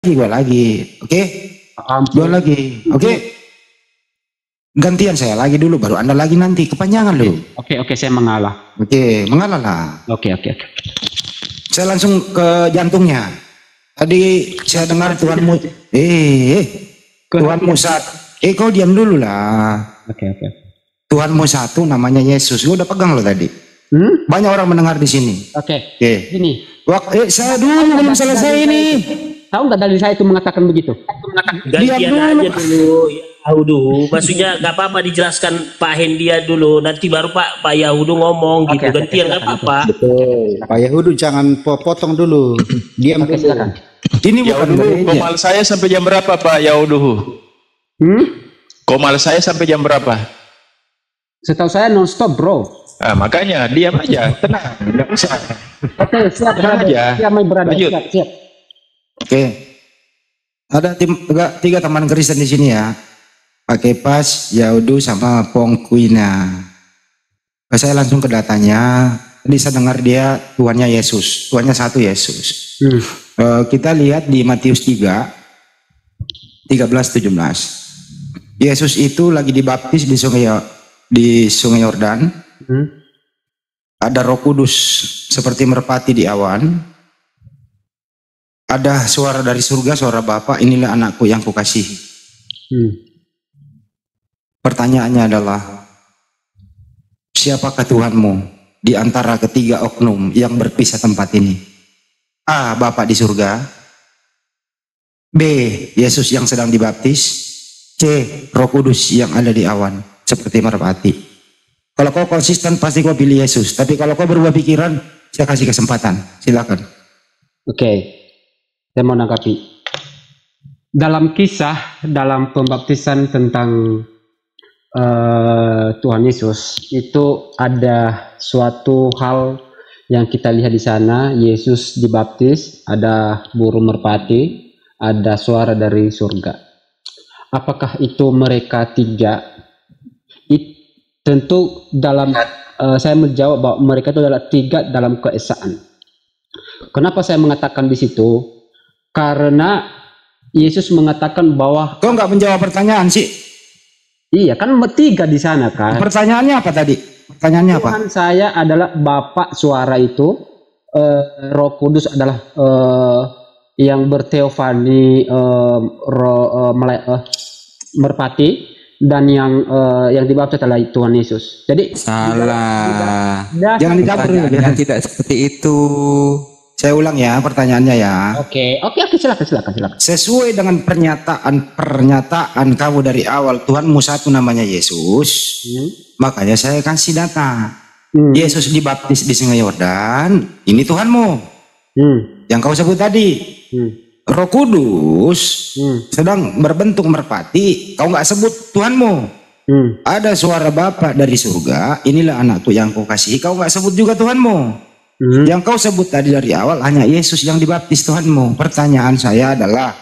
Gua lagi. Oke? Gua lagi. Oke? Gantian saya lagi dulu, baru Anda lagi nanti. Kepanjangan lu. Oke, saya mengalah. Oke, mengalah lah. Oke. Saya langsung ke jantungnya. Tadi saya dengar Tuhanmu. Tuhanmu satu. Kau diam dulu lah. Oke. Tuhanmu satu, namanya Yesus. Gua udah pegang lo tadi. Banyak orang mendengar di sini. Oke. Ini. Saya dulu belum selesai ini. Tahu nggak dari saya itu mengatakan begitu? Gantian aja dulu. Yahudu, maksudnya nggak apa-apa dijelaskan Pak Hendia dulu, nanti baru Pak Yahudu ngomong gitu. Gantian nggak apa-apa. Betul. Pak Yahudu jangan potong dulu. Diam dulu. Silakan. Ini bukan gereja. Komal saya sampai jam berapa Pak Yahudu? Komal saya sampai jam berapa? Setahu saya non-stop, bro. Nah, makanya diam aja, tenang, nggak usah. Oke, siap. Tenang aja. Siap, Lanjut. siap. Oke. Ada tiga teman Kristen di sini ya. Pak Kepas, Yahudu, sama Pong Kuina. Saya langsung ke datanya. Tadi saya dengar dia Tuhannya Yesus. Tuhannya satu Yesus. Kita lihat di Matius 3, 13-17. Yesus itu lagi dibaptis di Sungai Yordan. Ada Roh Kudus seperti merpati di awan. Ada suara dari surga, suara Bapa, inilah anakku yang kukasihi. Pertanyaannya adalah, siapakah Tuhanmu di antara ketiga oknum yang berpisah tempat ini? A. Bapa di surga. B. Yesus yang sedang dibaptis. C. Roh Kudus yang ada di awan seperti merpati. Kalau kau konsisten pasti kau pilih Yesus. Tapi kalau kau berubah pikiran, saya kasih kesempatan. Silakan. Oke, saya mau nanggapi. Dalam kisah, dalam pembaptisan tentang Tuhan Yesus, itu ada suatu hal yang kita lihat di sana. Yesus dibaptis, ada burung merpati, ada suara dari surga. Apakah itu mereka tiga? Tentu dalam saya menjawab bahwa mereka itu adalah tiga dalam keesaan. Kenapa saya mengatakan di situ? Karena Yesus mengatakan bahwa Kau nggak menjawab pertanyaan sih? iya kan tiga di sana kan. Pertanyaannya apa tadi? Pertanyaannya apa? Tuhan saya adalah Bapa suara itu, Roh Kudus adalah yang berteofani merpati, dan yang dibaptis adalah Tuhan Yesus. Jadi salah. Jangan dikabur. Tidak seperti itu. Saya ulang ya pertanyaannya ya. Oke, silakan. Sesuai dengan pernyataan kamu dari awal, Tuhanmu satu namanya Yesus. Makanya saya kasih data. Yesus dibaptis di Sungai Yordan, ini Tuhanmu. Yang kau sebut tadi. Roh Kudus sedang berbentuk merpati, kau nggak sebut Tuhanmu. Ada suara Bapa dari surga, inilah anakku yang kau kasihi, kau nggak sebut juga Tuhanmu. Yang kau sebut tadi dari awal hanya Yesus yang dibaptis Tuhanmu. Pertanyaan saya adalah,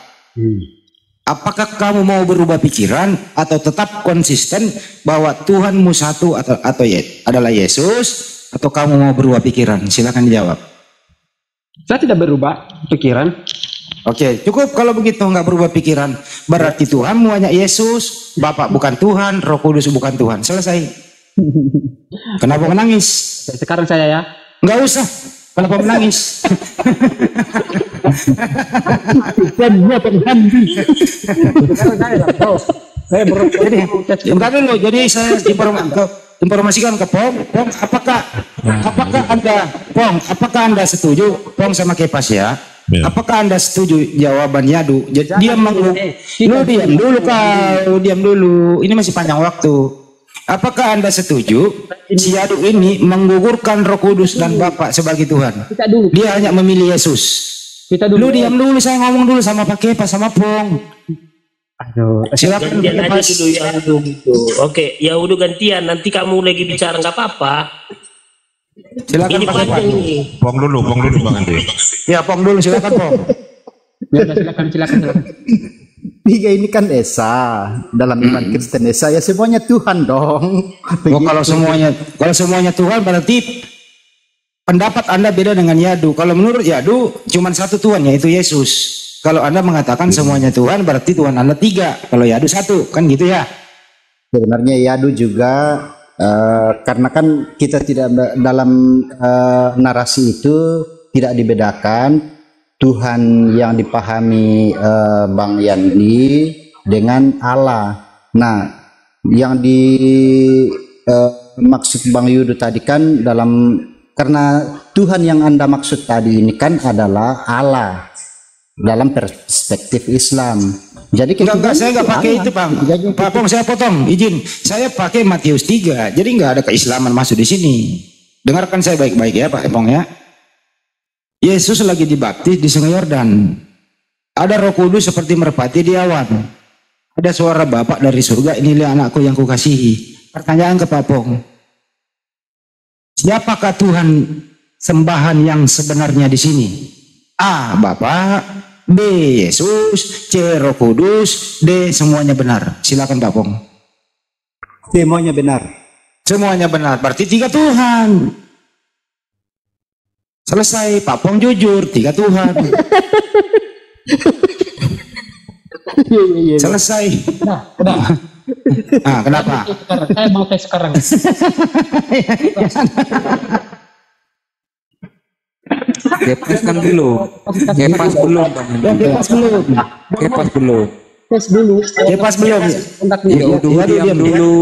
apakah kamu mau berubah pikiran atau tetap konsisten bahwa Tuhanmu satu atau adalah Yesus, atau kamu mau berubah pikiran? Silakan dijawab. Saya tidak berubah pikiran. Oke, cukup kalau begitu, nggak berubah pikiran. Berarti Tuhanmu hanya Yesus, Bapak bukan Tuhan, Roh Kudus bukan Tuhan. Selesai. Kenapa menangis? Sekarang saya ya. Nggak usah. Kenapa menangis? Jadi saya informasikan ke Pong, apakah anda setuju, Pong sama Kepas ya? Apakah anda setuju jawaban Yadu? Dia diam dulu. Ini masih panjang waktu. Apakah anda setuju si Yadu ini menggugurkan Roh Kudus dan Bapa sebagai Tuhan? Dia hanya memilih Yesus. Lu diam dulu, saya ngomong dulu sama Pak Kepas sama Pong. Aduh, silakan gantian aja dulu Yahudu gitu. Oke, Yahudu gantian. Nanti kamu lagi bicara nggak apa-apa. Silakan ini Pak panjang ini. Pong dulu Bang Andi. Ya Pong dulu, silakan Pong. Silakan. Tiga ini kan Esa, dalam iman Kristen Esa ya semuanya Tuhan dong. Kalau semuanya Tuhan, berarti pendapat anda beda dengan Yadu. Kalau menurut Yadu cuma satu Tuhan, yaitu Yesus. Kalau Anda mengatakan semuanya Tuhan, berarti Tuhan Anda 3. Kalau Yadu 1, kan gitu ya? Sebenarnya Yadu juga karena kan kita tidak dalam narasi itu tidak dibedakan Tuhan yang dipahami Bang Yandi dengan Allah. Nah, yang maksud Bang Yudo tadi kan karena Tuhan yang Anda maksud tadi ini kan adalah Allah dalam perspektif Islam. Jadi enggak, saya nggak pakai itu, Bang. Pak Pong, saya potong, izin. Saya pakai Matius 3. Jadi nggak ada keislaman masuk di sini. Dengarkan saya baik-baik ya, Pak Pong ya. Yesus lagi dibaptis di Sungai Yordan. Ada Roh Kudus seperti merpati di awan. Ada suara Bapak dari surga, inilah anakku yang kukasihi. Pertanyaan ke Pak Pong. Siapakah Tuhan sembahan yang sebenarnya di sini? A. Bapak, B. Yesus, C. Roh Kudus, D. Semuanya benar. Silakan Pak Pong. semuanya benar. Semuanya benar. Berarti 3 Tuhan. Selesai. Pak Pong jujur, 3 Tuhan. Selesai. Nah, Kenapa? saya mau tes sekarang. Kepas kan belum. Kepas belum. Kepas belum. Tes dulu. Kepas belum. Ya udah diam dulu.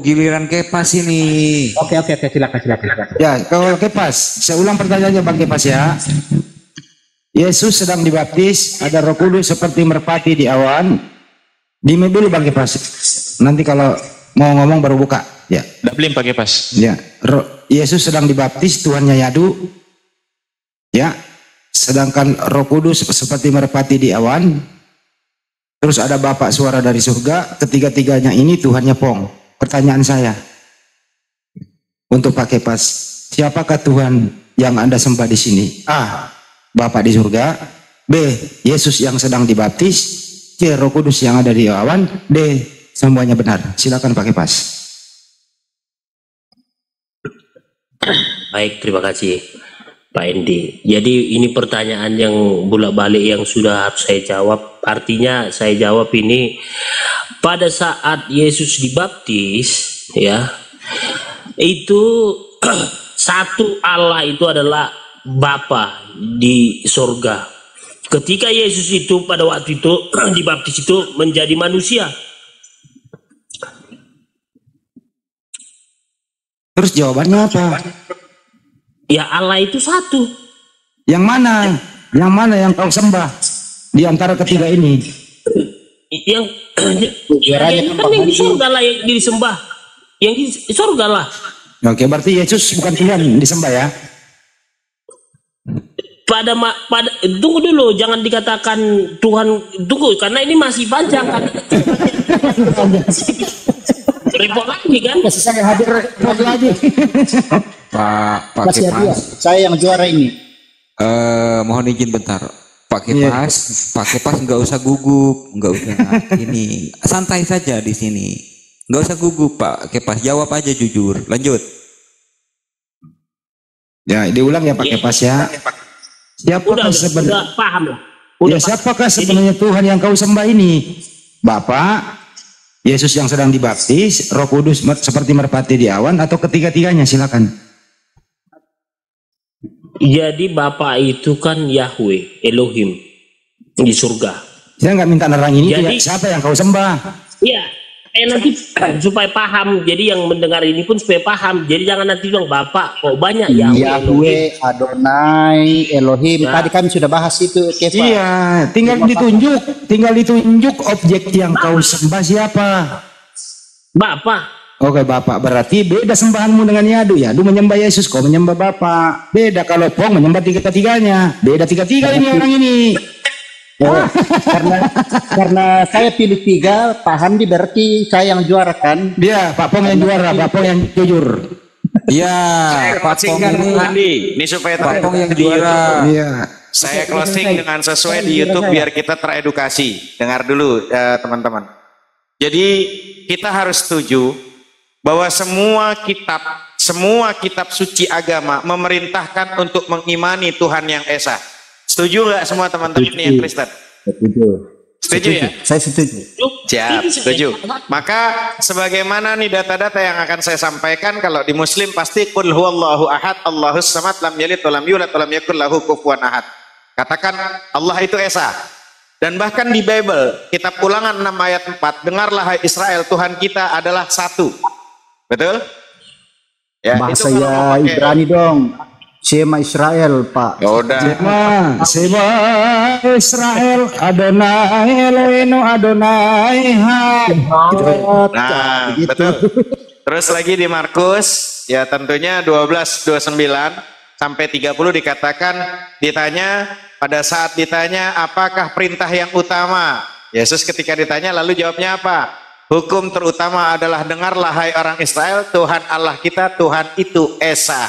Giliran Kepas ini. Oke, silakan. Ya, kalau Kepas, saya ulang pertanyaannya Bang Kepas ya. Yesus sedang dibaptis, ada Roh Kudus seperti merpati di awan. Dime dulu Bang Kepas. Nanti kalau mau ngomong baru buka. Ya. Dablim pakai pas. Ya, Yesus sedang dibaptis, Tuhannya Yadu. Ya. Sedangkan Roh Kudus seperti merpati di awan. Terus ada Bapak suara dari surga, ketiga-tiganya ini Tuhannya Pong. Pertanyaan saya untuk Pak Kepas, siapakah Tuhan yang Anda sembah di sini? A. Bapak di surga, B. Yesus yang sedang dibaptis, C. Roh Kudus yang ada di awan, D. Semuanya benar. Silakan Pak Kepas. Baik, terima kasih Pak Endi. Jadi ini pertanyaan yang bolak-balik yang sudah harus saya jawab. Artinya saya jawab ini pada saat Yesus dibaptis, ya, itu satu Allah itu adalah Bapa di surga. Ketika Yesus itu pada waktu itu dibaptis itu menjadi manusia. Terus jawabannya apa? Ya Allah itu satu. Yang mana? Yang mana yang kau sembah di antara ketiga ini? Yang yang di surga lah yang disembah. Yang di surga lah. Oke, berarti Yesus bukan Tuhan disembah ya? Pada tunggu dulu, jangan dikatakan Tuhan, tunggu karena ini masih panjang kan. Repot lagi kan? Kasih saya hadir lagi. Pak Kasih hadiah. Kepas. Saya yang juara ini. Mohon izin bentar. Pak Kepas nggak usah gugup, nggak usah ini. Santai saja di sini. Nggak usah gugup Pak Kepas. Jawab aja jujur. Lanjut. Ya, diulang ya Pak Kepas ya. Siapakah sebenarnya? Udah paham lah. Ya, siapakah sebenarnya Tuhan yang kau sembah ini? Bapak, Yesus yang sedang dibaptis, Roh Kudus seperti merpati di awan, atau ketiga-tiganya? Silakan. Jadi Bapak itu kan Yahweh, Elohim di surga. Saya nggak minta nerang ini. Jadi, siapa yang kau sembah? Iya. Nanti supaya paham. Jadi yang mendengar ini pun supaya paham. Jadi jangan nanti bilang Bapak kok banyak Yahweh, Adonai, Elohim. Nah. Tadi kami sudah bahas itu, Kepa. Iya, tinggal ditunjuk objek yang kau sembah siapa? Bapak. Oke Bapak, berarti beda sembahanmu dengan Yadu. Yadu menyembah Yesus, kau menyembah Bapak. Beda kalau Pong menyembah tiga-tiganya. Beda tiga-tiga ini orang ini. Karena saya pilih 3, Pak Hamdi berarti saya yang juara kan? Dia, Pak Pong yang juara, Pak Pong yang jujur. Iya, Pak Pong Ini supaya Pak Pong yang juara. Iya. Saya closing dengan sesuai di YouTube biar kita teredukasi. Dengar dulu teman-teman. Jadi kita harus setuju bahwa semua kitab suci agama memerintahkan untuk mengimani Tuhan yang Esa. Setuju nggak semua teman-teman ini yang Kristen? Setuju ya? Saya setuju. Siap, setuju. Maka sebagaimana nih data-data yang akan saya sampaikan, kalau di Muslim pasti qul huwallahu ahad, Allahus samad, lam yalid wa lam yulad wa lam yakul lahu kufuwan ahad. Katakan Allah itu esa. Dan bahkan di Bible, kitab Ulangan 6 ayat 4, dengarlah hai Israel, Tuhan kita adalah satu. Betul? Ya, Bahasa itu kalau mau pakai Ibrani dong. Shema Israel, Pak. Ya udah. Seba Israel Adonai Eloheinu Adonai Had. Nah, betul. Terus lagi di Markus, ya tentunya 12:29 sampai 30 dikatakan, pada saat ditanya apakah perintah yang utama, Yesus ketika ditanya lalu jawabnya apa? Hukum terutama adalah dengarlah hai orang Israel, Tuhan Allah kita, Tuhan itu esa.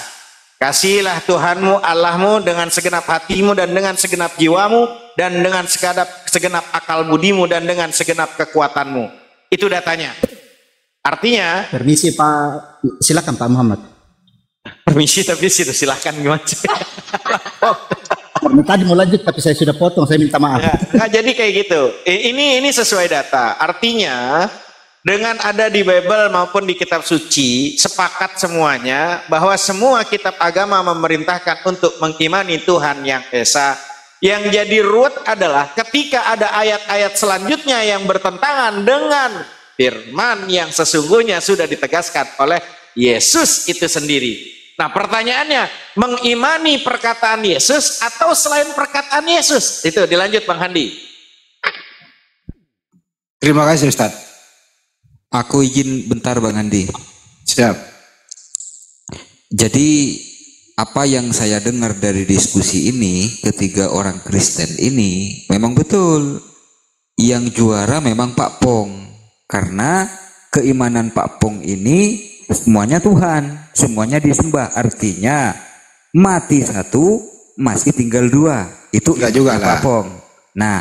Kasihilah Tuhanmu Allahmu dengan segenap hatimu dan dengan segenap jiwamu dan dengan segenap akal budimu dan dengan segenap kekuatanmu. Itu datanya. Artinya, Permisi Pak, silakan Pak Muhammad. permisi tapi silakan gimana? Karena tadi mau lanjut tapi saya sudah potong, saya minta maaf. Nah, jadi kayak gitu. Ini sesuai data. Artinya dengan ada di Bible maupun di kitab suci, sepakat semuanya bahwa semua kitab agama memerintahkan untuk mengimani Tuhan yang esa. Yang jadi ruwet adalah ketika ada ayat-ayat selanjutnya yang bertentangan dengan firman yang sesungguhnya sudah ditegaskan oleh Yesus itu sendiri. Nah pertanyaannya, mengimani perkataan Yesus atau selain perkataan Yesus? Itu dilanjut Bang Handi. Terima kasih Ustadz. Aku izin bentar Bang Andi. Siap. Jadi apa yang saya dengar dari diskusi ini, ketiga orang Kristen ini memang betul. Yang juara memang Pak Pong. Karena keimanan Pak Pong ini semuanya Tuhan, semuanya disembah. Artinya mati satu, masih tinggal dua. Itu enggak juga Pak lah. Pong. Nah,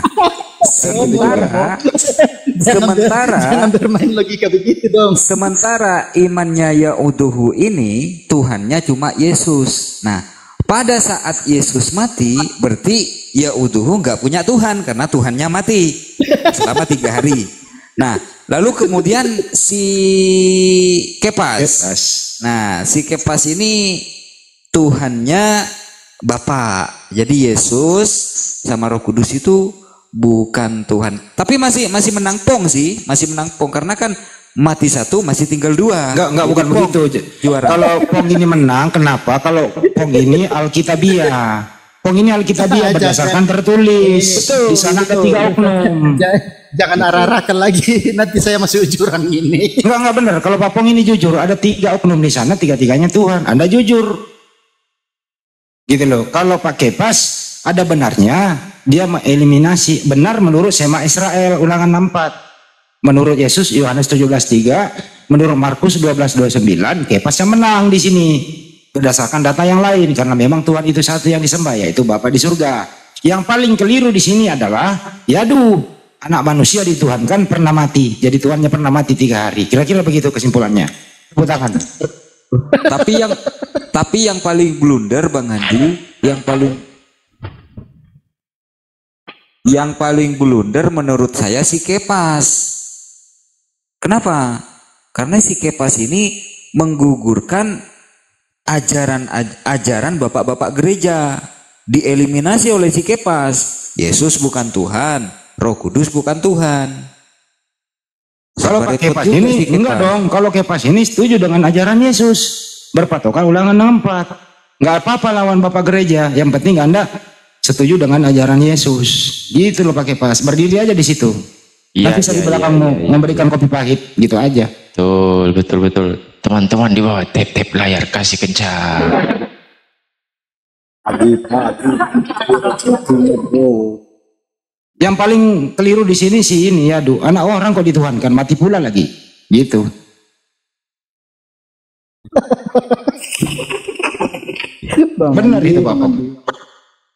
Jangan bermain logika begitu dong. sementara imannya Ya'uduhu ini Tuhannya cuma Yesus. Nah, pada saat Yesus mati berarti Ya'uduhu nggak punya Tuhan karena Tuhannya mati selama 3 hari. Nah, lalu kemudian si Kepas. Nah, si Kepas ini Tuhannya Bapa. Jadi Yesus sama Roh Kudus itu bukan Tuhan, tapi masih menang Pong sih, masih menang Pong karena kan mati satu masih tinggal dua. Enggak bukan Pong begitu. juara. Kalau Pong ini menang, kenapa? Kalau Pong ini Alkitabiah. Pong ini Alkitabiah berdasarkan tertulis. Di sana ada 3 oknum. Jangan arah-arahkan lagi, nanti saya masuk jurang ini. Enggak benar. Kalau Pak Pong ini jujur, ada 3 oknum di sana, 3-3-nya Tuhan. Anda jujur. Gitu loh. Kalau Pak Kepas ada benarnya, dia mengeliminasi benar menurut Shema Israel Ulangan 64. Menurut Yesus Yohanes 17:3, menurut Markus 12:29, Kepas yang menang di sini berdasarkan data yang lain karena memang Tuhan itu satu yang disembah, yaitu Bapa di surga. Yang paling keliru di sini adalah anak manusia dituhankan pernah mati. Jadi Tuhannya pernah mati 3 hari. Kira-kira begitu kesimpulannya. Tepuk tangan. Tapi yang paling blunder Bang Andi, yang paling blunder menurut saya si Kepas. Kenapa? Karena si Kepas ini menggugurkan ajaran bapak-bapak gereja. Dieliminasi oleh si Kepas. Yesus bukan Tuhan, Roh Kudus bukan Tuhan. Kalau Pak Kepas ini enggak dong. Kalau Kepas ini setuju dengan ajaran Yesus, berpatokan Ulangan 64. Enggak apa-apa lawan bapak gereja. Yang penting Anda setuju dengan ajaran Yesus. Gitu loh Pak Kepas. Berdiri aja di situ. Nanti saya di belakangmu memberikan kopi pahit, gitu aja. Betul. Teman-teman di bawah tap layar kasih kencang. Yang paling keliru di sini sih ini ya, anak orang kok dituhankan, mati pula lagi. Gitu. Benar itu Bapak.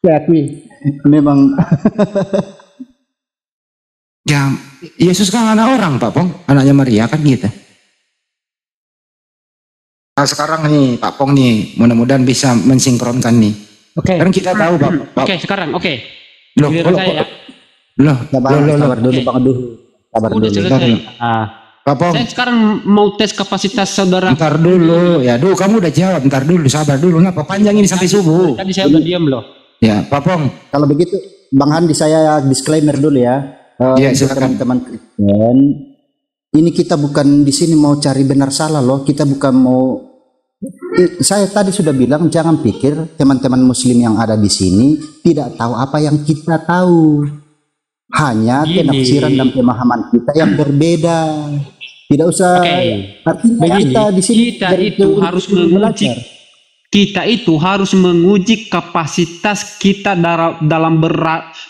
Ya, memang. Ya, Yesus kan anak orang Pak Pong, anaknya Maria kan gitu. Nah sekarang nih Pak Pong nih, mudah-mudahan bisa mensinkronkan nih. Oke. Kan kita tahu Pak. Oke, sekarang oke. Loh, Giliran saya ya. Loh, Sabar dulu Bang Duh. Sabar Udah dulu. selesai. Papong, Saya sekarang mau tes kapasitas saudara. ntar dulu. Ya, kamu udah jawab. Ntar dulu, sabar dulu. Ngapa panjang ini sampai subuh? Tadi saya udah diam loh. Ya, Papong. Kalau begitu Bang Handi saya disclaimer dulu ya. Ya, Untuk silakan. teman-teman Kristen, ini kita bukan di sini mau cari benar salah loh. Kita bukan mau. Saya tadi sudah bilang jangan pikir teman-teman Muslim yang ada di sini tidak tahu apa yang kita tahu. Hanya penafsiran dan pemahaman kita yang berbeda. Tidak usah. Artinya Begini, kita di sini kita itu harus menguji kapasitas kita dalam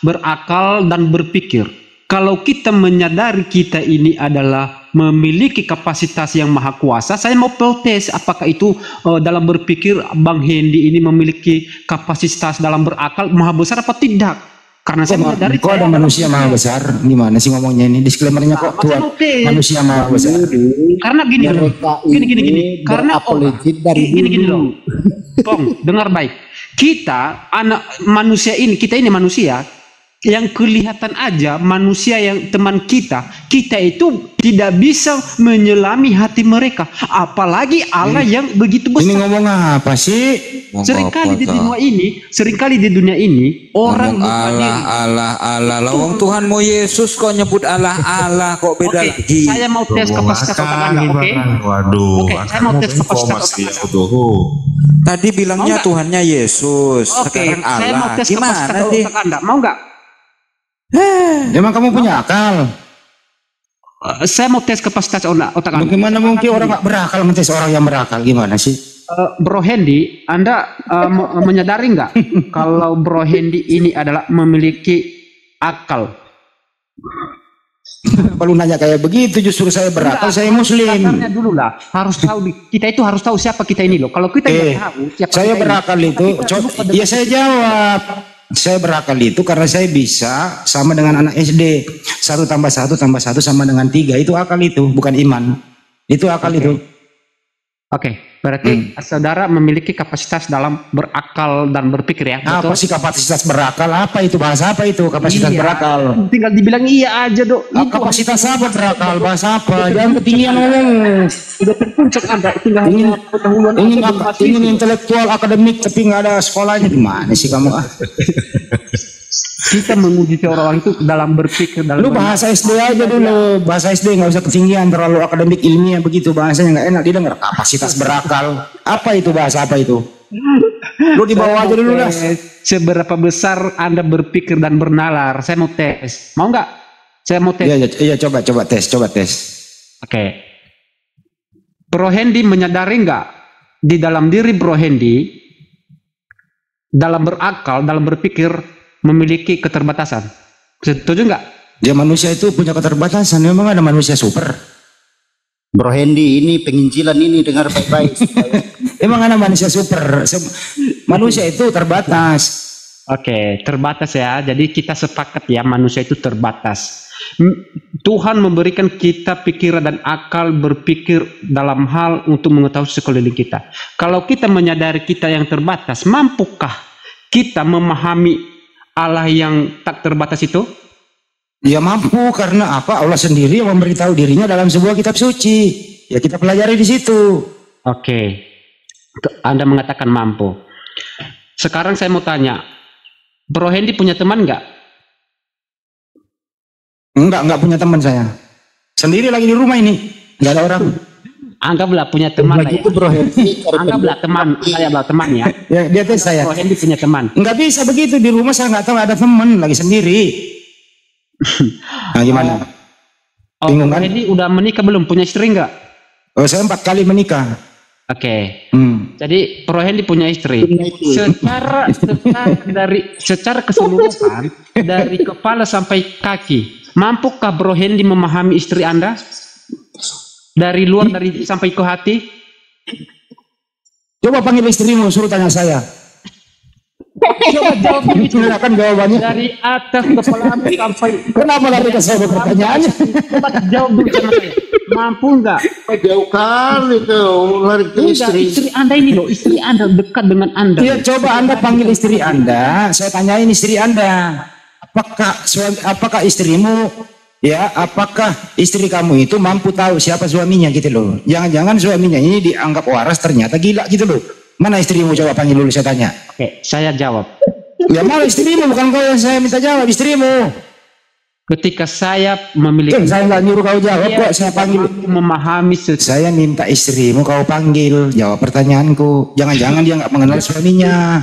berakal dan berpikir. Kalau kita menyadari kita ini adalah memiliki kapasitas yang maha kuasa, saya mau protes apakah itu dalam berpikir Bang Hendy ini memiliki kapasitas dalam berakal maha besar apa tidak? Karena saya menyadari kok ada manusia maha besar. Gimana sih ngomongnya ini? Disclaimernya kok Tuhan manusia maha besar. Karena gini karena gini loh. Pong, dengar baik. Kita anak manusia ini, kita ini manusia yang kelihatan aja manusia yang teman kita itu tidak bisa menyelami hati mereka, apalagi Allah yang begitu besar. Ini ngomong apa sih? Seringkali di dunia ini orang Allah lawang Tuhan mau Yesus kok nyebut Allah kok beda lagi. Saya mau tes kapasitas otak Anda, oke? Waduh, Saya mau tes kapasitas otak Anda. Tadi bilangnya Tuhannya Yesus, sekarang saya mau Allah. tes Gimana kapasitas sih? otak Anda, mau nggak? Emang kamu punya akal? Saya mau tes kapasitas otak Anda. Bagaimana mungkin orang nggak berakal ngetes orang yang berakal? Gimana sih? Bro Hendy, Anda menyadari nggak kalau Bro Hendy ini adalah memiliki akal? Kalau nanya kayak begitu justru saya berakal, saya Muslim. Dasarnya dulu lah, harus tahu kita itu harus tahu siapa kita ini loh. Kalau kita nggak tahu siapa Saya kita berakal ini, itu, ya saya jawab. Saya berakal itu karena saya bisa sama dengan anak SD. 1 tambah 1 tambah 1 sama dengan 3. Itu akal itu, bukan iman. Itu akal itu. Oke, berarti saudara memiliki kapasitas dalam berakal dan berpikir ya. Apa sih kapasitas berakal? Apa itu? Bahasa apa itu kapasitas berakal? Tinggal dibilang iya aja dok. Kapasitas apa berakal? Bahasa apa? Jangan ketinggian ngomong. Sudah terpuncak Anda. Tinggal ingin intelektual akademik tapi nggak ada sekolahnya. Gimana sih kamu? Kita menguji orang itu dalam berpikir. Lu bahasa SD aja dulu. Bahasa SD nggak usah ketinggian, terlalu akademik ilmiah begitu, bahasanya nggak enak didengar. Kapasitas berakal. Apa itu, bahasa apa itu? Lu dibawa aja dulu lah. Seberapa besar Anda berpikir dan bernalar? Saya mau tes. Mau nggak? Saya mau tes. Iya, coba tes. Oke. Bro Hendy menyadari nggak di dalam diri Bro Hendy dalam berakal, dalam berpikir memiliki keterbatasan? Setuju nggak? Ya manusia itu punya keterbatasan. Memang ada manusia super. Bro Hendy, ini penginjilan ini dengar baik-baik. Emang ada manusia super. Manusia itu terbatas. Oke, terbatas ya. Jadi kita sepakat ya, manusia itu terbatas. Tuhan memberikan kita pikiran dan akal berpikir dalam hal untuk mengetahui sekeliling kita. Kalau kita menyadari kita yang terbatas, mampukah kita memahami Allah yang tak terbatas itu? Ya mampu, karena apa? Allah sendiri yang memberitahu dirinya dalam sebuah kitab suci. Ya kita pelajari di situ. Oke. Anda mengatakan mampu. Sekarang saya mau tanya, Bro Hendy punya teman nggak? Enggak punya teman saya. Sendiri lagi di rumah ini. Nggak ada orang. Anggaplah punya teman lah ya. Bro Hendy, Anggaplah teman, saya teman ya. Ya, dia tes saya. Bro Hendy punya teman. Nggak bisa begitu, di rumah saya nggak tahu ada teman, lagi sendiri. Nah gimana? Bingung Bro kan? Hendy udah menikah belum? Punya istri nggak? Oh, saya 4 kali menikah. Oke. Jadi Bro Hendy punya istri. Secara keseluruhan dari kepala sampai kaki, mampukah Bro Hendy memahami istri Anda? Dari luar, dari sampai ke hati? Coba panggil istrimu, suruh tanya saya. Coba jawab begitu. Kan jawabannya. Dari atas kepala sampai. Kenapa lari ke saya pertanyaannya? Coba jawab dulu sama saya. Mampu nggak? Jauh kali tuh lari ke Enggak, istri Anda ini loh, istri Anda dekat dengan Anda. Iya, coba Anda panggil istri Anda, saya tanyain istri Anda. apakah istrimu, ya, apakah istri kamu itu mampu tahu siapa suaminya gitu loh. Jangan-jangan suaminya ini dianggap waras ternyata gila gitu loh. Mana istrimu, coba panggil dulu, saya tanya. Oke, saya jawab. Ya mana istrimu, bukan kau yang saya minta jawab, istrimu. Ketika saya memiliki, Saya nggak nyuruh kau jawab kok, saya panggil. memahami Saya minta istrimu kau panggil, jawab pertanyaanku. Jangan-jangan dia nggak mengenal suaminya.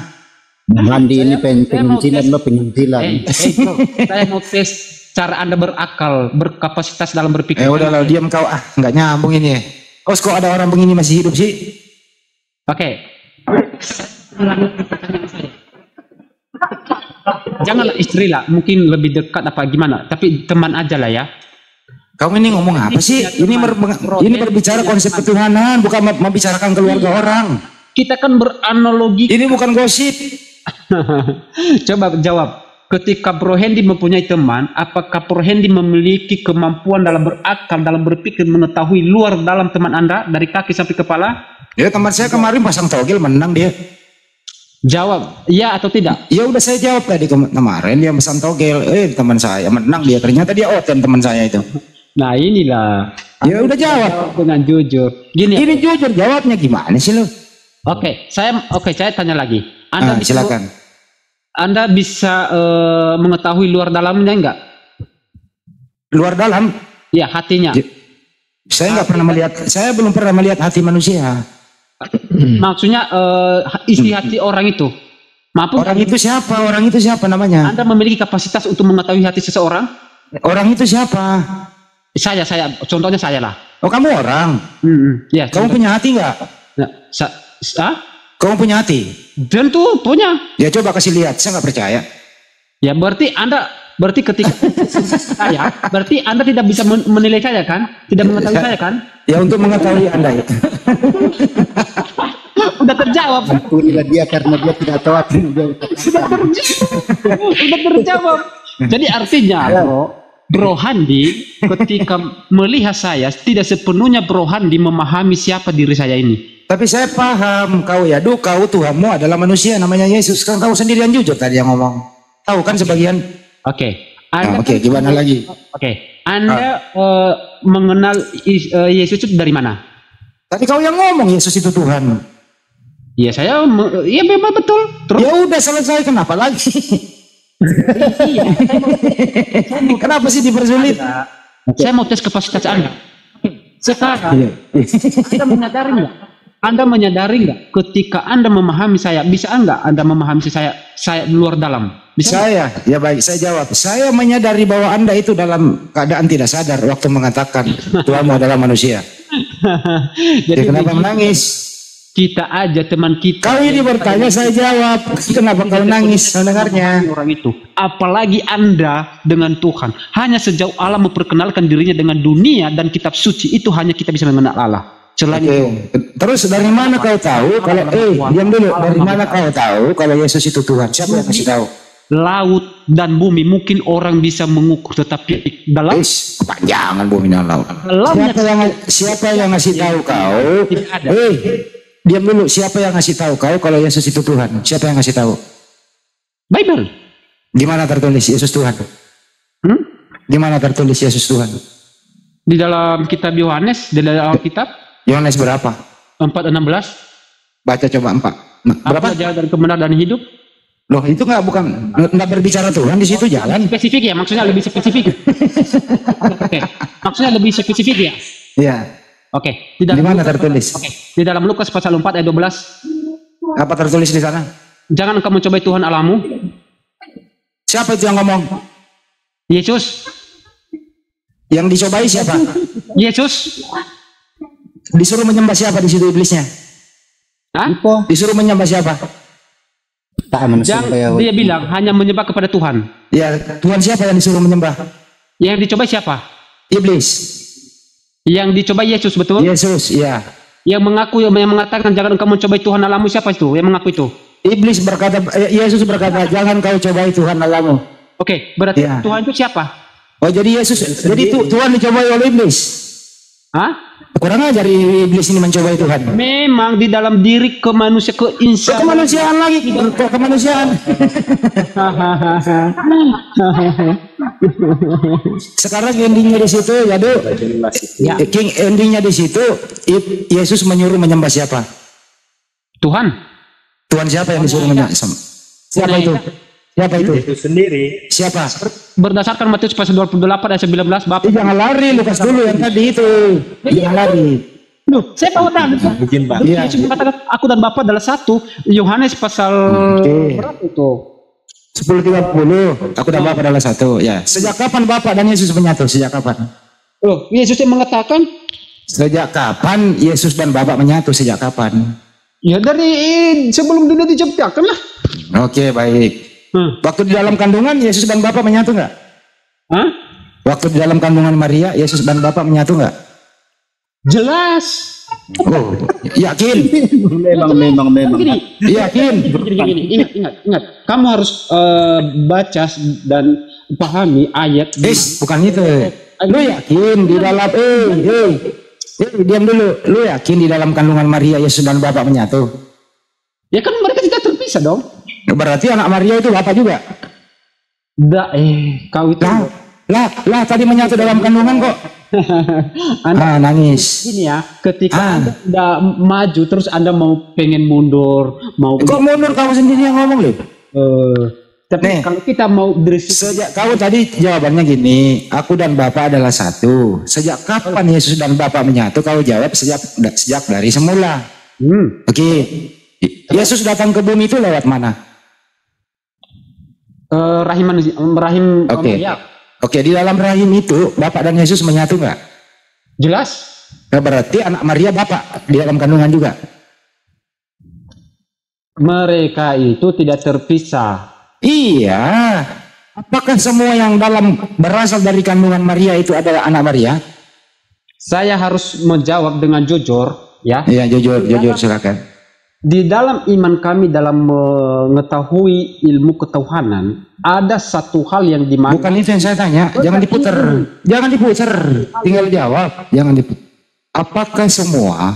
Mandi ini penginjilan lo, penginjilan. bro, saya mau tes cara Anda berakal, berkapasitas dalam berpikir. Udahlah, diam kau, nggak nyambung ini. Kok ada orang begini masih hidup sih? Oke. Janganlah istri lah, mungkin lebih dekat apa gimana, tapi teman aja lah ya. Kamu ini ngomong apa sih? Ini berbicara konsep ketuhanan, bukan membicarakan keluarga orang. Kita kan beranalogi. Ini bukan gosip. Coba jawab. Ketika Bro Hendy mempunyai teman, apakah Bro Hendy memiliki kemampuan dalam berakal, dalam berpikir, mengetahui luar dalam teman Anda dari kaki sampai kepala? Ya, teman saya kemarin pasang togel menang dia. Jawab, ya atau tidak? Ya udah, saya jawab tadi kemarin dia pasang togel. Teman saya menang dia, ternyata dia oten teman saya itu. Nah inilah. Ya udah jawab dengan jujur. Gini. Ini jujur jawabnya gimana sih lo? Oke, saya tanya lagi. Silakan. Anda bisa mengetahui luar dalamnya enggak? Luar dalam? Ya, hatinya. Saya nggak pernah melihat. Saya belum pernah melihat hati manusia. Maksudnya isi hati orang itu. Mampu? Orang itu siapa? Orang itu siapa namanya? Anda memiliki kapasitas untuk mengetahui hati seseorang? Orang itu siapa? Saya. Contohnya saya lah. Oh, kamu orang? Ya. Kamu punya hati nggak? Kamu punya hati? Tentu punya. Ya coba kasih lihat. Saya nggak percaya. Ya berarti ketika saya, berarti Anda tidak bisa menilai saya kan? Tidak mengetahui saya kan? Ya untuk mengetahui Anda itu. Udah terjawab. Ampunilah dia karena dia tidak tahu apa yang dia Udah terjawab. Jadi artinya Bro Handi ketika melihat saya tidak sepenuhnya Bro Handi memahami siapa diri saya ini. Tapi saya paham kau Tuhanmu adalah manusia namanya Yesus. Kan kau sendirian jujur tadi yang ngomong. Tahu kan sebagian? Oke. Gimana lagi? Oke. Anda mengenal Yesus itu dari mana? Tadi kau yang ngomong Yesus itu Tuhan. Ya ya memang betul. Terus? Ya udah selesai, kenapa lagi? Kenapa sih dipersulit? Saya mau tes kapasitas Anda. Sekarang Anda menyadari nggak ketika Anda memahami saya, bisa enggak Anda memahami saya luar dalam? Bisa? Ya baik, saya jawab. Saya menyadari bahwa Anda itu dalam keadaan tidak sadar waktu mengatakan Tuhanmu adalah manusia. Jadi kenapa menangis? Kita aja teman kita. Kau ini bertanya, saya jawab. Kenapa kau nangis mendengarnya? Orang itu. Apalagi Anda dengan Tuhan. Hanya sejauh Allah memperkenalkan dirinya dengan dunia dan kitab suci, itu hanya kita bisa mengenal Allah. Selain itu. Terus dari mana kau tahu kalau diam dulu. Dari mana kau tahu kalau Yesus itu Tuhan? Siapa yang kasih tahu? Laut dan bumi mungkin orang bisa mengukur, tetapi dalam kepanjangan bumi dan laut. Siapa yang ngasih tahu kau? Diam dulu. Siapa yang ngasih tahu kau kalau Yesus itu Tuhan? Siapa yang ngasih tahu? Bible. Di mana tertulis Yesus Tuhan? Di mana tertulis Yesus Tuhan? Di dalam kitab Yohanes, di dalam kitab Yohanes berapa? 4:16. Baca coba 4. Berapa? Jalan dan kebenaran dan hidup. Loh, itu nggak berbicara Tuhan di situ jalan. Spesifik ya, maksudnya lebih spesifik. Oke. Maksudnya lebih spesifik ya? Iya. Oke. Di mana tertulis? Oke. Di dalam Lukas pasal 4 ayat 12. Apa tertulis di sana? Jangan kamu cobai Tuhan Allahmu. Siapa itu yang ngomong? Yesus. Yang dicobai siapa? Yesus. Disuruh menyembah siapa di situ iblisnya? Hah? Disuruh menyembah siapa? Dia bilang hanya menyembah kepada Tuhan. Ya, Tuhan siapa yang disuruh menyembah? Yang dicobai siapa? Iblis. Yang dicobai Yesus, betul? Yesus, ya. Yang mengatakan jangan engkau mencobai Tuhan Allahmu, siapa itu? Yang mengaku itu? Iblis berkata, Yesus berkata, jangan kau cobai Tuhan Allahmu. Oke, berarti Tuhan itu siapa? Oh, jadi Yesus, jadi Tuhan dicobai oleh iblis. Hah? Kurang ajar iblis ini mencoba Tuhan. Memang di dalam diri ke manusia Kemanusiaan lagi, kok kemanusiaan. Sekarang endingnya di situ, ya Du. King endingnya di situ, Yesus menyuruh menyembah siapa? Tuhan. Tuhan siapa yang disuruh menyembah? Siapa itu? Siapa itu? Itu sendiri. Siapa? Berdasarkan Matius pasal 28 ayat 19, Bapak. Jangan lari, Lukas dulu yang tadi itu. Jangan lari. Loh, saya tahu tadi. Mungkin Pak. Yesus mengatakan aku dan Bapa adalah satu. Yohanes pasal berapa itu? 10:30. Aku dan Bapa adalah satu. Ya. Sejak kapan Bapa dan Yesus menyatu? Sejak kapan? Loh, Yesus yang mengatakan Sejak kapan Yesus dan Bapa menyatu? Sejak kapan? ya dari sebelum dunia diciptakan lah. Oke, baik. Waktu di dalam kandungan Yesus dan Bapa menyatu nggak? Hah? Waktu di dalam kandungan Maria Yesus dan Bapa menyatu nggak? Jelas. Oh, yakin? Memang. Gini, Yakin? gini, ingat. Kamu harus baca dan pahami ayat. Bukan itu. Lu yakin di dalam diam dulu. Lu yakin di dalam kandungan Maria Yesus dan Bapa menyatu? Ya kan mereka tidak terpisah dong. Berarti anak Maria itu Bapa juga? Kau itu. Lah tadi menyatu dalam kandungan kok. Nangis. Gini ya, ketika Anda udah maju terus Anda mau pengen mundur, mau kok mundur, kamu sendiri yang ngomong loh. Tapi kalau kita mau sejak kau tadi jawabannya gini, aku dan Bapa adalah satu. Sejak kapan Yesus dan Bapa menyatu? Kau jawab sejak dari semula. Oke. Yesus datang ke bumi itu lewat mana? Rahim. Oke, di dalam rahim itu Bapak dan Yesus menyatu nggak? Jelas. Berarti anak Maria Bapak di dalam kandungan juga. Mereka itu tidak terpisah. Iya. Apakah semua yang berasal dari kandungan Maria itu adalah anak Maria? Saya harus menjawab dengan jujur, ya. Iya, jujur silakan. Di dalam iman kami dalam mengetahui ilmu ketuhanan ada satu hal yang dimana. Bukan itu yang saya tanya, jangan diputer. Tinggal jawab, jangan diputer. Apakah semua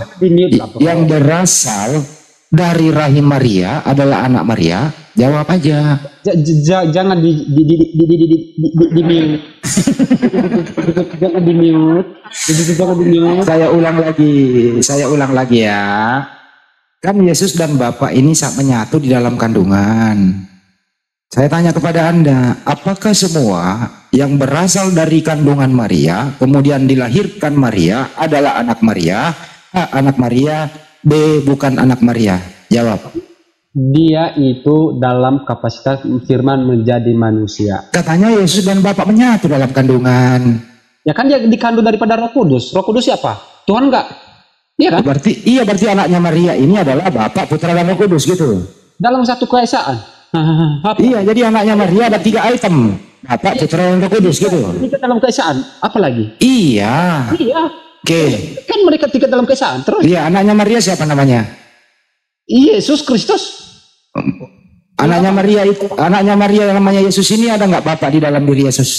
yang berasal dari rahim Maria adalah anak Maria? Jawab aja. Jangan di mute. Jangan di mute. Saya ulang lagi ya. Kan Yesus dan Bapa ini menyatu di dalam kandungan. Saya tanya kepada Anda, apakah semua yang berasal dari kandungan Maria, kemudian dilahirkan Maria, adalah anak Maria? A, anak Maria. B, bukan anak Maria. Jawab. Dia itu dalam kapasitas firman menjadi manusia. Katanya Yesus dan Bapa menyatu dalam kandungan. Ya kan dia dikandung daripada Roh Kudus. Roh Kudus siapa? Tuhan enggak? Iya kan? Berarti anaknya Maria ini adalah Bapa, Putra dan Roh Kudus gitu. Dalam satu keesaan. Iya, jadi anaknya Maria ada 3 item. Bapa, Putra dan Roh Kudus gitu. Tiga dalam keesaan. Apa lagi? Iya. Oke. Kan mereka tiga dalam keesaan terus. Iya, anaknya Maria siapa namanya? Yesus Kristus. Anaknya Maria yang namanya Yesus ini ada nggak Bapa di dalam diri Yesus?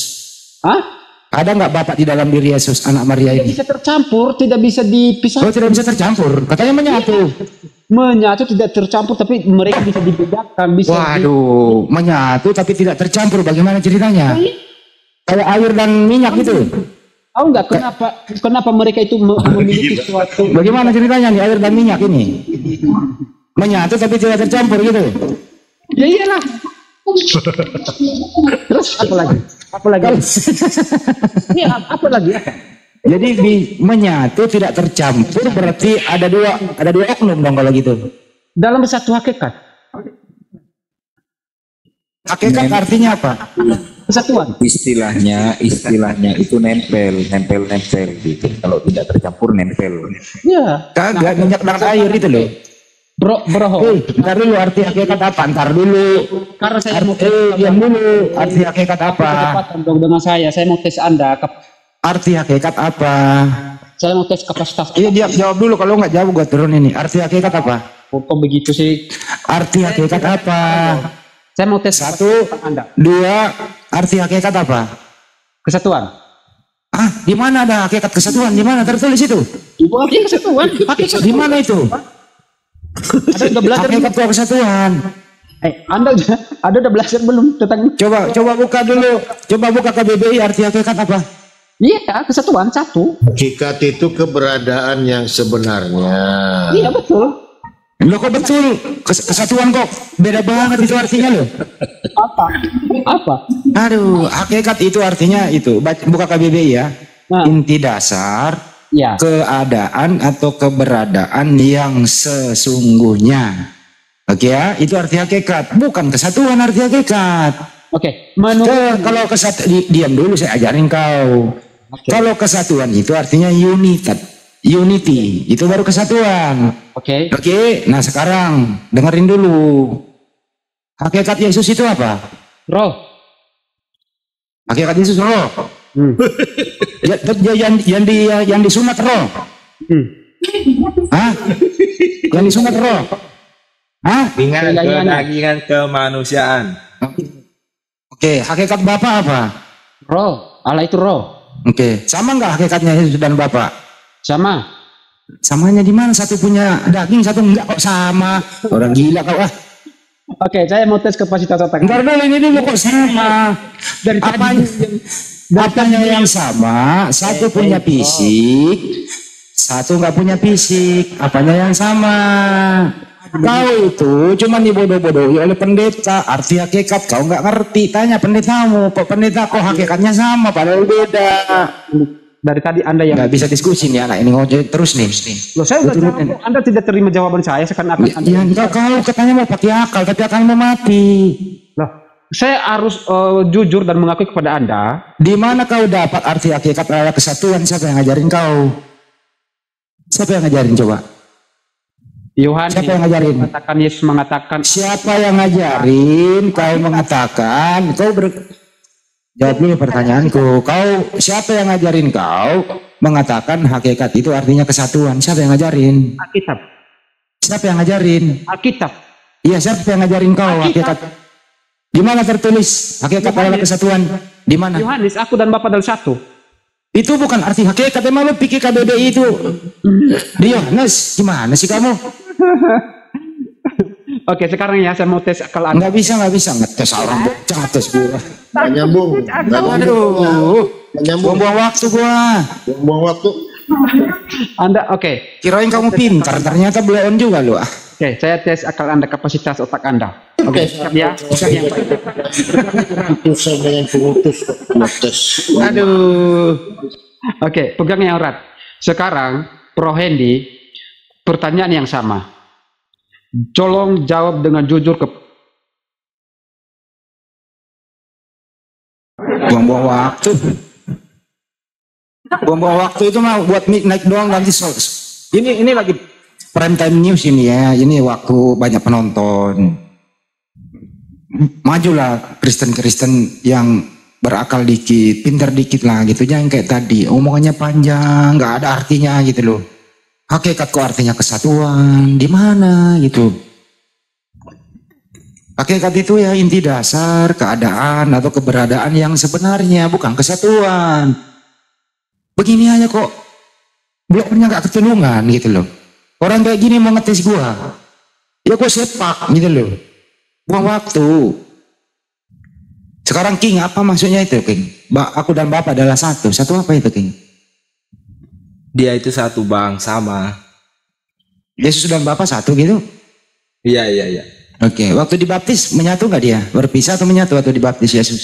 Hah? Ada nggak Bapak di dalam diri Yesus, anak Maria ini? Tidak bisa tercampur, tidak bisa dipisah. Oh, tidak bisa tercampur. Katanya menyatu. Menyatu tidak tercampur, tapi mereka bisa dibedakan. Menyatu tapi tidak tercampur. Bagaimana ceritanya? Kayak air dan minyak gitu. Tahu nggak kenapa mereka itu memiliki suatu? Bagaimana ceritanya nih air dan minyak ini? Menyatu tapi tidak tercampur gitu. Ya iyalah. Terus apa lagi? Apa lagi? Jadi menyatu tidak tercampur berarti ada dua oknum dong kalau gitu. Dalam satu hakikat. Hakikat artinya apa? Kesatuan. Istilahnya itu nempel gitu. Kalau tidak tercampur nempel. Ya. Kagak minyak dan air itu loh. Bro. Ntar dulu arti hakikat apa? Ntar dulu. Karena saya mau diam dulu. Arti hakikat apa? Dong dengan saya mau tes Anda. Arti hakikat apa? Saya mau tes kapasitas. Iya, dia jawab dulu, kalau nggak jawab gua turun ini. Arti hakikat apa? Kok begitu sih? Arti hakikat apa? Saya mau tes 1, 2, arti hakikat apa? Kesatuan. Ah, di mana ada hakikat kesatuan? Di mana tertulis itu? Ibu hakikat kesatuan. Hakikat Di mana itu? ada udah belajar. Hakikat kesatuan. Anda udah belajar belum tentang? Coba buka dulu. Coba buka KBBI arti hakikat apa? Iya, kesatuan satu. Hakikat itu keberadaan yang sebenarnya. Iya betul. Loh kok betul? Kesatuan kok beda banget itu artinya loh. Apa? Aduh, hakikat itu artinya itu. Buka KBBI ya. Nah. Inti dasar Ya. keadaan atau keberadaan yang sesungguhnya. Oke ya, itu arti hakikat. Bukan kesatuan arti hakikat. Oke. Menurut Kalau diam dulu saya ajarin kau. Kalau kesatuan itu artinya unity, itu baru kesatuan. Oke. Oke, nah sekarang dengerin dulu. Hakikat Yesus itu apa? Roh. Hakikat Yesus roh. Yang disunat roh. Hah? Yang disunat roh. Hah? Dengan kedagingan kemanusiaan. Oke, hakikat Bapa apa? Roh. Allah itu roh. Oke, sama nggak hakikatnya Yesus dan Bapa? Sama. Samanya di mana? Satu punya daging, satu enggak kok sama. Orang gila kau ah. Oke, saya mau tes kapasitas otak. Bentar dulu ini dulu kok sama. Dari Apanya yang sama? Satu punya fisik, satu nggak punya fisik. Apanya yang sama? Kau itu cuma dibodoh-bodohi oleh pendeta. Arti hakikat kau nggak ngerti. Tanya pendetamu, kok pendeta kok hakikatnya sama padahal beda. Dari tadi Anda yang Nggak bisa diskusi nih anak ini ngojek terus nih. Loh, saya udah jawab. Anda tidak terima jawaban saya seakan-akan Anda. Ya enggak, kau katanya mau pakai akal tapi akan mau mati. Loh, saya harus jujur dan mengakui kepada Anda. Di mana kau dapat arti hakikat adalah kesatuan? Siapa yang ngajarin kau? Siapa yang ngajarin coba? Yohanes Siapa yang ngajarin? mengatakan, Yesus mengatakan. Siapa yang ngajarin? Kau mengatakan, jawab dulu pertanyaanku. Siapa yang ngajarin kau mengatakan hakikat itu artinya kesatuan? Siapa yang ngajarin? Alkitab. Siapa yang ngajarin? Alkitab. Iya, siapa yang ngajarin kau hakikat? Di mana tertulis hakikat adalah kesatuan? Di mana? Yohanes, aku dan Bapa adalah satu. Itu bukan arti hakikat. Emang lu pikir KBBI itu di Yohanes? Gimana sih kamu? Oke, sekarang ya saya mau tes akal Anda. Nggak bisa ngetes orang bocah ngetes gua. Nggak nyambung. Aduh, buang-buang waktu gua. Buang waktu. Anda oke. Kirain kamu pintar, ternyata belum juga lu. Oke, saya tes akal Anda, kapasitas otak Anda. Oke, siap ya. Siap yang baik. Itu sama yang pengutus ngetes. Aduh. Oke, pegang yang erat. Sekarang, Pro Hendy, pertanyaan yang sama. Tolong jawab dengan jujur ke. Buang-buang waktu. Buang-buang waktu itu mah buat naik doang nanti Ini lagi prime time news ini ya. Ini waktu banyak penonton. Majulah Kristen-Kristen yang berakal dikit, pintar dikit lah gitu. Jangan kayak tadi, omongannya panjang, nggak ada artinya gitu loh. Hakikat kok artinya kesatuan, di mana gitu. Hakikat itu ya inti dasar keadaan atau keberadaan yang sebenarnya, bukan kesatuan. Begini aja kok, bloknya nggak ketulungan gitu loh. Orang kayak gini mau ngetes gua, ya gua sepak gitu loh. Buang waktu. Sekarang King, apa maksudnya itu King? Aku dan Bapak adalah satu. Satu apa itu King? Dia itu satu bang, sama. Yesus dan Bapa satu gitu? Iya. Oke, waktu dibaptis menyatu nggak dia? Berpisah atau menyatu waktu dibaptis Yesus?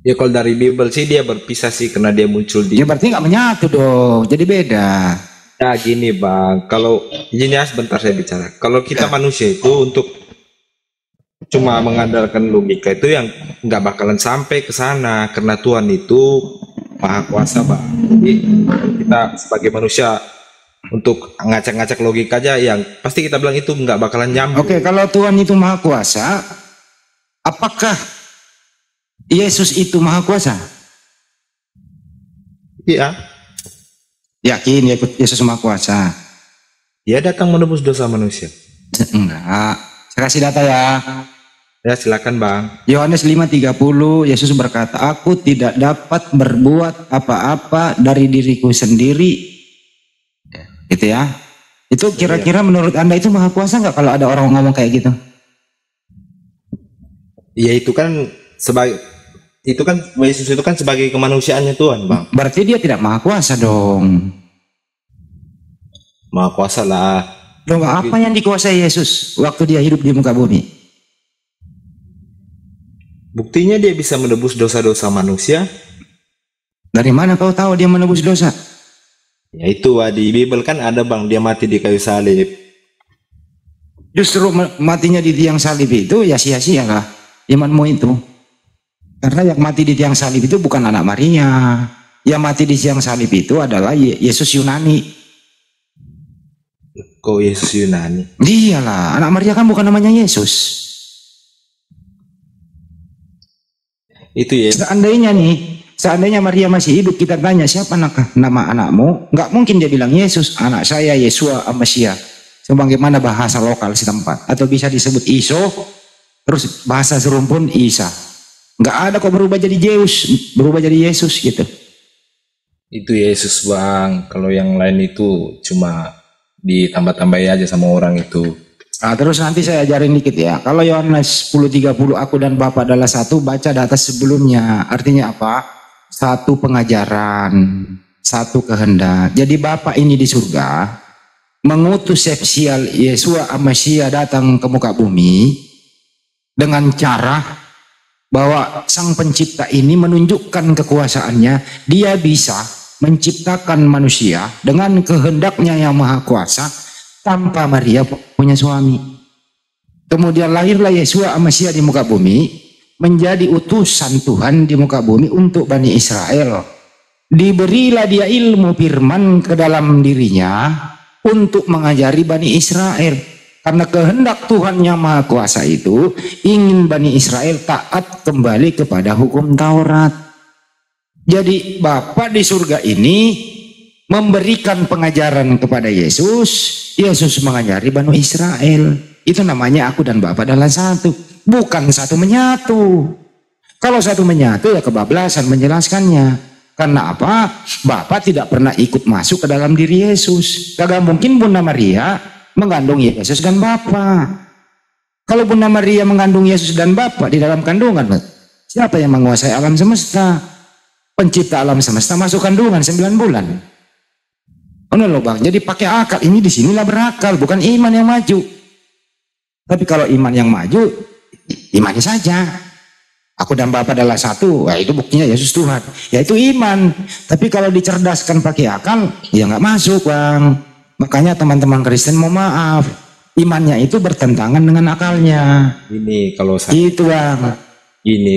Ya kalau dari Bible sih dia berpisah sih karena dia muncul di. Ya berarti nggak menyatu dong, jadi beda. Ya gini bang, kalau ini ya sebentar saya bicara. Kalau kita manusia itu untuk cuma mengandalkan logika itu yang nggak bakalan sampai ke sana karena Tuhan itu maha kuasa bang. Jadi kita sebagai manusia untuk ngacak-ngacak logika aja yang pasti kita bilang itu nggak bakalan nyambung. Oke, kalau Tuhan itu maha kuasa, apakah Yesus itu maha kuasa? Iya. Yakin Yesus maha kuasa? Dia datang menebus dosa manusia. Enggak. Saya kasih data ya. Ya silakan Bang. Yohanes 5:30, Yesus berkata, aku tidak dapat berbuat apa-apa dari diriku sendiri. Gitu ya. Itu kira-kira menurut Anda itu maha kuasa nggak kalau ada orang ngomong kayak gitu? Ya itu kan Yesus itu kan sebagai kemanusiaannya Tuhan, Bang. Berarti dia tidak maha kuasa dong. Maha kuasa lah. Dong, apa yang dikuasai Yesus waktu dia hidup di muka bumi? Buktinya dia bisa menebus dosa-dosa manusia. Dari mana kau tahu dia menebus dosa? Ya itu di Bible kan ada Bang, dia mati di kayu salib. Justru matinya di tiang salib itu ya sia-sia lah imanmu itu. Karena yang mati di tiang salib itu bukan anak Maria. Yang mati di tiang salib itu adalah Yesus Yunani. Kok Yesus Yunani? Iyalah, anak Maria kan bukan namanya Yesus. Itu ya. Seandainya Maria masih hidup, kita tanya siapa nama anakmu, nggak mungkin dia bilang Yesus, anak saya Yesua Amasia, sebagaimana bahasa lokal setempat, atau bisa disebut Iso, terus bahasa serumpun Isa. Nggak ada kok berubah jadi Zeus, berubah jadi Yesus gitu. Itu Yesus Bang, kalau yang lain itu cuma ditambah-tambahin aja sama orang itu. Nah, terus nanti saya ajarin dikit ya. Kalau Yohanes 10:30 aku dan Bapa adalah satu, baca di atas sebelumnya. Artinya apa? Satu pengajaran, satu kehendak. Jadi Bapa ini di surga mengutus spesial Yesua Amasia datang ke muka bumi dengan cara bahwa Sang Pencipta ini menunjukkan kekuasaannya. Dia bisa menciptakan manusia dengan kehendaknya yang maha kuasa tanpa Maria punya suami. Kemudian lahirlah Yesua Amasia di muka bumi, menjadi utusan Tuhan di muka bumi untuk Bani Israel. Diberilah dia ilmu firman ke dalam dirinya untuk mengajari Bani Israel. Karena kehendak Tuhan yang maha kuasa itu ingin Bani Israel taat kembali kepada hukum Taurat. Jadi Bapa di surga ini memberikan pengajaran kepada Yesus. Yesus mengajari Bani Israel. Itu namanya aku dan Bapa adalah satu. Bukan satu menyatu. Kalau satu menyatu ya kebablasan menjelaskannya. Karena apa? Bapa tidak pernah ikut masuk ke dalam diri Yesus. Kagak mungkin Bunda Maria mengandung Yesus dan Bapa. Kalau Bunda Maria mengandung Yesus dan Bapa di dalam kandungan, siapa yang menguasai alam semesta? Pencipta alam semesta masuk kandungan 9 bulan. Oh loh Bang, jadi pakai akal ini di sinilah berakal, bukan iman yang maju. Tapi kalau iman yang maju, imannya saja. Aku dan Bapa adalah satu, itu buktinya Yesus Tuhan. Ya itu iman. Tapi kalau dicerdaskan pakai akal, ya nggak masuk Bang. Makanya teman-teman Kristen mau maaf, imannya itu bertentangan dengan akalnya. Ini kalau saya itu Bang. Ini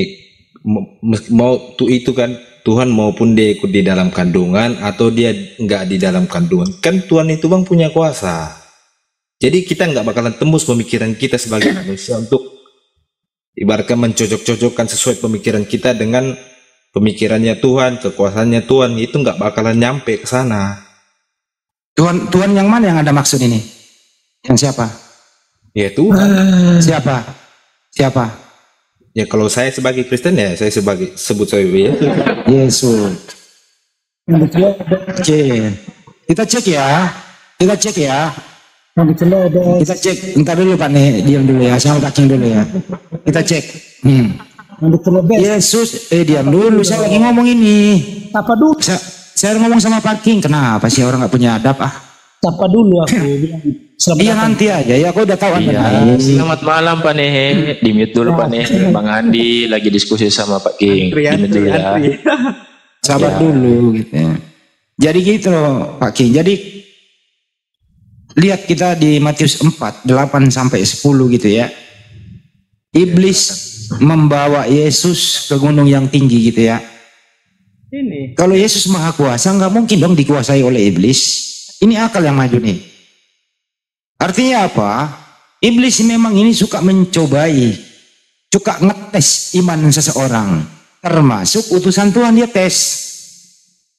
mau tuh itu kan Tuhan maupun dia ikut di dalam kandungan atau dia nggak di dalam kandungan, kan Tuhan itu Bang punya kuasa. Jadi kita nggak bakalan tembus pemikiran kita sebagai manusia untuk ibaratkan mencocok-cocokkan sesuai pemikiran kita dengan pemikirannya Tuhan, kekuasaannya Tuhan, itu nggak bakalan nyampe ke sana. Tuhan yang mana yang ada maksud ini? Yang siapa? Ya Tuhan. Siapa? Ya kalau saya sebagai Kristen ya saya sebut saya Yesus. Oke. Kita cek ya. Kita cek. Entar dulu Pak nih, diam dulu ya. Sama Pak King dulu ya. Kita cek. Yesus, diam dulu. Saya lagi ngomong ini. Apa dulu? Saya ngomong sama Pak King. Kenapa sih orang nggak punya adab Apa dulu aku bilang. Iya nanti aja ya, aku udah tahu Anda. Selamat malam Pak Nehe, di-mute dulu Pak Nehe. Bang Andi lagi diskusi sama Pak King. Di-mute dulu ya. Sabar dulu gitu ya. Jadi gitu loh Pak King. Jadi lihat kita di Matius 4, 8-10 gitu ya. Iblis membawa Yesus ke gunung yang tinggi gitu ya. Kalau Yesus maha kuasa nggak mungkin dong dikuasai oleh iblis. Ini akal yang maju nih. Artinya apa? Iblis memang ini suka mencobai, suka ngetes iman seseorang. Termasuk utusan Tuhan dia tes.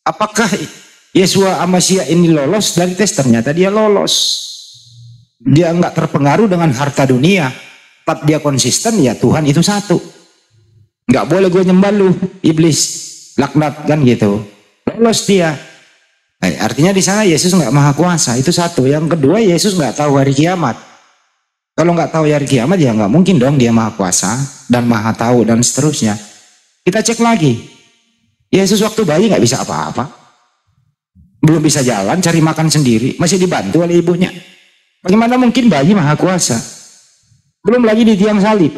Apakah Yesua Amasia ini lolos dari tes? Ternyata dia lolos. Dia enggak terpengaruh dengan harta dunia. tempat dia konsisten, ya Tuhan itu satu. Nggak boleh gue nyembah lu, iblis, laknat kan gitu. Lolos dia. Nah, artinya di sana Yesus nggak maha kuasa, itu satu. Yang kedua, Yesus nggak tahu hari kiamat. Kalau nggak tahu hari kiamat, ya nggak mungkin dong dia maha kuasa dan maha tahu dan seterusnya. Kita cek lagi. Yesus waktu bayi nggak bisa apa-apa. Belum bisa jalan, cari makan sendiri, masih dibantu oleh ibunya. Bagaimana mungkin bayi maha kuasa? Belum lagi di tiang salib.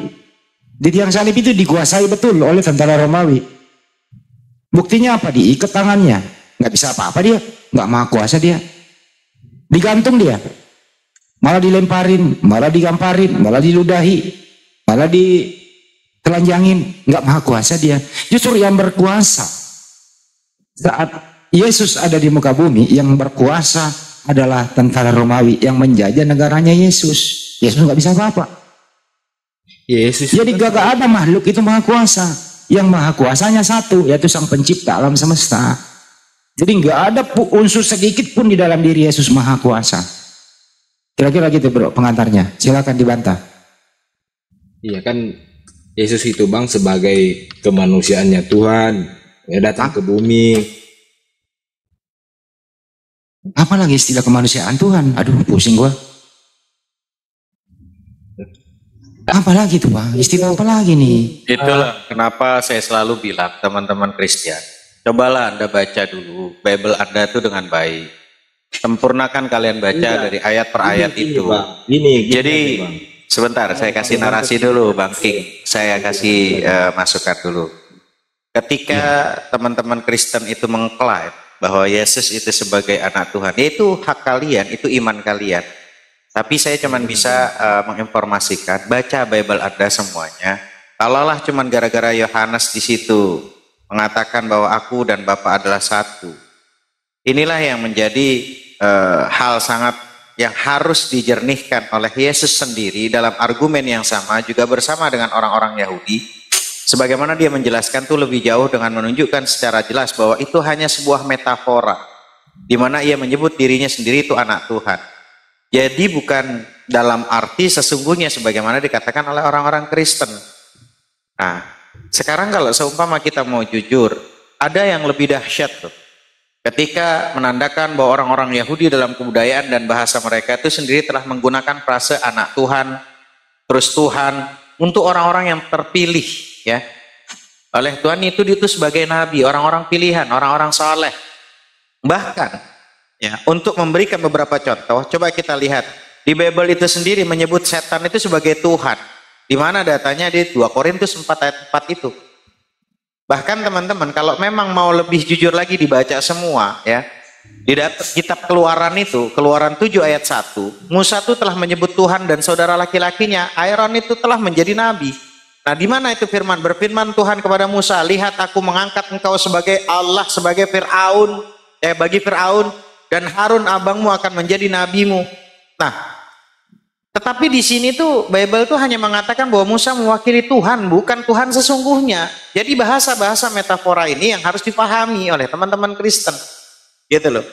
Di tiang salib itu dikuasai betul oleh tentara Romawi. Buktinya apa? Diikat tangannya. Nggak bisa apa-apa dia. Nggak maha kuasa dia. Digantung dia. Malah dilemparin, malah digamparin, malah diludahi, malah ditelanjangin. Nggak maha kuasa dia. Justru yang berkuasa saat Yesus ada di muka bumi, yang berkuasa adalah tentara Romawi yang menjajah negaranya Yesus. Yesus nggak bisa apa-apa. Yesus. Jadi gak ada makhluk itu maha kuasa. Yang maha kuasanya satu, yaitu Sang Pencipta alam semesta. Jadi nggak ada unsur sedikit pun di dalam diri Yesus maha kuasa. Kira-kira gitu bro pengantarnya. Silakan dibantah. Iya kan, Yesus itu bang sebagai kemanusiaannya Tuhan, ya datang ke bumi. Apa lagi istilah kemanusiaan Tuhan? Aduh pusing gua. Apa lagi tuh bang? Istilah apa lagi nih? Itulah kenapa saya selalu bilang teman-teman Kristen, cobalah Anda baca dulu Bible Anda itu dengan baik. Sempurnakan kalian baca dari ayat per ayat itu. Jadi sebentar saya kasih narasi dulu Bang King. Saya kasih masukan dulu. Ketika teman-teman Kristen itu mengklaim bahwa Yesus itu sebagai anak Tuhan, itu hak kalian, itu iman kalian. Tapi saya cuma bisa menginformasikan, baca Bible Anda semuanya. Kalaulah cuma gara-gara Yohanes di situ mengatakan bahwa aku dan Bapa adalah satu. Inilah yang menjadi hal sangat yang harus dijernihkan oleh Yesus sendiri dalam argumen yang sama juga bersama dengan orang-orang Yahudi. Sebagaimana dia menjelaskan itu lebih jauh dengan menunjukkan secara jelas bahwa itu hanya sebuah metafora, di mana ia menyebut dirinya sendiri itu anak Tuhan. Jadi bukan dalam arti sesungguhnya sebagaimana dikatakan oleh orang-orang Kristen. Nah, sekarang kalau seumpama kita mau jujur, ada yang lebih dahsyat tuh. Ketika menandakan bahwa orang-orang Yahudi dalam kebudayaan dan bahasa mereka itu sendiri telah menggunakan frase anak Tuhan, terus Tuhan, untuk orang-orang yang terpilih ya oleh Tuhan itu sebagai nabi, orang-orang pilihan, orang-orang saleh. Bahkan ya, untuk memberikan beberapa contoh, coba kita lihat di Bible itu sendiri menyebut setan itu sebagai Tuhan. Di mana datanya di 2 Korintus 4 ayat 4 itu. Bahkan teman-teman, kalau memang mau lebih jujur lagi dibaca semua ya, di kitab Keluaran itu, Keluaran 7 ayat 1, Musa itu telah menyebut Tuhan dan saudara laki-lakinya, Aaron itu telah menjadi nabi. Nah, di mana itu firman? Berfirman Tuhan kepada Musa, lihat aku mengangkat engkau sebagai Allah, sebagai Firaun, bagi Firaun, dan Harun abangmu akan menjadi nabimu. Nah, tetapi di sini tuh Bible tuh hanya mengatakan bahwa Musa mewakili Tuhan, bukan Tuhan sesungguhnya. Jadi bahasa-bahasa metafora ini yang harus dipahami oleh teman-teman Kristen. Gitu loh.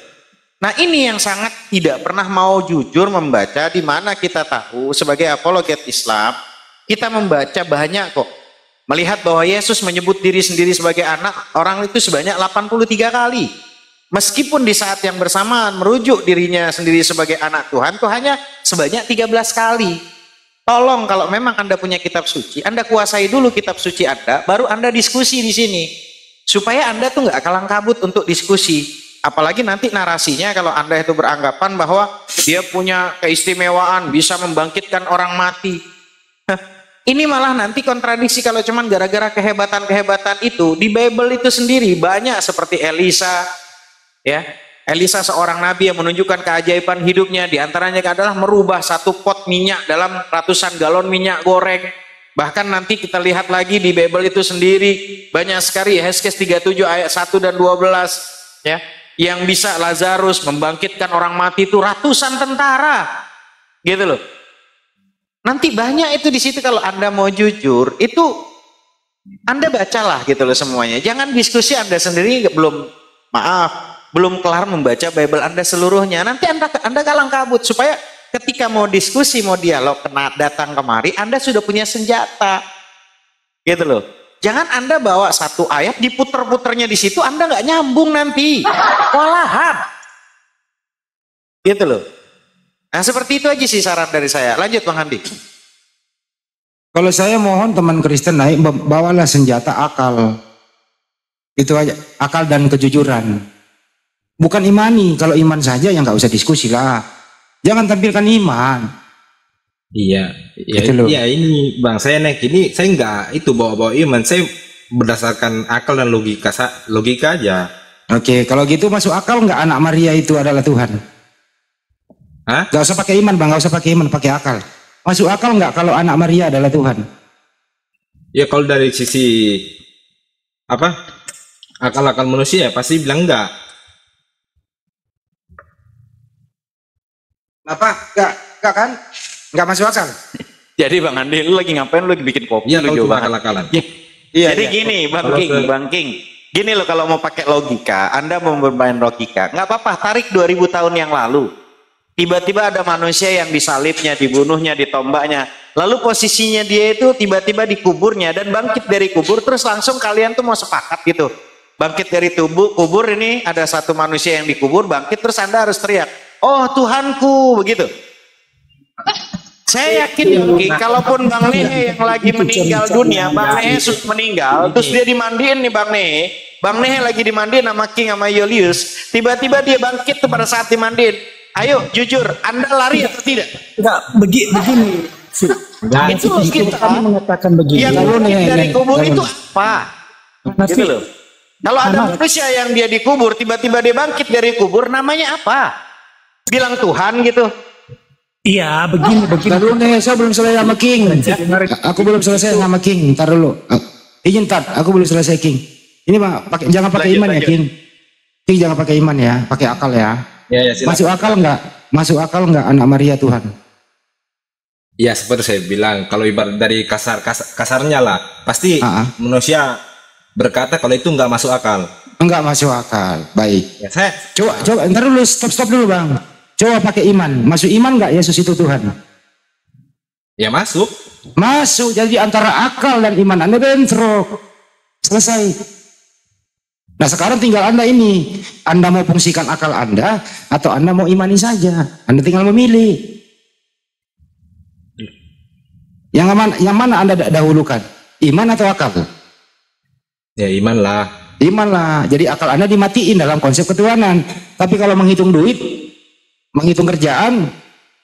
Nah, ini yang sangat tidak pernah mau jujur membaca, di mana kita tahu sebagai apologet Islam, kita membaca banyak kok. Melihat bahwa Yesus menyebut diri sendiri sebagai anak, orang itu sebanyak 83 kali. Meskipun di saat yang bersamaan merujuk dirinya sendiri sebagai anak Tuhan itu hanya sebanyak 13 kali. Tolong kalau memang Anda punya kitab suci, Anda kuasai dulu kitab suci Anda, baru Anda diskusi di sini. Supaya Anda tuh nggak kalang kabut untuk diskusi. Apalagi nanti narasinya kalau Anda itu beranggapan bahwa dia punya keistimewaan, bisa membangkitkan orang mati. Ini malah nanti kontradiksi kalau cuman gara-gara kehebatan-kehebatan itu. Di Bible itu sendiri banyak seperti Elisa. Ya, Elisa seorang nabi yang menunjukkan keajaiban hidupnya, diantaranya adalah merubah 1 pot minyak dalam ratusan galon minyak goreng. Bahkan nanti kita lihat lagi di Bible itu sendiri banyak sekali Yehezkiel 37 ayat 1 dan 12 ya, yang bisa Lazarus membangkitkan orang mati itu ratusan tentara. Gitu loh. Nanti banyak itu di situ kalau Anda mau jujur, itu Anda bacalah gitu loh semuanya. Jangan diskusi Anda sendiri belum kelar membaca Bible Anda seluruhnya. Nanti Anda kalang kabut supaya ketika mau diskusi, mau dialog, datang kemari, Anda sudah punya senjata. Gitu loh. Jangan Anda bawa satu ayat, diputer-puternya di situ, Anda nggak nyambung nanti. Walahan. Gitu loh. Nah seperti itu aja sih saran dari saya. Lanjut Bang Handi. Kalau saya mohon teman Kristen naik, bawalah senjata akal. Itu aja, akal dan kejujuran. Bukan imani, kalau iman saja ya nggak usah diskusi lah. Jangan tampilkan iman. Iya, Gitu iya ini Bang, saya naik ini, saya nggak itu bawa-bawa iman, saya berdasarkan akal dan logika aja. Oke, kalau gitu masuk akal nggak anak Maria itu adalah Tuhan? Hah? Gak usah pakai iman Bang, gak usah pakai iman, pakai akal. Masuk akal nggak kalau anak Maria adalah Tuhan? Ya kalau dari sisi apa akal-akal manusia pasti bilang enggak. Apa? Gak kan? Gak masuk akal. Jadi Bang Handi, lu lagi ngapain? Lu lagi bikin kopi? Iya, lu kalau cuma banget. akal-akalan. Iya, Jadi iya. gini Bang King. Gini loh, kalau mau pakai logika, Anda mau bermain logika, nggak apa-apa, tarik 2000 tahun yang lalu. Tiba-tiba ada manusia yang disalibnya, dibunuhnya, ditombaknya. Lalu posisinya dia itu tiba-tiba dikuburnya dan bangkit dari kubur, terus langsung kalian tuh mau sepakat gitu. Bangkit dari kubur ini ada satu manusia yang dikubur, bangkit, terus Anda harus teriak, "Oh Tuhanku," begitu. Saya yakin Bang King, kalaupun Bang Nehe yang lagi meninggal dunia, Bang Nehe meninggal, terus dia dimandiin nih Bang Nehe. Bang Nehe lagi dimandiin sama King sama Julius, tiba-tiba dia bangkit tuh pada saat dimandiin. Ayo jujur, Anda lari atau tidak? Enggak, begini. Itu kita Kami mengatakan begini. yang bangkit dari kubur itu apa? Gitu loh. Kalau ada manusia yang dia dikubur, tiba-tiba dia bangkit dari kubur, namanya apa? Bilang Tuhan gitu. Iya, begini. Ntar dulu nih, saya belum selesai sama King. Aku belum selesai sama King. Ntar dulu. Izin tar, aku belum selesai King. Ini Bang, jangan pakai iman ya King. King jangan pakai iman ya, pakai akal ya. Ya, silakan. Masuk akal nggak? Masuk akal nggak anak Maria Tuhan? Ya seperti saya bilang, kalau ibarat dari kasarnya lah, pasti manusia berkata kalau itu nggak masuk akal. Enggak masuk akal. Baik. Ya, saya Coba, ntar dulu, stop dulu Bang. Coba pakai iman. Masuk iman nggak Yesus itu Tuhan? ya masuk. Masuk. Jadi antara akal dan iman Anda bentrok. Selesai. Nah sekarang tinggal Anda ini. Anda mau fungsikan akal Anda atau Anda mau imani saja. Anda tinggal memilih. Yang mana Anda dahulukan? Iman atau akal? Ya iman lah. Iman lah. Jadi akal Anda dimatiin dalam konsep ketuhanan. Tapi kalau menghitung duit, menghitung kerjaan,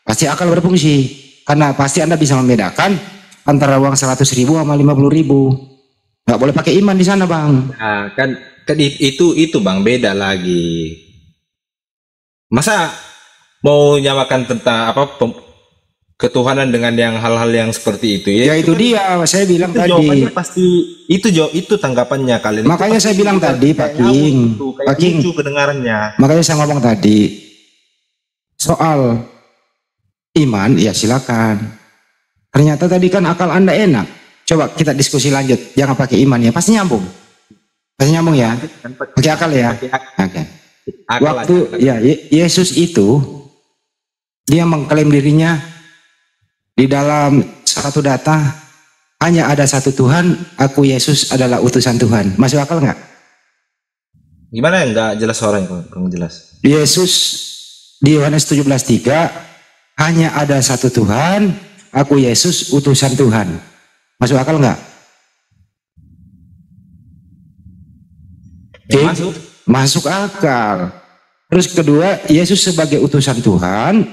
pasti akal berfungsi. Karena pasti Anda bisa membedakan antara uang 100.000 sama 50.000. Nggak boleh pakai iman di sana Bang. Nah, kan itu Bang, beda lagi. Masa mau nyamakan tentang apa ketuhanan dengan yang hal-hal yang seperti itu ya? Ya itu dia, saya bilang itu tadi. Jawabannya pasti itu tanggapannya kalian. Makanya saya bilang tadi Pak King. Pak King. Lucu kedengarannya. Makanya saya ngomong tadi soal iman, ya silakan. Ternyata tadi kan akal Anda enak. Coba kita diskusi lanjut. Jangan pakai iman ya, pasti nyambung. Pasti nyambung ya. Pakai akal ya. Oke. Waktu ya Yesus itu dia mengklaim dirinya di dalam satu data hanya ada satu Tuhan, aku Yesus adalah utusan Tuhan. Masuk akal nggak? Gimana ya, nggak jelas suaranya kurang jelas. Yesus di Yohanes 17:3 hanya ada satu Tuhan, aku Yesus utusan Tuhan. Masuk akal nggak? Ya, masuk akal. Terus kedua, Yesus sebagai utusan Tuhan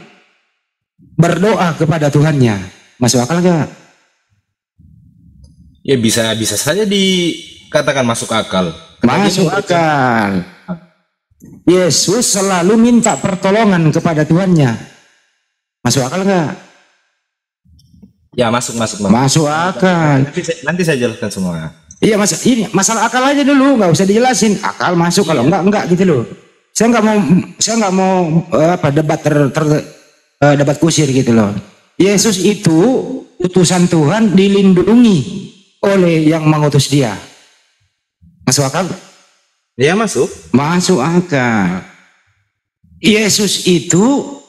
berdoa kepada Tuhannya. Masuk akal nggak? Ya bisa saja dikatakan masuk akal. Masuk akal. Yesus selalu minta pertolongan kepada Tuhannya. Masuk akal nggak? Ya masuk. Masuk akal. Nanti saya jelaskan semua. Iya ini masalah akal aja dulu, nggak usah dijelasin. Akal masuk, kalau enggak gitu loh. Saya nggak mau debat kusir gitu loh. Yesus itu utusan Tuhan, dilindungi oleh yang mengutus dia. Masuk akal? Ya masuk. Masuk akal. Yesus itu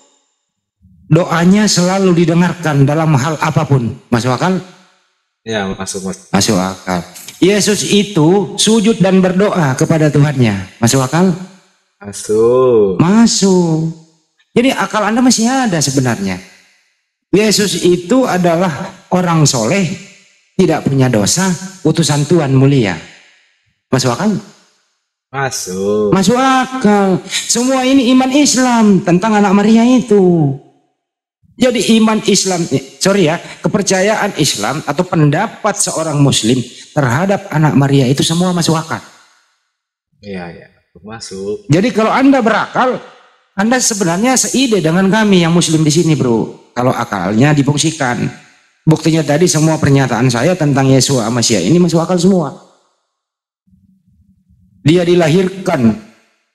doanya selalu didengarkan dalam hal apapun. Masuk akal? Ya, masuk, Mas. Masuk akal. Yesus itu sujud dan berdoa kepada Tuhannya. Masuk akal? Masuk. Masuk. Jadi akal Anda masih ada sebenarnya. Yesus itu adalah orang soleh, tidak punya dosa, utusan Tuhan mulia. Masuk akal? Masuk. Masuk akal. Semua ini iman Islam tentang anak Maria itu. Jadi iman Islam, kepercayaan Islam atau pendapat seorang Muslim terhadap anak Maria itu semua masuk akal. Iya, masuk. Jadi kalau Anda berakal, Anda sebenarnya seide dengan kami yang Muslim di sini, bro. Kalau akalnya difungsikan. Buktinya tadi semua pernyataan saya tentang Yesua Masya ini masuk akal semua. Dia dilahirkan.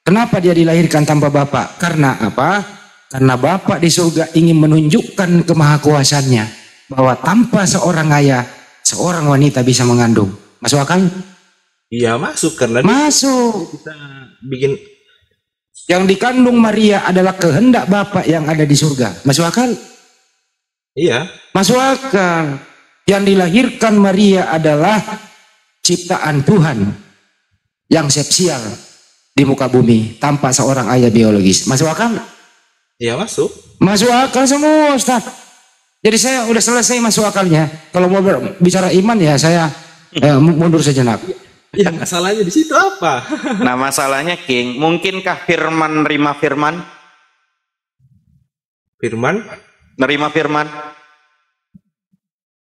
Kenapa dia dilahirkan tanpa bapak? Karena apa? Karena bapak di surga ingin menunjukkan kemahakuasaannya. Bahwa tanpa seorang ayah, seorang wanita bisa mengandung. Masuk akal? Iya, masuk. Karena masuk. Kita bikin. Yang dikandung Maria adalah kehendak bapak yang ada di surga. Masuk akal? Iya. Masuk akal. Yang dilahirkan Maria adalah ciptaan Tuhan yang spesial di muka bumi tanpa seorang ayah biologis. Masuk akal? Iya, masuk. Masuk akal semua, Ustaz. Jadi saya udah selesai masuk akalnya. Kalau mau bicara iman ya saya mundur sejenak. Ya, masalahnya di situ apa? Nah, masalahnya King, mungkinkah firman nerima firman? Firman? Nerima firman?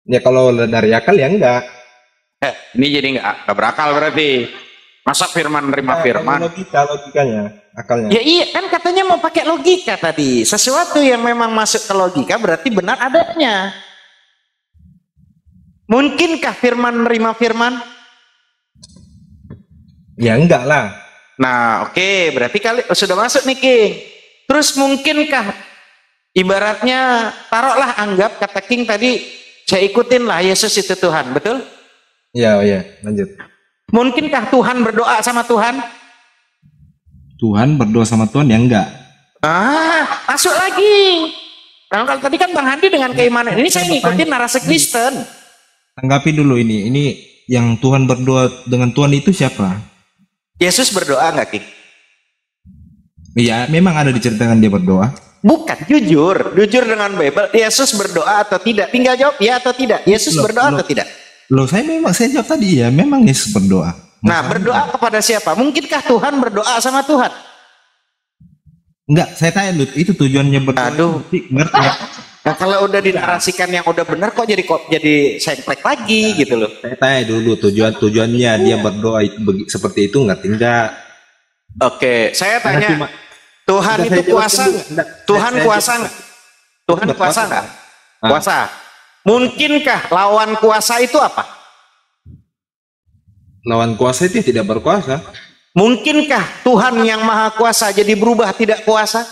Ya kalau dari akal ya enggak. Ini jadi enggak berakal berarti. Masa firman nerima firman? Logikanya, akalnya. Ya iya, kan katanya mau pakai logika tadi. Sesuatu yang memang masuk ke logika berarti benar adanya. Mungkinkah firman nerima firman? Ya enggak lah. Nah, oke, berarti kali sudah masuk nih, King. Terus mungkinkah ibaratnya taruhlah anggap kata King tadi saya ikutin lah Yesus itu Tuhan, betul? Iya, lanjut. Mungkinkah Tuhan berdoa sama Tuhan? Tuhan berdoa sama Tuhan ya enggak. Masuk lagi. Kalau tadi kan Bang Handi dengan keimanan ini saya ngikutin narasi Kristen. Tanggapi dulu ini yang Tuhan berdoa dengan Tuhan itu siapa? Yesus berdoa nggak, King? Iya, memang ada diceritakan dia berdoa. Bukan, jujur dengan Bible. Yesus berdoa atau tidak? Tinggal jawab ya atau tidak. Yesus berdoa atau tidak? Saya jawab tadi ya, memang Yesus berdoa. Nah, berdoa kepada siapa? Mungkinkah Tuhan berdoa sama Tuhan? Enggak, saya tanya dulu, itu tujuannya berdoa. Aduh, ngerti ya? Nah, kalau udah dinarasikan yang udah benar kok jadi sengklek lagi gitu loh. Saya tanya dulu tujuannya dia berdoa seperti itu ngerti enggak? Oke, saya tanya Tuhan itu kuasa nggak? Tuhan kuasa nggak? Tuhan kuasa nggak? Kuasa. Mungkinkah lawan kuasa itu apa? Lawan kuasa itu tidak berkuasa. Mungkinkah Tuhan yang maha kuasa jadi berubah tidak kuasa?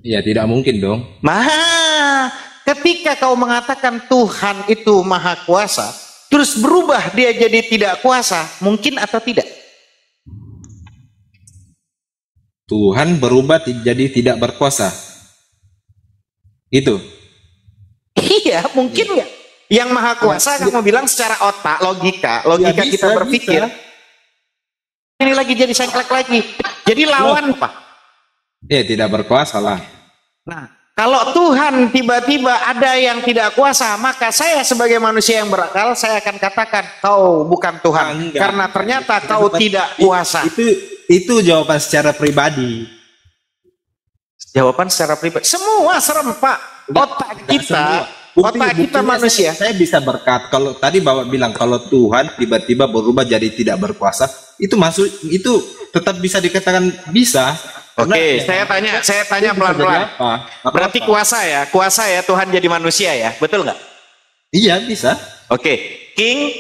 Ya tidak mungkin dong. Ketika kau mengatakan Tuhan itu maha kuasa, terus berubah dia jadi tidak kuasa, mungkin atau tidak? Tuhan berubah jadi tidak berkuasa. Itu. Iya, mungkin nggak? Yang maha kuasa kamu bilang secara otak, logika ya, bisa, kita berpikir. Bisa. Ini lagi jadi sengklek lagi. Jadi lawan apa? Ya tidak berkuasa lah. Nah, kalau Tuhan tiba-tiba ada yang tidak kuasa, maka saya sebagai manusia yang berakal, saya akan katakan kau bukan Tuhan. Enggak. Karena ternyata kau tidak kuasa. Itu jawaban secara pribadi. Jawaban secara pribadi. Semua serempak. Otak kita manusia. Saya bisa berkata, kalau tadi Bapak bilang kalau Tuhan tiba-tiba berubah jadi tidak berkuasa, itu tetap bisa dikatakan bisa. Oke, saya tanya pelan-pelan. Berarti kuasa ya Tuhan jadi manusia ya, betul nggak? Iya bisa. Oke, King,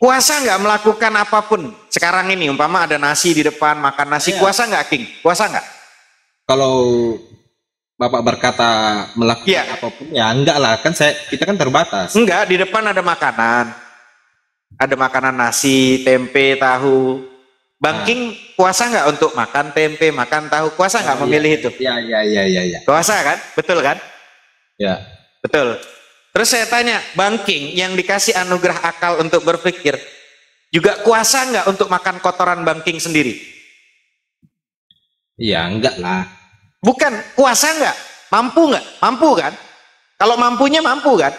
kuasa nggak melakukan apapun sekarang ini? Umpama ada nasi di depan, makan nasi, kuasa nggak King? Kuasa nggak? Kalau Bapak berkata melakukan apapun ya enggak lah, kan kita kan terbatas. Enggak, di depan ada makanan nasi, tempe, tahu. Bang King kuasa nggak untuk makan tempe, makan tahu? Kuasa nggak memilih itu? Iya. Kuasa kan? Betul kan? Ya. Betul. Terus saya tanya, Bang King yang dikasih anugerah akal untuk berpikir, juga kuasa nggak untuk makan kotoran Bang King sendiri? Ya enggak lah. Bukan, kuasa nggak? Mampu nggak? Mampu kan? Kalau mampunya mampu kan?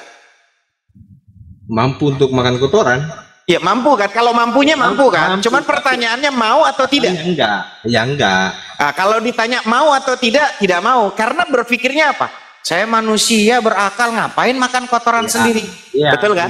Mampu untuk makan kotoran? Ya mampu kan? Kalau mampunya mampu kan? Cuman pertanyaannya mau atau tidak? Ya enggak. Ya enggak. Nah, kalau ditanya mau atau tidak mau. Karena berpikirnya apa? Saya manusia berakal, ngapain makan kotoran sendiri? Ya, betul kan?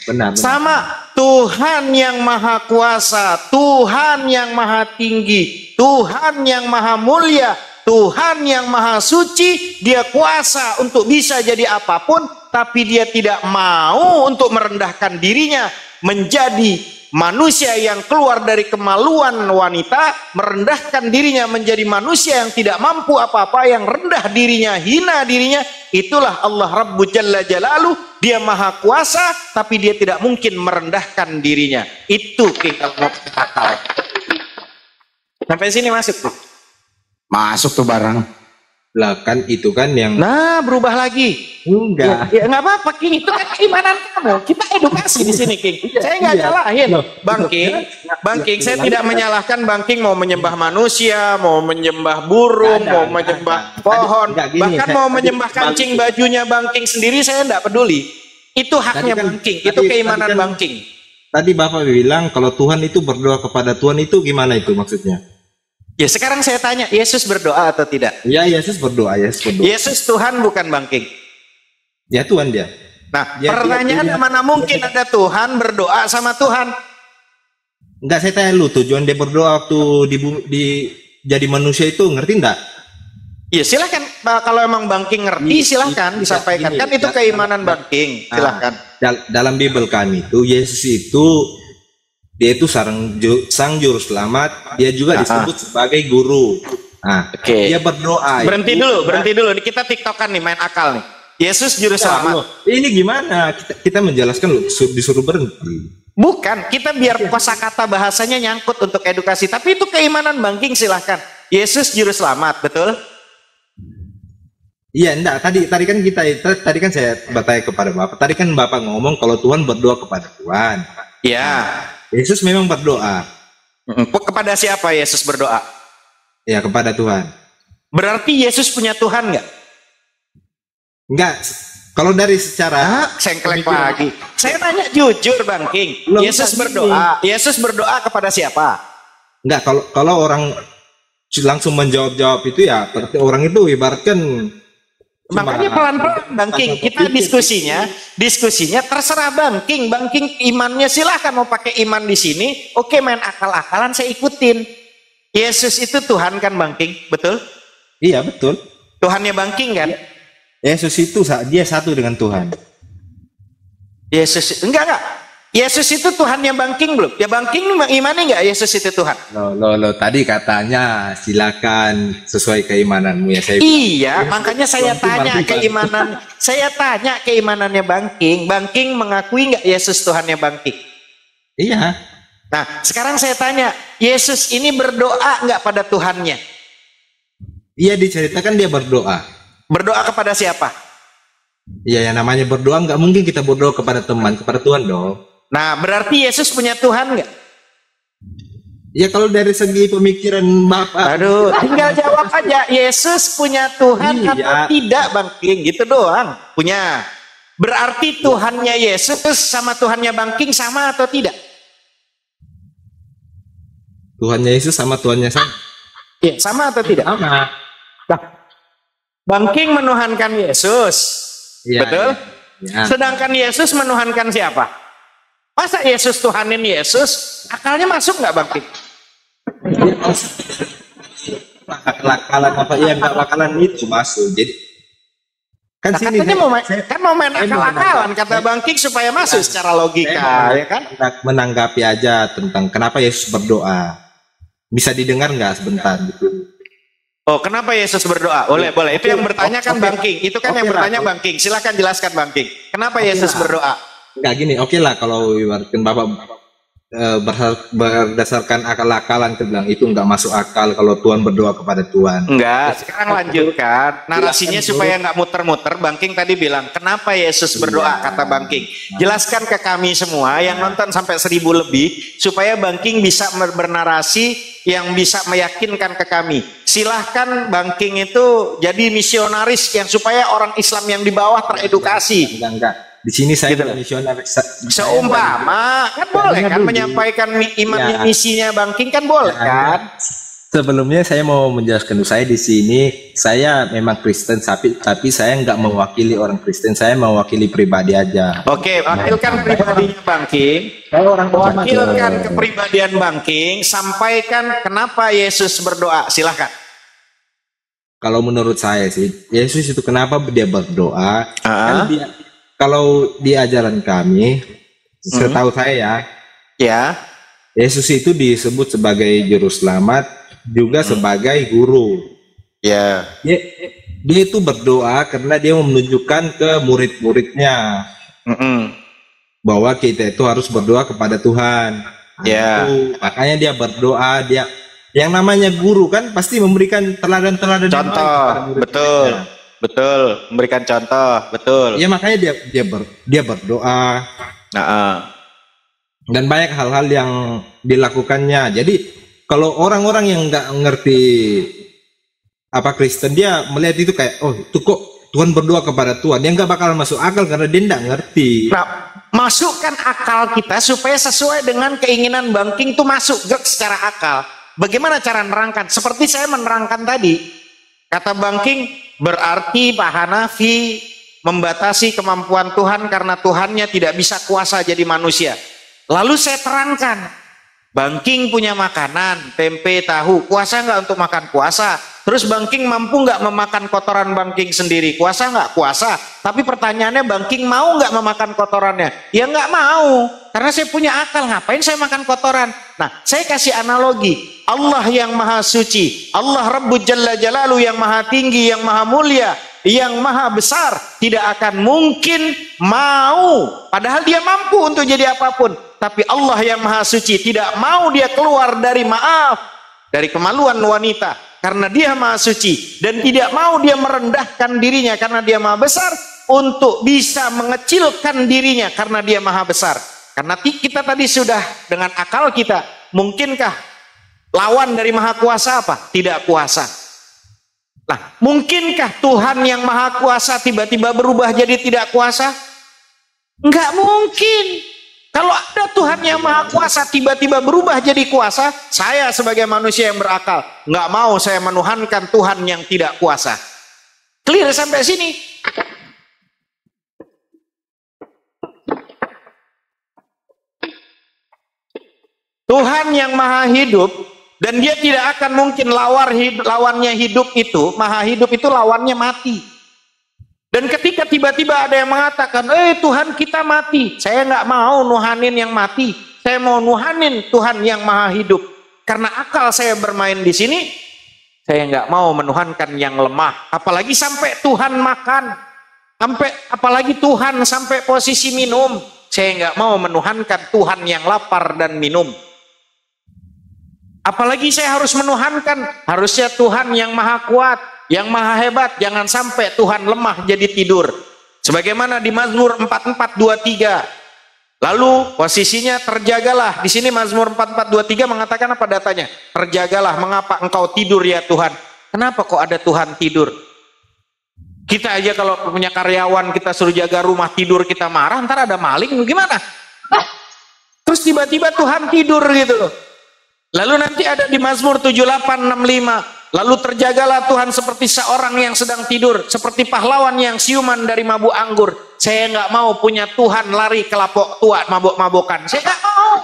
Benar. Sama Tuhan yang maha kuasa, Tuhan yang maha tinggi, Tuhan yang maha mulia, Tuhan yang maha suci, dia kuasa untuk bisa jadi apapun, tapi dia tidak mau untuk merendahkan dirinya menjadi manusia yang keluar dari kemaluan wanita, merendahkan dirinya menjadi manusia yang tidak mampu apa-apa, yang rendah dirinya, hina dirinya. Itulah Allah Rabbu Jalla Jalaluh. Dia maha kuasa, tapi dia tidak mungkin merendahkan dirinya. Itu kalau mau akal. Sampai sini masuk tuh. Masuk tuh barang. Lah kan itu kan yang Nah, berubah lagi. enggak. Ya nggak apa-apa, King. Itu kan keimanan kamu. Kita edukasi di sini, King. Saya nggak nyalahin, Bang King. Bang King, saya tidak menyalahkan Bang King mau menyembah manusia, mau menyembah burung, mau menyembah pohon, bahkan mau menyembah kancing bajunya Bang King sendiri, saya nggak peduli. Itu haknya Bang King. Itu keimanan Bang King. Tadi Bapak bilang kalau Tuhan itu berdoa kepada Tuhan itu gimana itu maksudnya? Ya sekarang saya tanya, Yesus berdoa atau tidak? Ya Yesus berdoa, Yesus Tuhan bukan Bang King? Ya Tuhan dia. Nah, Ya, pertanyaan mana mungkin ada Tuhan berdoa sama Tuhan? Enggak, saya tanya lu tujuan dia berdoa waktu jadi manusia itu ngerti enggak? Ya silahkan, kalau emang Bang King ngerti silahkan disampaikan. Kan itu keimanan Bang King, silahkan. Dalam Bible kami itu Yesus itu dia itu sang juru selamat, dia juga disebut sebagai guru. Nah, dia berdoa. Berhenti dulu. Kita tiktokan nih, main akal nih. Yesus juru selamat. Ini gimana? Kita menjelaskan loh, disuruh berhenti. Bukan, kita biar kosakata bahasanya nyangkut untuk edukasi. Tapi itu keimanan Bang King, silahkan. Yesus juru selamat, betul? Iya, enggak. Tadi kan saya bertanya kepada Bapak. Tadi kan Bapak ngomong kalau Tuhan berdoa kepada Tuhan. Ya. Yesus memang berdoa. Kepada siapa Yesus berdoa? Ya, kepada Tuhan. Berarti Yesus punya Tuhan nggak? Enggak. Kalau dari secara sengklek lagi. Saya tanya jujur Bang King. Yesus berdoa. Yesus berdoa kepada siapa? Enggak, kalau orang langsung menjawab itu ya berarti orang itu ibaratkan. Makanya pelan-pelan Bang King, kita diskusinya terserah Bang King. Bang King imannya silahkan mau pakai iman di sini. Oke, main akal-akalan saya ikutin. Yesus itu Tuhan kan Bang King, betul? Iya betul. Tuhannya Bang King kan? Yesus itu dia satu dengan Tuhan. Yesus enggak. Yesus itu Tuhannya Bang King belum? Ya Bang King mengimani nggak Yesus itu Tuhan? Loh, tadi katanya silakan sesuai keimananmu ya saya. Iya, makanya saya tanya keimanan. Saya tanya keimanannya Bang King. Bang King mengakui nggak Yesus Tuhannya Bang King? Iya. Nah, sekarang saya tanya, Yesus ini berdoa nggak pada Tuhannya? Iya, diceritakan dia berdoa. Berdoa kepada siapa? Iya, yang namanya berdoa nggak mungkin kita berdoa kepada teman, kepada Tuhan dong. Nah, berarti Yesus punya Tuhan nggak? Ya kalau dari segi pemikiran Bapak. Aduh, tinggal jawab aja. Yesus punya Tuhan atau tidak Bang King? Gitu doang. Punya. Berarti Tuhannya Yesus sama Tuhannya Bang King sama atau tidak? Tuhannya Yesus sama Tuhannya sama. Iya, sama atau tidak? Sama. Nah, Bang King menuhankan Yesus. Ya, betul? Ya. Sedangkan Yesus menuhankan siapa? Masa Yesus Tuhanin Yesus? Akalnya masuk nggak Bang King? Bakalan apa ya nggak bakalan itu masuk. Jadi kan nah, sini katanya mau main akal-akalan kata Bang King supaya masuk secara logika, ya kan? Menanggapi aja tentang kenapa Yesus berdoa. Bisa didengar nggak sebentar gitu? Oh, kenapa Yesus berdoa? Boleh. Itu yang bertanya kan Bang King. Itu kan yang bertanya Bang King. Silakan jelaskan Bang King. Kenapa Yesus berdoa? Enggak gini, oke lah kalau ibaratkan Bapak berdasarkan akal-akalan, kita bilang itu nggak masuk akal kalau Tuhan berdoa kepada Tuhan. Enggak, sekarang lanjutkan narasinya supaya nggak muter-muter. Bang King tadi bilang, kenapa Yesus berdoa, kata Bang King. Jelaskan ke kami semua yang nonton sampai 1000 lebih, supaya Bang King bisa bernarasi yang bisa meyakinkan ke kami. Silahkan Bang King itu jadi misionaris yang supaya orang Islam yang di bawah teredukasi. Enggak. Di sini saya Gitu. misionaris. Seumpama kan boleh kan menyampaikan iman misinya Bang King kan boleh kan? Sebelumnya saya mau menjelaskan dulu, saya di sini saya memang Kristen, tapi saya nggak mewakili orang Kristen, saya mewakili pribadi aja. Oke, wakilkan pribadinya Bang King. Wakilkan kepribadian Bang King, sampaikan kenapa Yesus berdoa. Silahkan. Kalau menurut saya sih, Yesus itu kenapa dia berdoa? Kan kalau di ajaran kami, setahu saya ya, Yesus itu disebut sebagai juru selamat, juga sebagai guru. Ya. Dia itu berdoa karena dia menunjukkan ke murid-muridnya bahwa kita itu harus berdoa kepada Tuhan. Ya. Makanya dia berdoa, dia yang namanya guru kan pasti memberikan teladan-teladan yang baik Contoh, kepada murid-muridnya. betul, memberikan contoh, betul. Ya makanya dia berdoa. Dan banyak hal-hal yang dilakukannya. Jadi kalau orang-orang yang nggak ngerti apa Kristen, dia melihat itu kayak, oh itu kok Tuhan berdoa kepada Tuhan, dia nggak bakal masuk akal karena dia nggak ngerti. Nah, masukkan akal kita supaya sesuai dengan keinginan Bang King itu masuk secara akal. Bagaimana cara menerangkan? Seperti saya menerangkan tadi, kata Bang King, berarti Pak Hanafi membatasi kemampuan Tuhan karena Tuhannya tidak bisa kuasa jadi manusia. Lalu saya terangkan, Bang King punya makanan, tempe, tahu, kuasa nggak untuk makan? Kuasa. Terus Bang King mampu nggak memakan kotoran Bang King sendiri? Kuasa nggak? Kuasa. Tapi pertanyaannya, Bang King mau nggak memakan kotorannya? Ya nggak mau, karena saya punya akal, ngapain saya makan kotoran? Nah, saya kasih analogi, Allah yang maha suci, Allah Rabbul Jalla Jalalu yang maha tinggi, yang maha mulia, yang maha besar, tidak akan mungkin mau, padahal dia mampu untuk jadi apapun. Tapi Allah yang maha suci tidak mau dia keluar dari dari kemaluan wanita, karena dia maha suci, dan tidak mau dia merendahkan dirinya karena dia maha besar, untuk bisa mengecilkan dirinya karena dia maha besar. Karena kita tadi sudah dengan akal kita, mungkinkah lawan dari maha kuasa apa? Tidak kuasa. Nah, mungkinkah Tuhan yang maha kuasa tiba-tiba berubah jadi tidak kuasa? Enggak mungkin. Kalau ada Tuhan yang maha kuasa tiba-tiba berubah jadi kuasa, saya sebagai manusia yang berakal, nggak mau saya menuhankan Tuhan yang tidak kuasa. Clear sampai sini? Tuhan yang maha hidup, dan dia tidak akan mungkin lawannya hidup itu, maha hidup itu lawannya mati. Dan ketika tiba-tiba ada yang mengatakan, Tuhan kita mati, saya nggak mau nuhanin yang mati, saya mau nuhanin Tuhan yang maha hidup. Karena akal saya bermain di sini, saya nggak mau menuhankan yang lemah. Apalagi sampai Tuhan makan, apalagi Tuhan sampai posisi minum, saya nggak mau menuhankan Tuhan yang lapar dan minum. Apalagi saya harus menuhankan, harusnya Tuhan yang maha kuat, yang maha hebat, jangan sampai Tuhan lemah jadi tidur. Sebagaimana di Mazmur 44:23. Lalu posisinya terjagalah. Di sini Mazmur 44:23 mengatakan apa datanya? Terjagalah, mengapa engkau tidur ya Tuhan? Kenapa kok ada Tuhan tidur? Kita aja kalau punya karyawan kita suruh jaga rumah tidur kita marah, ntar ada maling gimana? Terus tiba-tiba Tuhan tidur gitu loh. Lalu nanti ada di Mazmur 78:65. Lalu terjagalah Tuhan seperti seorang yang sedang tidur, seperti pahlawan yang siuman dari mabuk anggur. Saya nggak mau punya Tuhan lari ke lapok tua mabuk-mabukan. Saya nggak mau.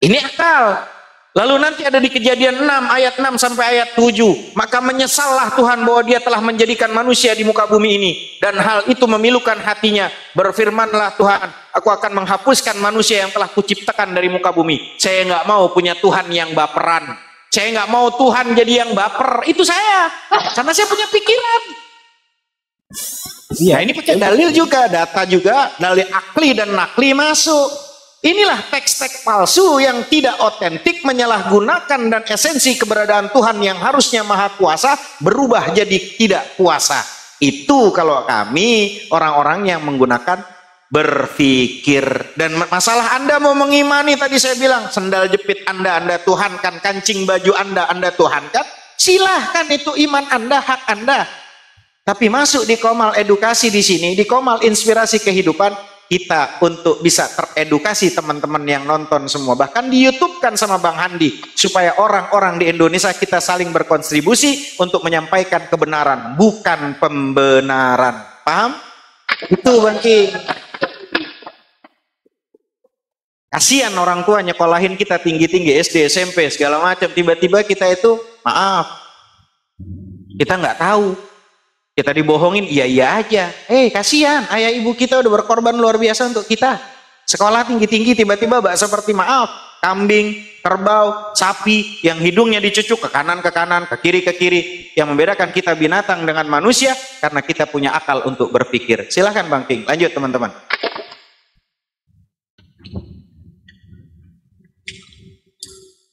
Ini akal. Lalu nanti ada di Kejadian 6 ayat 6 sampai ayat 7. Maka menyesallah Tuhan bahwa dia telah menjadikan manusia di muka bumi ini, dan hal itu memilukan hatinya. Berfirmanlah Tuhan, aku akan menghapuskan manusia yang telah kuciptakan dari muka bumi. Saya nggak mau punya Tuhan yang baperan. Saya nggak mau Tuhan jadi yang baper. Itu saya, karena saya punya pikiran. Iya, ini pakai dalil juga, data juga, dalil akli dan nakli masuk. Inilah teks-teks palsu yang tidak otentik menyalahgunakan dan esensi keberadaan Tuhan yang harusnya maha kuasa berubah jadi tidak kuasa. Itu kalau kami orang-orang yang menggunakan berpikir. Dan masalah Anda mau mengimani, tadi saya bilang sendal jepit Anda tuhankan, kancing baju Anda tuhankan, silahkan, itu iman Anda, hak Anda. Tapi masuk di Qomal edukasi di sini, di Qomal inspirasi kehidupan, kita untuk bisa teredukasi teman-teman yang nonton semua. Bahkan di YouTube kan sama Bang Handi, supaya orang-orang di Indonesia kita saling berkontribusi untuk menyampaikan kebenaran, bukan pembenaran. Paham? Itu Bang King. Kasihan orang tua nyekolahin kita tinggi-tinggi SD, SMP, segala macam. Tiba-tiba kita itu, maaf, kita nggak tahu. Kita dibohongin, iya aja. Kasihan, ayah ibu kita udah berkorban luar biasa untuk kita. Sekolah tinggi-tinggi, tiba-tiba seperti maaf, kambing, kerbau, sapi yang hidungnya dicucuk ke kanan, ke kiri. Yang membedakan kita binatang dengan manusia karena kita punya akal untuk berpikir. Silahkan Bang King, lanjut teman-teman.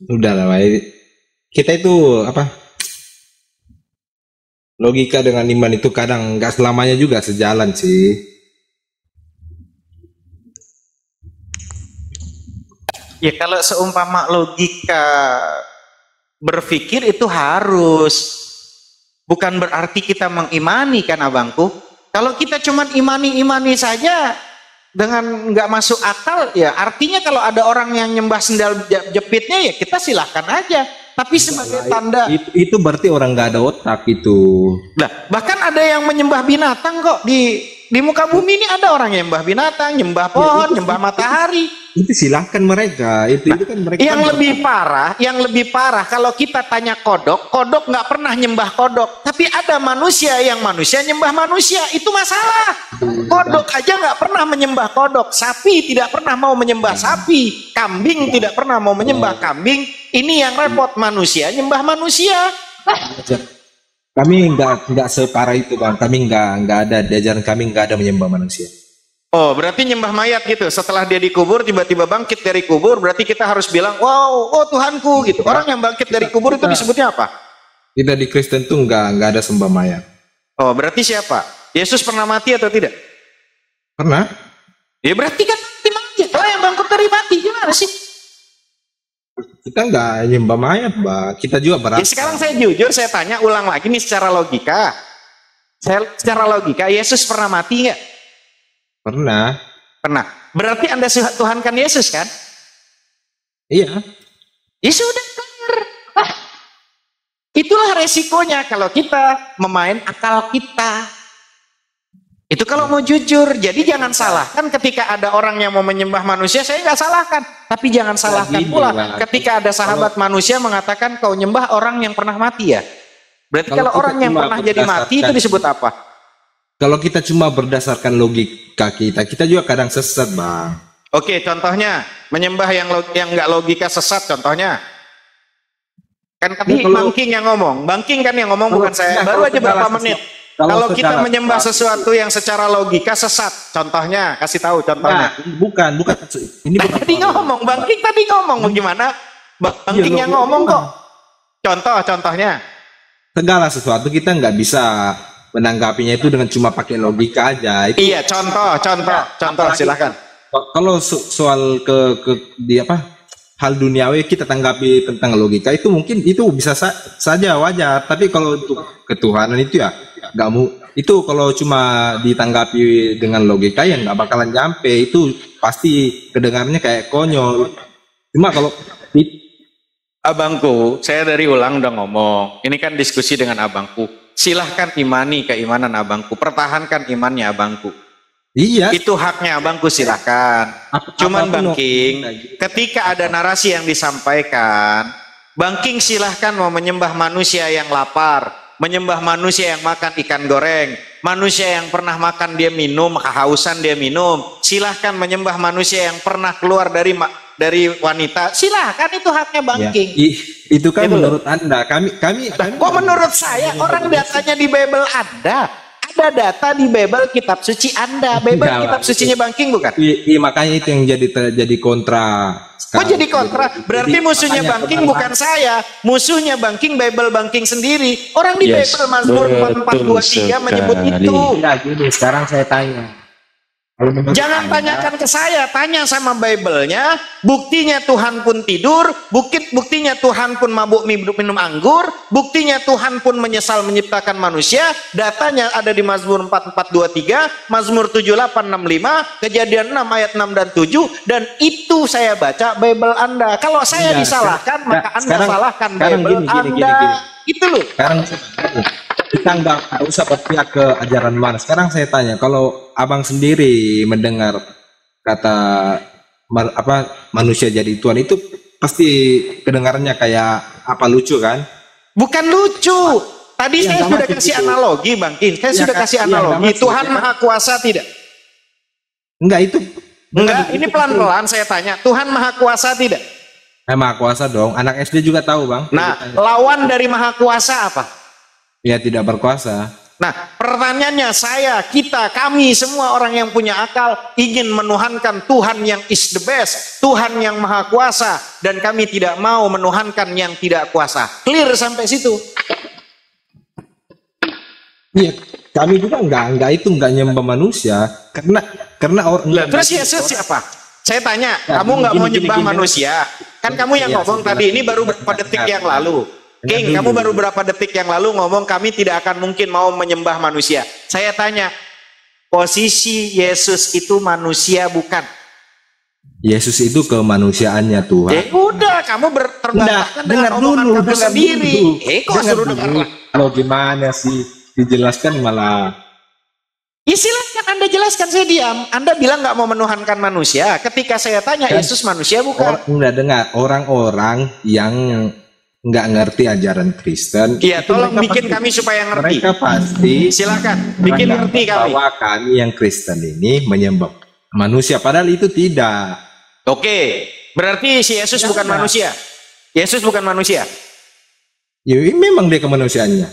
Udah lah, kita itu apa? Logika dengan iman itu kadang nggak selamanya juga sejalan sih. Ya kalau seumpama logika berpikir itu harus, bukan berarti kita mengimani kan abangku. Kalau kita cuma imani saja dengan nggak masuk akal, ya artinya kalau ada orang yang nyembah sendal jepitnya ya kita silahkan aja. Tapi sebagai tanda itu berarti orang nggak ada otak itu. Nah, bahkan ada yang menyembah binatang kok di muka bumi ini, ada orang yang nyembah binatang, nyembah pohon, nyembah matahari. Itu silahkan mereka. Itu kan mereka. Yang lebih parah kalau kita tanya kodok nggak pernah nyembah kodok. Tapi ada manusia nyembah manusia, itu masalah. Kodok aja nggak pernah menyembah kodok, sapi tidak pernah mau menyembah sapi, kambing tidak pernah mau menyembah kambing. Ini yang repot, manusia nyembah manusia. Kami nggak separah itu Bang. Kami nggak ada, di ajaran kami nggak ada menyembah manusia. Oh, berarti nyembah mayat gitu. Setelah dia dikubur tiba-tiba bangkit dari kubur, berarti kita harus bilang, wow, oh Tuhanku gitu. Orang yang bangkit dari kubur itu disebutnya apa? Kita di Kristen tuh nggak ada sembah mayat. Oh, berarti siapa? Yesus pernah mati atau tidak? Pernah. Ya berarti kan mati. Oh, yang bangkit dari mati gimana sih? Kita nggak nyembah mayat, Mbak. Kita juga berarti. Sekarang saya jujur, saya tanya ulang lagi nih secara logika. Secara logika, Yesus pernah mati nggak? Pernah. Berarti Anda tuhankan Yesus kan? Iya. Ya sudah. Itulah resikonya kalau kita memain akal kita. Itu kalau mau jujur. Jadi jangan salahkan ketika ada orang yang mau menyembah manusia, saya nggak salahkan. Tapi jangan salahkan pula ketika ada sahabat manusia mengatakan kau nyembah orang yang pernah mati ya. Berarti kalau orang yang pernah jadi mati itu disebut apa? Kalau kita cuma berdasarkan logika kita juga kadang sesat, Bang. Oke, contohnya menyembah yang nggak logika sesat, contohnya. Kan tadi Bang King yang ngomong, Bang King kan yang ngomong, bukan saya. Baru aja berapa menit. Kalau kita menyembah sesuatu yang secara logika sesat, contohnya, kasih tahu contohnya. Bukan. Ini tadi ngomong, Bang King tadi ngomong bagaimana? Bang King yang ngomong kok. Contohnya. Segala sesuatu kita nggak bisa menanggapinya itu dengan cuma pakai logika aja. Itu, iya, contoh silakan. Kalau soal hal duniawi kita tanggapi tentang logika itu mungkin itu bisa saja wajar, tapi kalau untuk ketuhanan itu ya nggak itu kalau cuma ditanggapi dengan logika ya nggak bakalan nyampe, itu pasti kedengarannya kayak konyol. Cuma kalau abangku, saya dari ulang udah ngomong, ini kan diskusi dengan abangku, silahkan imani keimanan abangku, pertahankan imannya abangku. Iya. Itu haknya abangku, silahkan. Cuman Bang King, ketika ada narasi yang disampaikan, Bang King silahkan mau menyembah manusia yang lapar, menyembah manusia yang makan ikan goreng, manusia yang pernah makan dia minum, kehausan dia minum, silahkan menyembah manusia yang pernah keluar dari wanita, silahkan, itu haknya Bang King. Itu kan itu menurut Anda, kami kok menurut saya, orang datanya di Bible ada ada data di Bible kitab suci Anda. Bible Enggak kitab lah. sucinya Bang King bukan? Iya, makanya itu yang jadi kontra. Kok jadi kontra? Berarti musuhnya Bang King bukan saya. Musuhnya Bang King Bible Bang King sendiri. Orang di Bible Mazmur 4423 menyebut itu. Ya gini, sekarang saya tanya. Jangan tanyakan ke saya, tanya sama Bible-nya. Buktinya Tuhan pun tidur, buktinya Tuhan pun mabuk minum anggur, buktinya Tuhan pun menyesal menciptakan manusia. Datanya ada di Mazmur 4423, Mazmur 7865, Kejadian 6 ayat 6 dan 7, dan itu saya baca Bible Anda. Kalau saya disalahkan, maka Anda salahkan Bible Anda. Itu loh. Sekarang kita nggak usah berpihak ke ajaran mana. Sekarang saya tanya, kalau abang sendiri mendengar kata manusia jadi Tuhan, itu pasti kedengarannya kayak apa, lucu kan? Bukan lucu. Tadi saya sudah kasih analogi Bang King. Saya sudah kasih analogi. Tuhan Maha Kuasa tidak? Enggak, itu. Enggak, ini pelan-pelan saya tanya. Tuhan Maha Kuasa tidak? Maha Kuasa dong. Anak SD juga tahu Bang. Nah, lawan dari Maha Kuasa apa? Ya tidak berkuasa. Nah, pertanyaannya kami semua orang yang punya akal ingin menuhankan Tuhan yang is the best, Tuhan yang maha kuasa, dan kami tidak mau menuhankan yang tidak kuasa. Clear sampai situ? Iya, kami juga enggak nyembah manusia, karena orang. Terus Yesus siapa? Saya tanya, kamu nggak mau nyembah manusia? Kan kamu yang ngomong tadi, ini baru beberapa detik yang lalu. King, kamu baru berapa detik yang lalu ngomong kami tidak akan mungkin mau menyembah manusia. Saya tanya, posisi Yesus itu manusia bukan? Yesus itu kemanusiaannya Tuhan. Udah, kamu terbantahkan dengan omongan kamu sendiri. Kok suruh dengar? Lo gimana sih? Dijelaskan malah. Ya silahkan Anda jelaskan, saya diam. Anda bilang nggak mau menuhankan manusia. Ketika saya tanya, Yesus manusia bukan? Enggak dengar, orang-orang yang nggak ngerti ajaran Kristen. Iya, tolong bikin kami supaya ngerti. Mereka pasti silakan bikin ngerti kami. Bahwa kami yang Kristen ini menyembah manusia, padahal itu tidak. Oke, berarti si Yesus bukan manusia. Yesus bukan manusia. Ya, memang dia kemanusiaannya.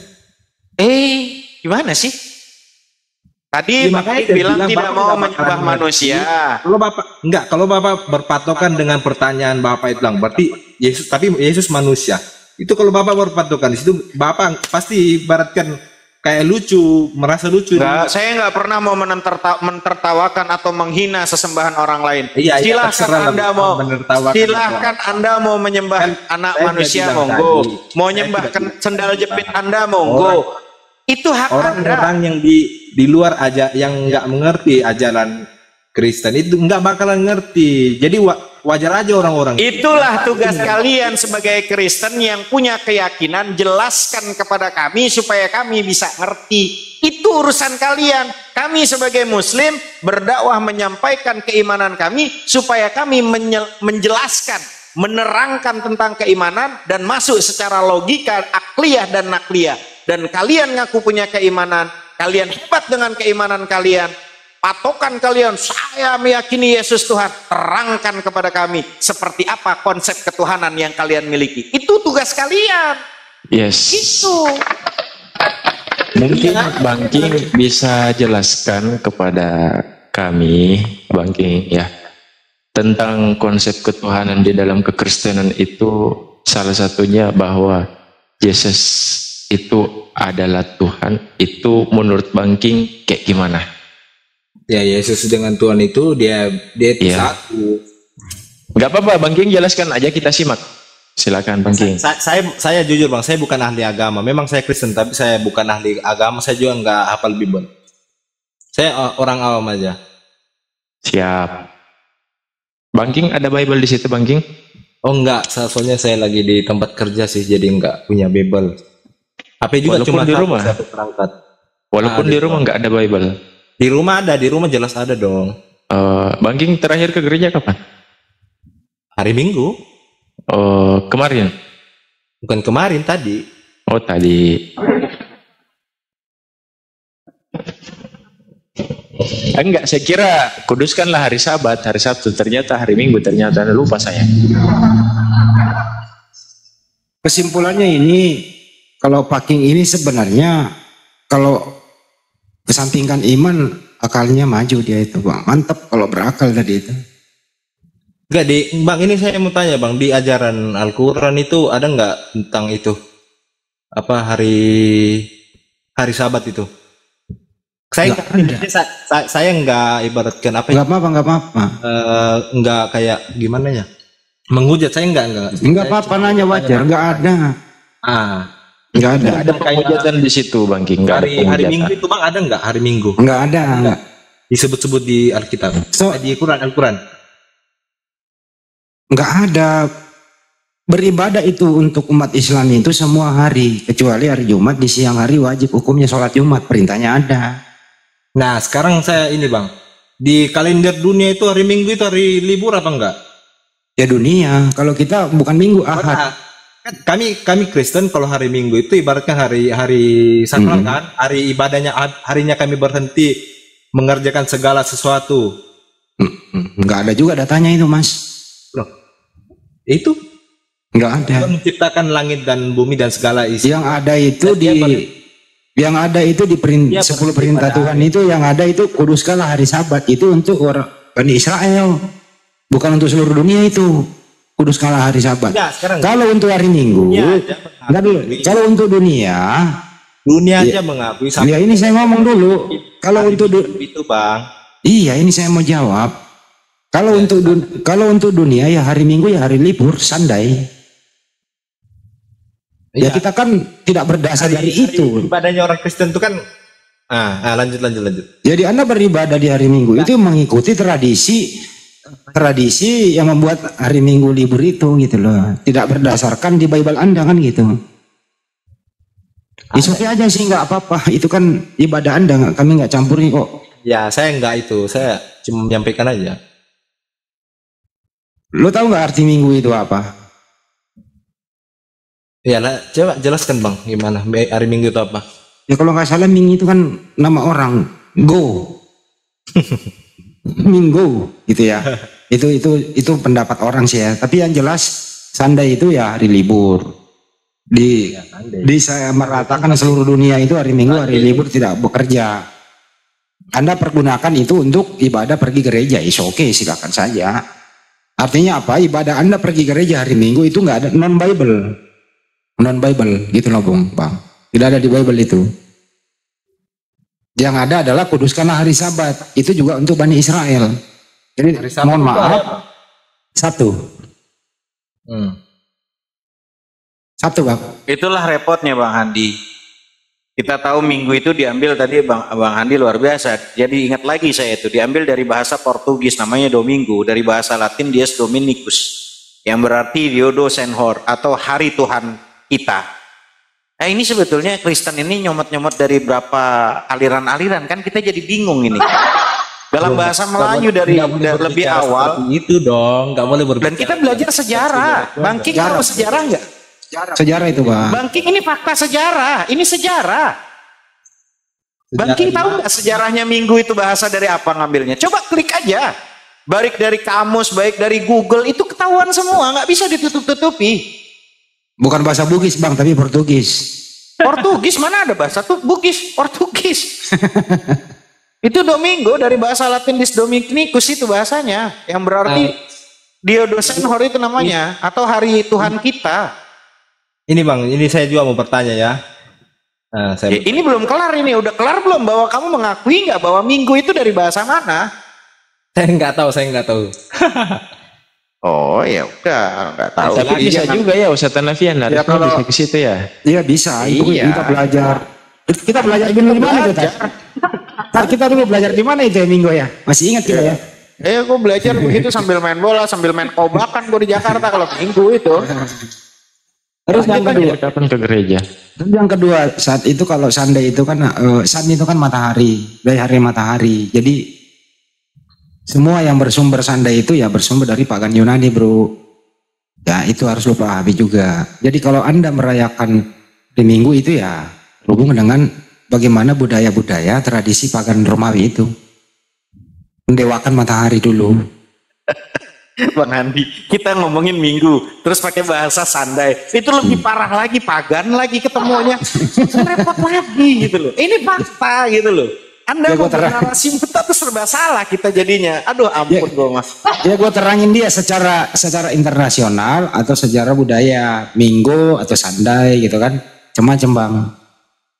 Gimana sih? Tadi Bapak bilang tidak mau menyembah manusia. Kalau Bapak berpatokan dengan pertanyaan Bapak itu bilang, berarti Yesus manusia. Itu kalau Bapak berpatokan di situ, Bapak pasti ibaratkan kayak lucu, merasa lucu. Saya nggak pernah mau mentertawakan atau menghina sesembahan orang lain. Silahkan Anda mau menyembah anak manusia, monggo. Mau nyembah sendal jepit Anda, monggo. Itu hak Anda. Orang yang di luar aja, yang nggak mengerti ajaran Kristen itu nggak bakalan ngerti. Jadi wajar aja orang-orang. Itulah tugas kalian sebagai Kristen yang punya keyakinan, jelaskan kepada kami supaya kami bisa ngerti. Itu urusan kalian. Kami sebagai Muslim berdakwah menyampaikan keimanan kami supaya kami menjelaskan, menerangkan tentang keimanan dan masuk secara logika, akliyah dan nakliyah. Dan kalian ngaku punya keimanan, kalian hebat dengan keimanan kalian. Patokan kalian, saya meyakini Yesus Tuhan. Terangkan kepada kami seperti apa konsep ketuhanan yang kalian miliki. Itu tugas kalian. Yes. Itu. Mungkin Bang King bisa jelaskan kepada kami, Bang King, ya, tentang konsep ketuhanan di dalam kekristenan itu. Salah satunya bahwa Yesus itu adalah Tuhan. Itu menurut Bang King kayak gimana? Ya, Yesus dengan Tuhan itu dia satu. Gak apa-apa, Bang King jelaskan aja, kita simak. Silakan Bang King. Saya jujur Bang, saya bukan ahli agama. Memang saya Kristen, tapi saya bukan ahli agama. Saya juga nggak hafal Bible. Saya orang awam aja. Siap. Bang King ada Bible di situ, Bang King? Oh enggak, soalnya saya lagi di tempat kerja sih, jadi nggak punya Bible. HP juga walaupun cuma di rumah. Perangkat. Walaupun di rumah nggak ada Bible. Di rumah ada, di rumah jelas ada dong. Bang King terakhir ke gereja kapan? Hari Minggu. Kemarin? Bukan kemarin, tadi. Oh, tadi. Enggak, saya kira kuduskanlah hari Sabat, hari Sabtu. Ternyata hari Minggu, ternyata lupa saya. Kesimpulannya ini, kalau packing ini sebenarnya kalau kesampingkan iman, akalnya maju dia itu Bang. Mantap kalau berakal tadi itu. Enggak Bang, ini saya mau tanya Bang, di ajaran Al-Quran itu ada nggak tentang itu? Apa hari Sabat itu? Saya nggak ibaratkan apa ya? Nggak apa-apa. Nggak kayak gimana ya? Menghujat, saya nggak apa-apa, nanya wajar, nggak ada. Nggak ada. Ada penghujatan di situ Bang King. Hari Minggu itu Bang, ada nggak hari Minggu? Nggak ada. Nggak. Disebut-sebut di Alkitab. Di Al-Quran. Nggak ada. Beribadah itu untuk umat Islam itu semua hari, kecuali hari Jumat di siang hari wajib hukumnya sholat Jumat, perintahnya ada. Nah sekarang saya ini Bang, di kalender dunia itu hari Minggu itu hari libur apa enggak? Ya dunia, kalau kita bukan Minggu, Ahad. Kami Kristen kalau hari Minggu itu ibaratkan hari sakral kan, hari ibadahnya, harinya kami berhenti mengerjakan segala sesuatu. Enggak ada juga datanya itu Mas. Loh, itu enggak ada. Tuhan menciptakan langit dan bumi dan segala isi. Yang ada itu di 10 perintah Tuhan itu yang ada itu kuduskanlah hari Sabat itu untuk orang Bani Israel, bukan untuk seluruh dunia itu. Kuduskanlah hari Sabat. Kalau untuk hari Minggu, kalau untuk dunia aja mengakui Sabat. Ya ini saya ngomong dulu. Kalau untuk itu Bang. Iya, ini saya mau jawab. Kalau untuk dunia ya hari Minggu ya hari libur, Sunday. Ya kita kan tidak berdasar dari itu. Ibadahnya orang Kristen itu kan lanjut. Jadi Anda beribadah di hari Minggu itu mengikuti tradisi yang membuat hari Minggu libur itu gitu loh. Tidak berdasarkan di Bible Anda kan gitu. Oke aja sih nggak apa-apa. Itu kan ibadah Anda, kami nggak campuri kok. Ya saya nggak itu, saya cuma menyampaikan aja. Lo tahu nggak arti Minggu itu apa? Ya lah, coba jelaskan Bang, gimana hari Minggu itu apa? Ya kalau nggak salah Minggu itu kan nama orang, Go. Minggu gitu ya. Itu pendapat orang sih ya. Tapi yang jelas Sunday itu ya hari libur. Saya meratakan seluruh dunia itu hari Minggu hari libur, tidak bekerja. Anda pergunakan itu untuk ibadah pergi gereja, oke, silakan saja. Artinya apa? Ibadah Anda pergi gereja hari Minggu itu nggak ada non Bible gitu loh Bang. Tidak ada di Bible itu. Yang ada adalah kuduskanlah hari Sabat. Itu juga untuk Bani Israel. Jadi mohon maaf. Sabtu Bang. Itulah repotnya Bang Handi. Kita tahu Minggu itu diambil tadi Bang Handi luar biasa. Jadi ingat lagi saya itu diambil dari bahasa Portugis namanya Domingo, dari bahasa Latin Dies Dominicus yang berarti Diodo Senhor atau hari Tuhan kita. Nah ini sebetulnya Kristen ini nyomot-nyomot dari berapa aliran-aliran kan kita jadi bingung ini. Dalam bahasa Melayu dari lebih awal itu dong, nggak boleh berbicara. Dan kita belajar sejarah. Bang King tahu sejarah nggak? Sejarah itu Bang. Bang King ini fakta sejarah, ini sejarah. Bang King tahu nggak sejarahnya Minggu itu bahasa dari apa ngambilnya? Coba klik aja. Baik dari kamus, baik dari Google itu ketahuan semua, nggak bisa ditutup-tutupi. Bukan bahasa Bugis Bang, tapi Portugis. Portugis mana ada bahasa tuh Bugis, Portugis. Itu Domingo dari bahasa Latin Dies Dominicus itu bahasanya, yang berarti Diodo Senhor itu namanya, atau hari Tuhan kita. Ini Bang, ini saya juga mau bertanya ya. Ini belum kelar ini, udah kelar belum bahwa kamu mengakui nggak bahwa Minggu itu dari bahasa mana? Saya nggak tahu. Oh ya udah nggak tahu. Tapi bisa juga ya Ustaz Nafian, ya, kalau bisa ke situ ya. Iya bisa. Iya. Kita belajar. Kita belajar di mana itu? Kita dulu belajar di mana itu ya Minggu ya? Masih ingat kita ya? Gue belajar begitu sambil main bola, sambil main kobakan gue di Jakarta kalau Minggu itu. Terus yang kedua, kapan ke gereja? Yang kedua saat itu kalau Sunday itu kan sun itu kan matahari, dari hari matahari. Jadi semua yang bersumber Sunday itu ya bersumber dari pagan Yunani bro. Ya itu harus lo pahami juga. Jadi kalau Anda merayakan di Minggu itu ya hubungan dengan bagaimana budaya-budaya tradisi pagan Romawi itu. Mendewakan matahari dulu. Bang Andi, kita ngomongin Minggu, terus pakai bahasa Sunday, itu lebih parah lagi, pagan lagi ketemunya, repot lagi gitu loh. Ini fakta gitu loh. Anda mau narasi buta tuh serba salah kita jadinya. Aduh ampun gue mas. Ya gue terangin dia secara internasional atau secara budaya, Minggu atau Sandai gitu kan, macam-macam bang.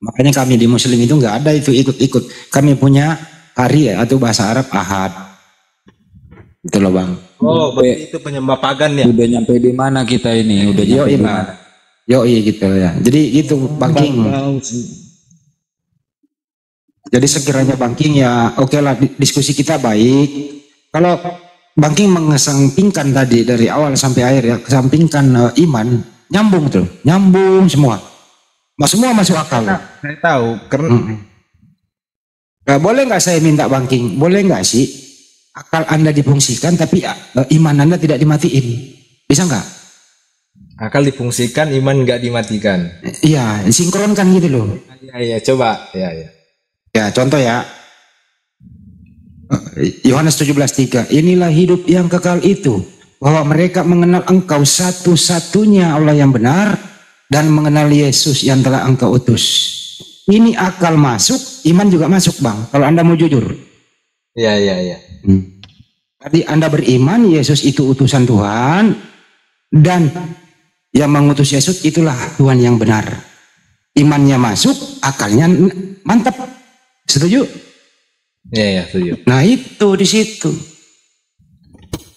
Makanya kami di Muslim itu nggak ada itu ikut-ikut. Kami punya hari atau bahasa Arab Ahad. Itu loh bang. Oh, berarti itu penyembah pagan ya? Udah nyampe di mana kita ini? Udah nyampe di mana? Yoi gitu ya. Jadi gitu Bang King. Jadi sekiranya Bang King ya oke lah diskusi kita baik. Kalau Bang King mengesampingkan tadi dari awal sampai akhir ya, kesampingkan iman, nyambung tuh, nyambung semua. Semua masuk akal. Saya tahu karena boleh nggak saya minta Bang King, boleh nggak sih akal Anda difungsikan tapi iman Anda tidak dimatiin, bisa nggak? Akal difungsikan, iman nggak dimatikan. Iya, sinkronkan gitu loh. Iya, coba. Iya. Ya, contoh ya. Yohanes 17:3. Inilah hidup yang kekal itu, bahwa mereka mengenal Engkau satu-satunya Allah yang benar dan mengenal Yesus yang telah Engkau utus. Ini akal masuk, iman juga masuk, Bang. Kalau Anda mau jujur. Iya. Tadi Anda beriman Yesus itu utusan Tuhan dan yang mengutus Yesus itulah Tuhan yang benar. Imannya masuk, akalnya mantap. Setuju? Iya, setuju. Nah itu di situ.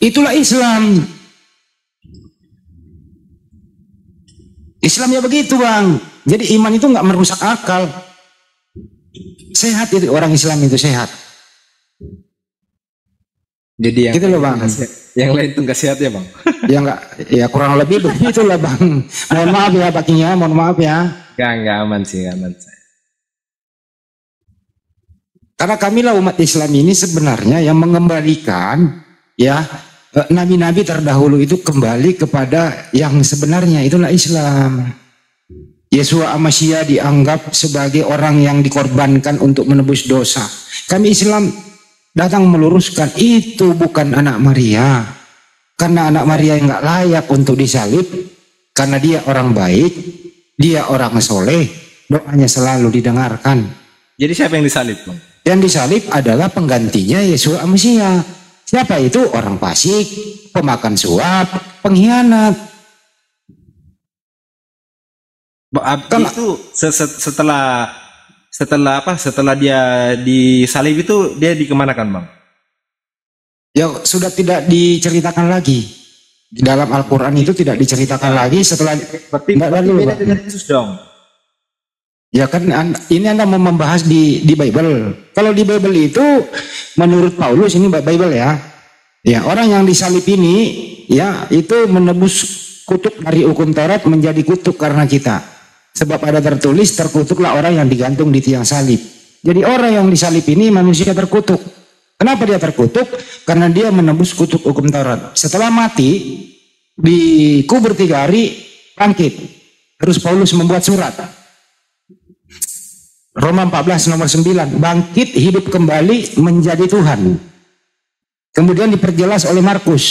Itulah Islam. Islamnya begitu bang. Jadi iman itu nggak merusak akal. Sehat itu orang Islam itu sehat. Jadi yang gitu loh bang. Yang lain tuh nggak sehat ya bang? Ya nggak, ya kurang lebih begitulah bang. Mohon maaf ya Pak King ya, mohon maaf ya. Nggak aman sih, aman saya. Karena kamilah umat Islam ini sebenarnya yang mengembalikan ya nabi-nabi terdahulu itu kembali kepada yang sebenarnya, itulah Islam. Yeshua Mashiach dianggap sebagai orang yang dikorbankan untuk menebus dosa. Kami Islam datang meluruskan itu bukan anak Maria. Karena anak Maria yang nggak layak untuk disalib, karena dia orang baik, dia orang soleh, doanya selalu didengarkan. Jadi siapa yang disalib bang? Yang disalib adalah penggantinya Yeshua Mashiach. Siapa itu? Orang fasik, pemakan suap, pengkhianat. Itu setelah dia disalib itu dia dikemanakan bang? Ya sudah tidak diceritakan lagi. Di dalam Al-Quran itu tidak diceritakan lagi setelah. Berarti beda dengan Yesus dong. Ya kan ini Anda mau membahas di Bible. Kalau di Bible itu menurut Paulus ini Bible ya. Ya, orang yang disalib ini ya itu menebus kutuk dari hukum Taurat menjadi kutuk karena kita. Sebab ada tertulis terkutuklah orang yang digantung di tiang salib. Jadi orang yang disalib ini manusia terkutuk. Kenapa dia terkutuk? Karena dia menebus kutuk hukum Taurat. Setelah mati dikubur 3 hari bangkit. Terus Paulus membuat surat. Roma 14 nomor 9, bangkit hidup kembali menjadi Tuhan. Kemudian diperjelas oleh Markus.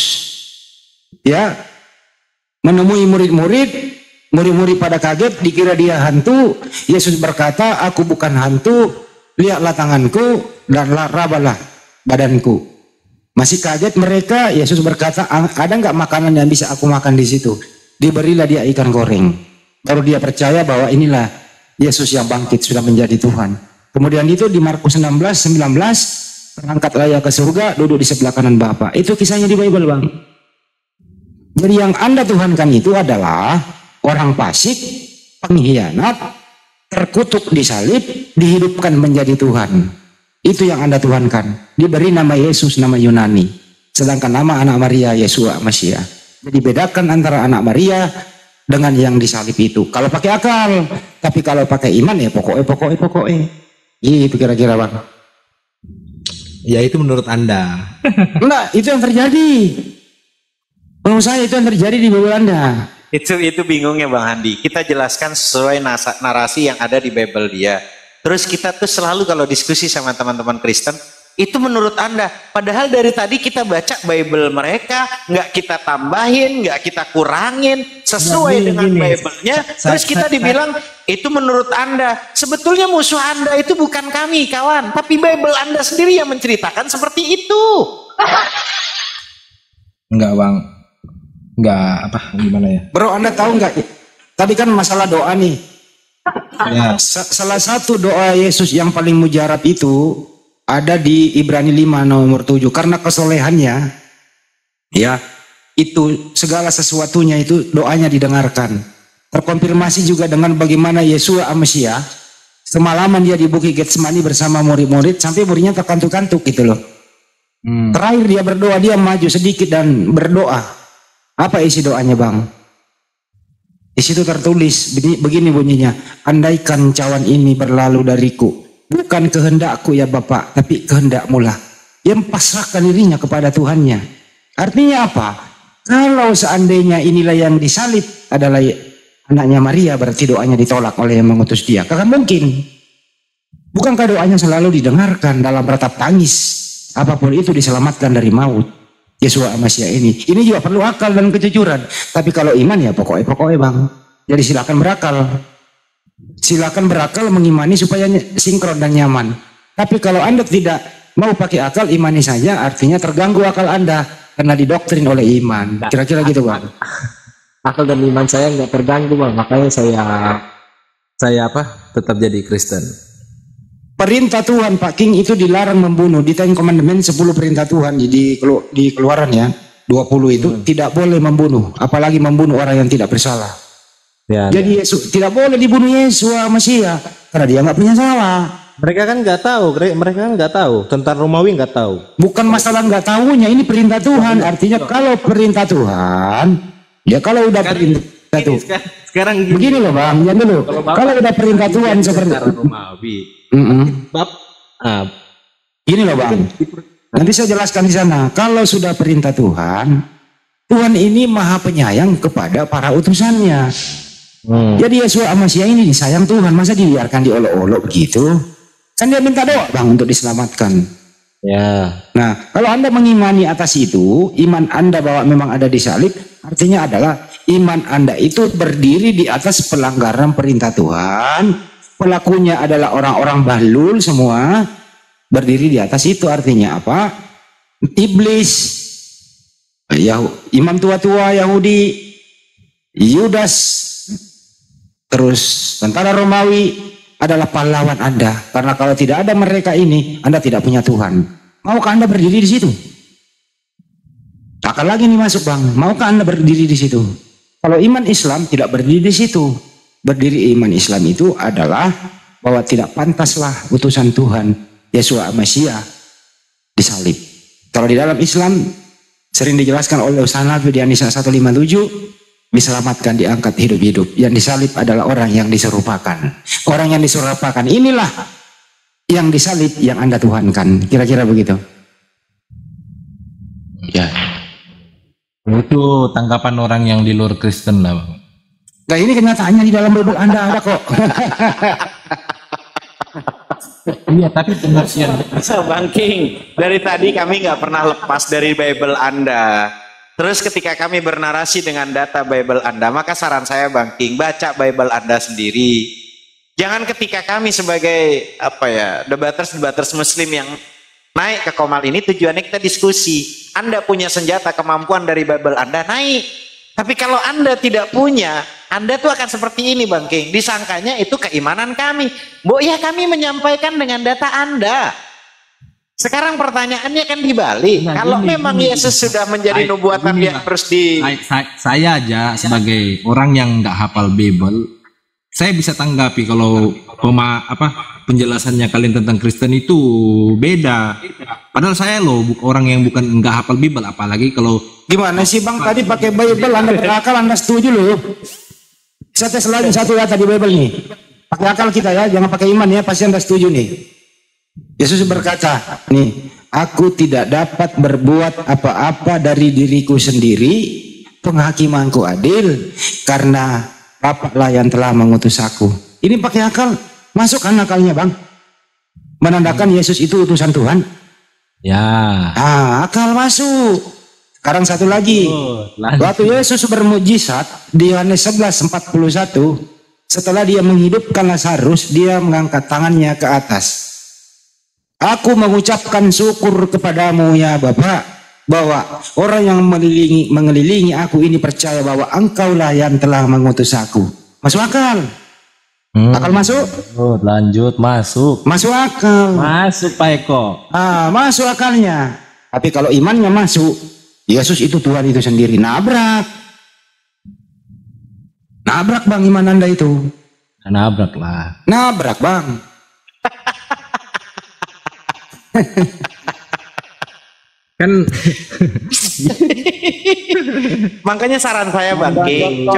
Ya. Menemui murid-murid pada kaget, dikira dia hantu. Yesus berkata, aku bukan hantu, lihatlah tanganku dan rabalah badanku. Masih kaget mereka, Yesus berkata, ada nggak makanan yang bisa aku makan di situ? Diberilah dia ikan goreng. Baru dia percaya bahwa inilah Yesus yang bangkit sudah menjadi Tuhan. Kemudian itu di Markus 16:19 terangkatlah ia ke surga, duduk di sebelah kanan Bapa. Itu kisahnya di Bible bang. Jadi yang Anda tuhankan itu adalah orang fasik, pengkhianat, terkutuk disalib, dihidupkan menjadi Tuhan. Itu yang Anda tuhankan. Diberi nama Yesus, nama Yunani. Sedangkan nama anak Maria Yeshua Mashiach. Jadi bedakan antara anak Maria dengan yang disalib itu. Kalau pakai akal, tapi kalau pakai iman ya pokoknya. Gitu kira-kira bang. Ya itu menurut Anda. Enggak, itu yang terjadi. Menurut saya itu yang terjadi di Bible Anda. Itu bingungnya Bang Handi. Kita jelaskan sesuai narasi yang ada di Bible dia. Terus kita tuh selalu kalau diskusi sama teman-teman Kristen, Itu menurut Anda. Padahal dari tadi kita baca Bible mereka, nggak kita tambahin, nggak kita kurangin, sesuai dengan Bible-nya. Terus kita dibilang, itu menurut Anda. Sebetulnya musuh Anda itu bukan kami, kawan. Tapi Bible Anda sendiri yang menceritakan seperti itu. Enggak bang, enggak apa gimana ya? Bro, Anda tahu nggak? Tadi kan masalah doa nih. Ya. Salah satu doa Yesus yang paling mujarab itu ada di Ibrani 5 nomor 7. Karena kesolehannya, ya, itu segala sesuatunya itu doanya didengarkan. Terkonfirmasi juga dengan bagaimana Yesua Amasiah semalaman dia di Bukit Getsemani bersama murid-murid sampai muridnya terkantuk-kantuk gitu loh. Terakhir dia berdoa, dia maju sedikit dan berdoa. Apa isi doanya bang? Di situ tertulis begini bunyinya, andaikan cawan ini berlalu dariku, bukan kehendakku ya Bapak, tapi kehendakmu lah. Dia pasrahkan dirinya kepada Tuhannya. Artinya apa? Kalau seandainya inilah yang disalib adalah anaknya Maria, berarti doanya ditolak oleh yang mengutus dia. Kagak mungkin. Bukankah doanya selalu didengarkan dalam ratap tangis? Apapun itu diselamatkan dari maut. Yesua Amasiah ini juga perlu akal dan kejujuran. Tapi kalau iman ya pokoknya bang. Jadi silakan berakal mengimani supaya sinkron dan nyaman. Tapi kalau Anda tidak mau pakai akal, imani saja, artinya terganggu akal Anda karena didoktrin oleh iman. Kira-kira gitu bang. Akal dan iman saya nggak terganggu bang, makanya saya tetap jadi Kristen. Perintah Tuhan Pak King itu dilarang membunuh. Di Ten Commandment 10 perintah Tuhan di Keluaran ya 20 itu tidak boleh membunuh, apalagi membunuh orang yang tidak bersalah. Ya, jadi Yesus tidak boleh dibunuh Yesua Mesias karena dia nggak punya salah. Mereka kan nggak tahu, tentara Romawi nggak tahu. Bukan masalah nggak tahunya, ini perintah Tuhan. Artinya kalau perintah Tuhan, ya kalau udah perintah Tuhan. Sekarang begini loh bang, jangan dulu. Kalau udah perintah Tuhan seperti Romawi. Gini loh bang, nanti saya jelaskan di sana. Kalau sudah perintah Tuhan, Tuhan ini maha penyayang kepada para utusannya. Jadi Yesua Amasiah ini disayang Tuhan, masa dibiarkan diolok-olok begitu? Kan dia minta doa bang untuk diselamatkan. Ya. Nah, kalau Anda mengimani atas itu, iman Anda bahwa memang ada disalib, artinya adalah iman Anda itu berdiri di atas pelanggaran perintah Tuhan. Pelakunya adalah orang-orang bahlul semua, berdiri di atas itu. Artinya apa? Iblis, imam tua-tua Yahudi, Yudas, terus tentara Romawi adalah pahlawan Anda. Karena kalau tidak ada mereka ini, Anda tidak punya Tuhan. Maukah Anda berdiri di situ? Akan lagi nih masuk bang, maukah Anda berdiri di situ? Kalau iman Islam tidak berdiri di situ. Berdiri iman Islam itu adalah bahwa tidak pantaslah utusan Tuhan Yesua Mesias disalib. Kalau di dalam Islam sering dijelaskan oleh Ustaz Nabi di An-Nisa 157, diselamatkan, diangkat hidup-hidup. Yang disalib adalah orang yang diserupakan. Orang yang diserupakan inilah yang disalib, yang Anda tuhankan. Kira-kira begitu. Ya. Itu tanggapan orang yang di luar Kristen lah bang. Nah ini kenyataannya di dalam Bible Anda ada kok. Iya tapi pengertian. Bang King, dari tadi kami nggak pernah lepas dari Bible Anda. Terus ketika kami bernarasi dengan data Bible Anda, maka saran saya Bang King, baca Bible Anda sendiri. Jangan ketika kami sebagai debaters Muslim yang naik ke Komal ini tujuannya kita diskusi. Anda punya senjata kemampuan dari Bible Anda, naik. Tapi kalau Anda tidak punya, Anda tuh akan seperti ini Bang King. Disangkanya itu keimanan kami. Ya kami menyampaikan dengan data Anda. Sekarang pertanyaannya kan dibalik. Kalau memang Yesus sudah menjadi nubuatan yang harus di... Saya aja sebagai orang yang nggak hafal Bible, saya bisa tanggapi kalau penjelasannya kalian tentang Kristen itu beda. Padahal saya orang yang bukan nggak hafal Bible, apalagi kalau gimana sih bang tadi pakai Bible Anda berakal, Anda setuju loh. Saya tes lagi satu data di Bible nih. Pakai akal kita ya, jangan pakai iman ya, pasti Anda setuju nih. Yesus berkata, nih, aku tidak dapat berbuat apa-apa dari diriku sendiri, penghakimanku adil, karena Bapaklah yang telah mengutus aku. Ini pakai akal, masuk kan akalnya bang? Menandakan Yesus itu utusan Tuhan? Ya. Akal masuk. Sekarang satu lagi. Waktu Yesus bermujizat di Yohanes 11:41, setelah dia menghidupkan Lazarus, dia mengangkat tangannya ke atas. Aku mengucapkan syukur kepadamu ya Bapa, bahwa orang yang mengelilingi aku ini percaya bahwa engkaulah yang telah mengutus aku. Masuk akal? Akal masuk? Lanjut, masuk. Masuk akal. Masuk Pak Eko. Masuk akalnya. Tapi kalau imannya masuk, Yesus itu Tuhan itu sendiri. Nabrak bang iman Anda itu. Nabrak lah. Nabrak bang. Kan Makanya saran saya Bang King,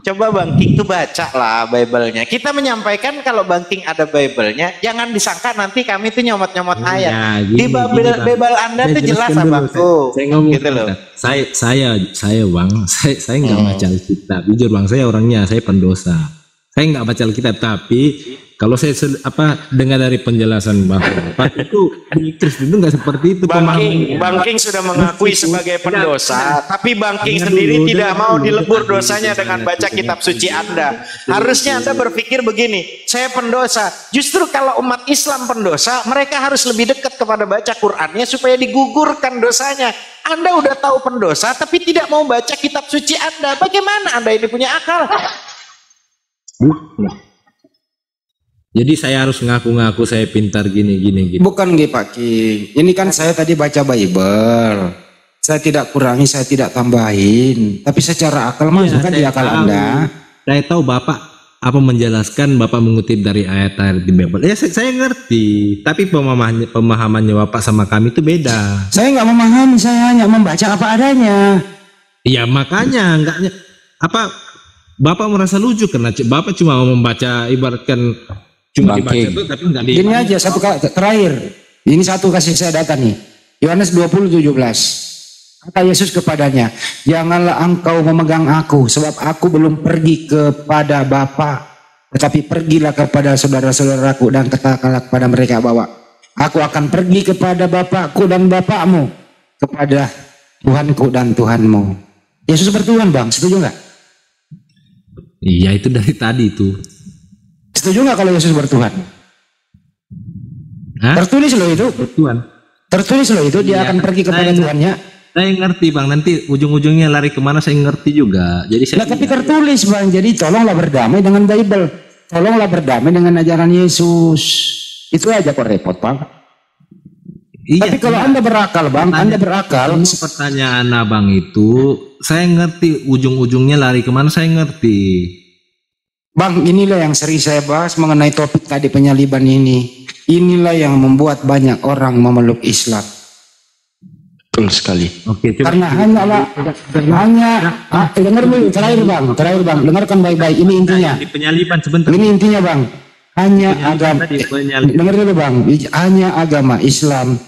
coba Bang King tuh baca lah Bible-nya. Kita menyampaikan kalau Bang King ada Bible-nya, jangan disangka nanti kami tuh nyomot-nyomot ayat. Ya, Di Bible Anda tuh jelas Bang tuh. Saya ngomong gitu loh. Saya Bang, saya nggak baca Alkitab. Jujur Bang, saya orangnya saya pendosa. Saya nggak baca Alkitab, tapi kalau saya dengar dari penjelasan Bang itu di Kristen itu nggak seperti itu pemahamannya. Bang King sudah mengakui sebagai pendosa, tapi Bang King sendiri tidak mau dilebur dosanya dengan baca kitab suci Anda. Harusnya Anda berpikir begini, saya pendosa. Justru kalau umat Islam pendosa, mereka harus lebih dekat kepada baca Qur'annya supaya digugurkan dosanya. Anda udah tahu pendosa, tapi tidak mau baca kitab suci Anda. Bagaimana Anda ini punya akal? Jadi saya harus ngaku-ngaku saya pintar gini. Bukan Pak King. Ini kan saya tadi baca Bible. Saya tidak kurangi, saya tidak tambahin. Tapi secara akal masuk kan di akal Anda. Saya tahu Bapak menjelaskan, Bapak mengutip dari ayat-ayat di Bible. Ya saya ngerti. Tapi pemahamannya Bapak sama kami itu beda. Saya nggak memahami, saya hanya membaca apa adanya. Iya makanya Bapak merasa lucu karena Bapak cuma membaca, ibaratkan cuma dibaca itu tapi enggak di. Ini aja satu terakhir. Ini satu kasih saya data nih. Yohanes 20:17. Kata Yesus kepadanya, "Janganlah engkau memegang aku, sebab aku belum pergi kepada Bapa, tetapi pergilah kepada saudara-saudaraku dan katakanlah kepada mereka bahwa aku akan pergi kepada Bapakku dan Bapakmu, kepada Tuhanku dan Tuhanmu." Yesus bertuhan Bang, setuju nggak? Iya itu dari tadi itu. Setuju nggak kalau Yesus bertuhan? Tertulis loh itu. Bertuhan. Tertulis loh itu dia akan pergi kepada Tuhannya. Saya ngerti Bang, nanti ujung-ujungnya lari kemana saya ngerti juga. Jadi saya. Tapi tertulis Bang, jadi tolonglah berdamai dengan Bible. Tolonglah berdamai dengan ajaran Yesus. Itu aja kok repot Bang. Iya, tapi kalau Anda berakal Bang, Anda berakal. Pertanyaan Abang itu, saya ngerti ujung-ujungnya lari kemana saya ngerti. Bang, inilah yang sering saya bahas mengenai topik tadi penyaliban ini. Inilah yang membuat banyak orang memeluk Islam. Betul sekali. Oke, karena dengar dulu terakhir bang, dengarkan baik-baik. Ini intinya. Di penyaliban sebentar. Ini intinya Bang. Hanya agama. Dengar dulu Bang. Hanya agama Islam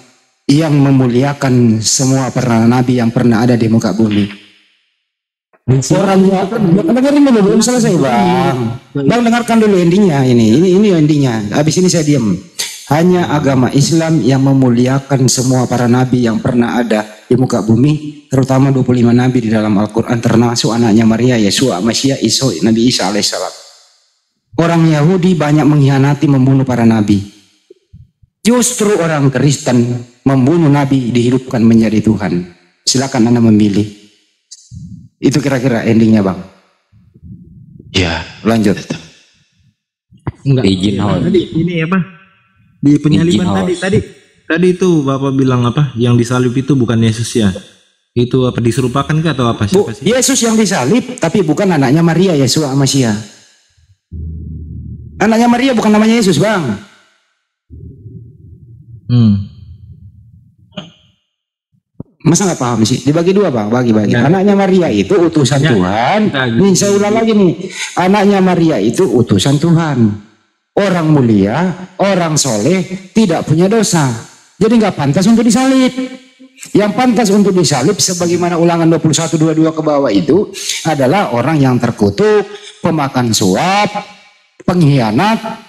yang memuliakan semua para nabi yang pernah ada di muka bumi. Orangnya dengerin dulu, belum selesai Bang. Bang dengarkan dulu endingnya ini endingnya. Habis ini saya diam. Hanya agama Islam yang memuliakan semua para nabi yang pernah ada di muka bumi, terutama 25 nabi di dalam Al-Quran, termasuk anaknya Maria, Yesua, Masya, Nabi Isa alaihissalam. Orang Yahudi banyak mengkhianati, membunuh para nabi. Justru orang Kristen membunuh nabi, dihidupkan menjadi Tuhan. Silakan Anda memilih. Itu kira-kira endingnya Bang. Ya, lanjut. Enggak. Ini apa? Di penyaliban tadi itu Bapak bilang apa? Yang disalib itu bukan Yesus ya? Itu apa diserupakan ke atau apa? Siapa sih? Yesus yang disalib, tapi bukan anaknya Maria, Yesua Masya. Anaknya Maria bukan namanya Yesus Bang. Masa nggak paham sih? Dibagi dua Bang, bagi. Anaknya Maria itu utusan Tuhan. Nih saya ulang lagi nih. Anaknya Maria itu utusan Tuhan. Orang mulia, orang soleh, tidak punya dosa. Jadi nggak pantas untuk disalib. Yang pantas untuk disalib sebagaimana Ulangan 21:22 ke bawah itu adalah orang yang terkutuk, pemakan suap, pengkhianat,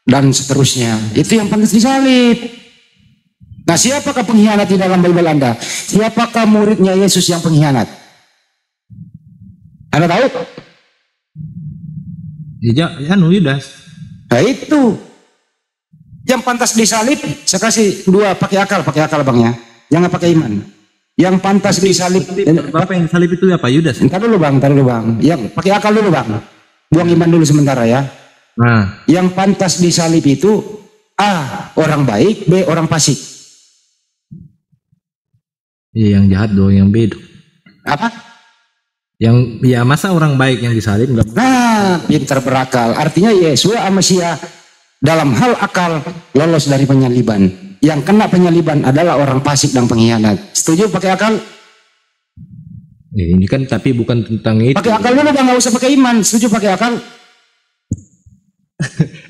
dan seterusnya. Itu yang pantas disalib. Nah, siapakah pengkhianat di dalam Bible Anda? Siapakah muridnya Yesus yang pengkhianat? Anda tahu? Yudas. Nah, itu yang pantas disalib. Saya kasih dua, pakai akal Bang ya. Jangan pakai iman. Yang pantas disalib. Bapak yang salib itu apa? Yudas. Entar dulu bang. Yang pakai akal dulu bang. Buang iman dulu sementara ya. Nah, yang pantas disalib itu A, orang baik, B, orang fasik. Iya, yang jahat dong, yang B. Apa? Yang ya masa orang baik yang disalib enggak? Nah, pintar berakal. Artinya Yesus Amasia dalam hal akal lolos dari penyaliban. Yang kena penyaliban adalah orang fasik dan pengkhianat. Setuju pakai akal? Ini kan tapi bukan tentang itu. Pakai akal dulu bang, nggak usah pakai iman. Setuju pakai akal?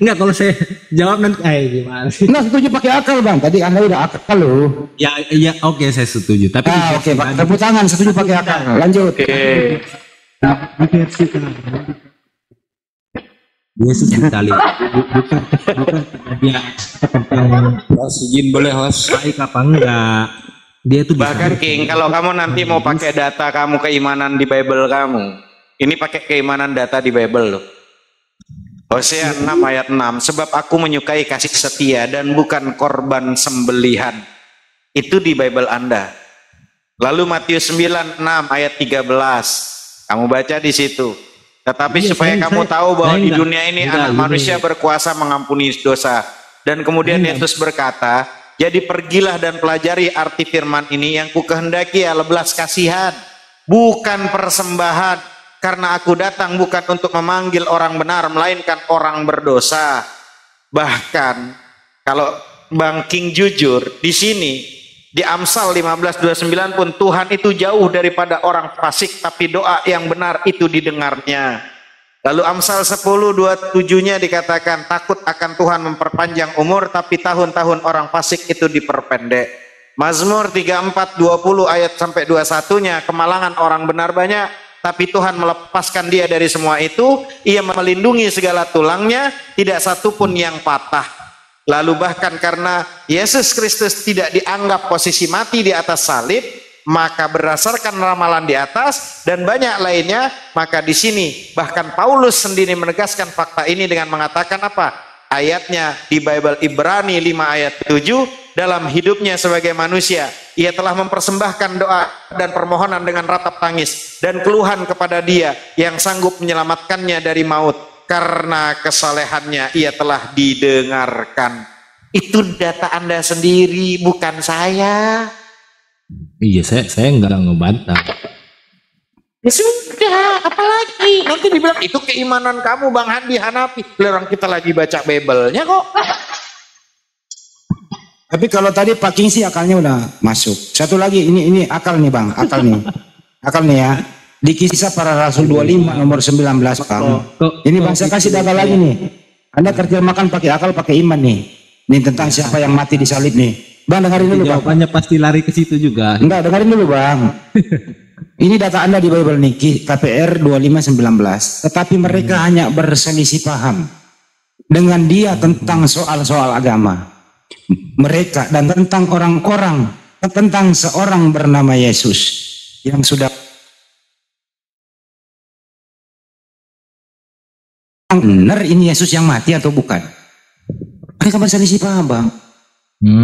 Enggak, kalau saya jawab nanti gimana sih? Nah, setuju pakai akal bang. Tadi Anda udah akal loh. Ya oke, saya setuju. Tapi oke Pak, tepuk tangan, setuju pakai akal. Lanjut. Yesus disalib. Bukan dia tentang izin boleh host. Baik apa enggak? Dia itu bahkan King, kalau kamu nanti mau pakai data kamu keimanan di Bible kamu, ini pakai keimanan data di Bible loh. Hosea 6 ayat 6, sebab aku menyukai kasih setia dan bukan korban sembelihan. Itu di Bible Anda. Lalu Matius 9 6 ayat 13, kamu baca di situ. Tetapi supaya kamu tahu bahwa di dunia ini anak manusia berkuasa mengampuni dosa. Dan kemudian Yesus berkata, jadi pergilah dan pelajari arti firman ini, yang ku kehendaki adalah belas kasihan, bukan persembahan. Karena aku datang bukan untuk memanggil orang benar, melainkan orang berdosa. Bahkan kalau Bang King jujur, di sini di Amsal 15:29 pun Tuhan itu jauh daripada orang fasik, tapi doa yang benar itu didengarnya. Lalu Amsal 10:27-nya dikatakan, takut akan Tuhan memperpanjang umur, tapi tahun-tahun orang fasik itu diperpendek. Mazmur 34:20 ayat sampai 21-nya, kemalangan orang benar banyak, tapi Tuhan melepaskan dia dari semua itu. Ia melindungi segala tulangnya, tidak satu pun yang patah. Lalu bahkan karena Yesus Kristus tidak dianggap posisi mati di atas salib, maka berdasarkan ramalan di atas dan banyak lainnya, maka di sini bahkan Paulus sendiri menegaskan fakta ini dengan mengatakan apa? Ayatnya di Bible Ibrani 5 ayat 7, dalam hidupnya sebagai manusia, ia telah mempersembahkan doa dan permohonan dengan ratap tangis dan keluhan kepada Dia yang sanggup menyelamatkannya dari maut. Karena kesalehannya ia telah didengarkan. Itu data Anda sendiri, bukan saya. Iya, saya nggak ngebantah. Ya sudah, apalagi nanti dibilang itu keimanan kamu Bang Handi Hanafi. Orang kita lagi baca Bible-nya kok. Tapi kalau tadi Pak King sih akalnya udah masuk. Satu lagi, ini akal nih Bang, akal nih ya. Di Kisah Para Rasul 25 nomor 19 Bang. Ini Bang, saya kasih data lagi nih. Anda terjemahkan pakai akal, pakai iman nih. Ini tentang siapa yang mati di salib nih. Bang, dengerin dulu Bang. Jawabannya pasti lari ke situ juga. Enggak, dengerin dulu Bang. Ini data Anda di Bible nih, KPR 25:19. Tetapi mereka hanya berselisih paham dengan dia tentang soal-soal agama. Mereka dan tentang orang-orang, tentang seorang bernama Yesus yang sudah benar ini Yesus yang mati atau bukan. Mereka berselisih paham Bang.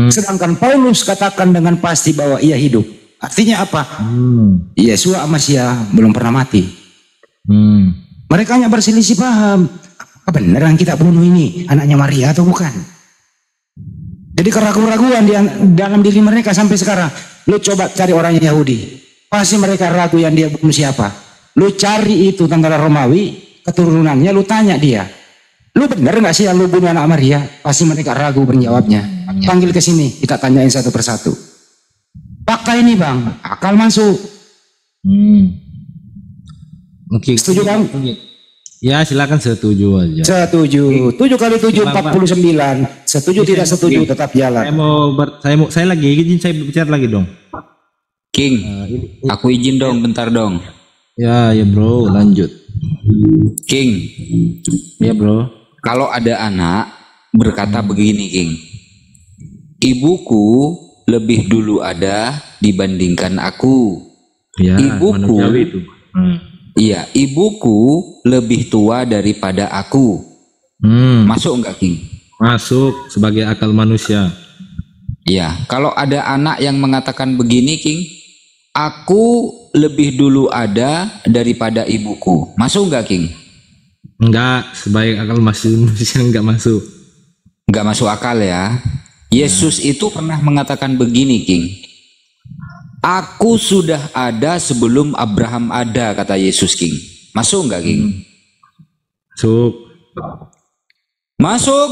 Sedangkan Paulus katakan dengan pasti bahwa ia hidup. Artinya apa? Yesus Amasia belum pernah mati. Mereka hanya berselisih paham. Apa beneran kita bunuh ini anaknya Maria atau bukan? Jadi keraguan-raguan di dalam diri mereka sampai sekarang. Lu coba cari orang Yahudi, pasti mereka ragu yang dia bunuh siapa. Lu cari itu tentara Romawi, keturunannya, lu tanya dia, lu bener nggak sih yang lu bunuh anak Maria? Pasti mereka ragu menjawabnya. Panggil ke sini, kita tanyain satu persatu. Fakta ini Bang, akal masuk. Oke. Setuju Bang? Ya silakan setuju aja. Setuju. 7 kali 7 49. Setuju tidak setuju tetap jalan. Saya lagi izin, saya bicara lagi dong. King, aku izin dong, bentar dong. Ya bro, lanjut. King, ya bro. Kalau ada anak berkata begini King, ibuku lebih dulu ada dibandingkan aku. Ya, Ibuku, manusiawi itu. iya, ibuku lebih tua daripada aku. Masuk enggak, King? Masuk sebagai akal manusia. Ya, kalau ada anak yang mengatakan begini, King, aku lebih dulu ada daripada ibuku. Masuk enggak, King? Enggak, sebagai akal manusia enggak masuk. Enggak masuk akal ya. Yesus itu pernah mengatakan begini, King. Aku sudah ada sebelum Abraham ada, kata Yesus, King. Masuk enggak, King? Masuk. Masuk.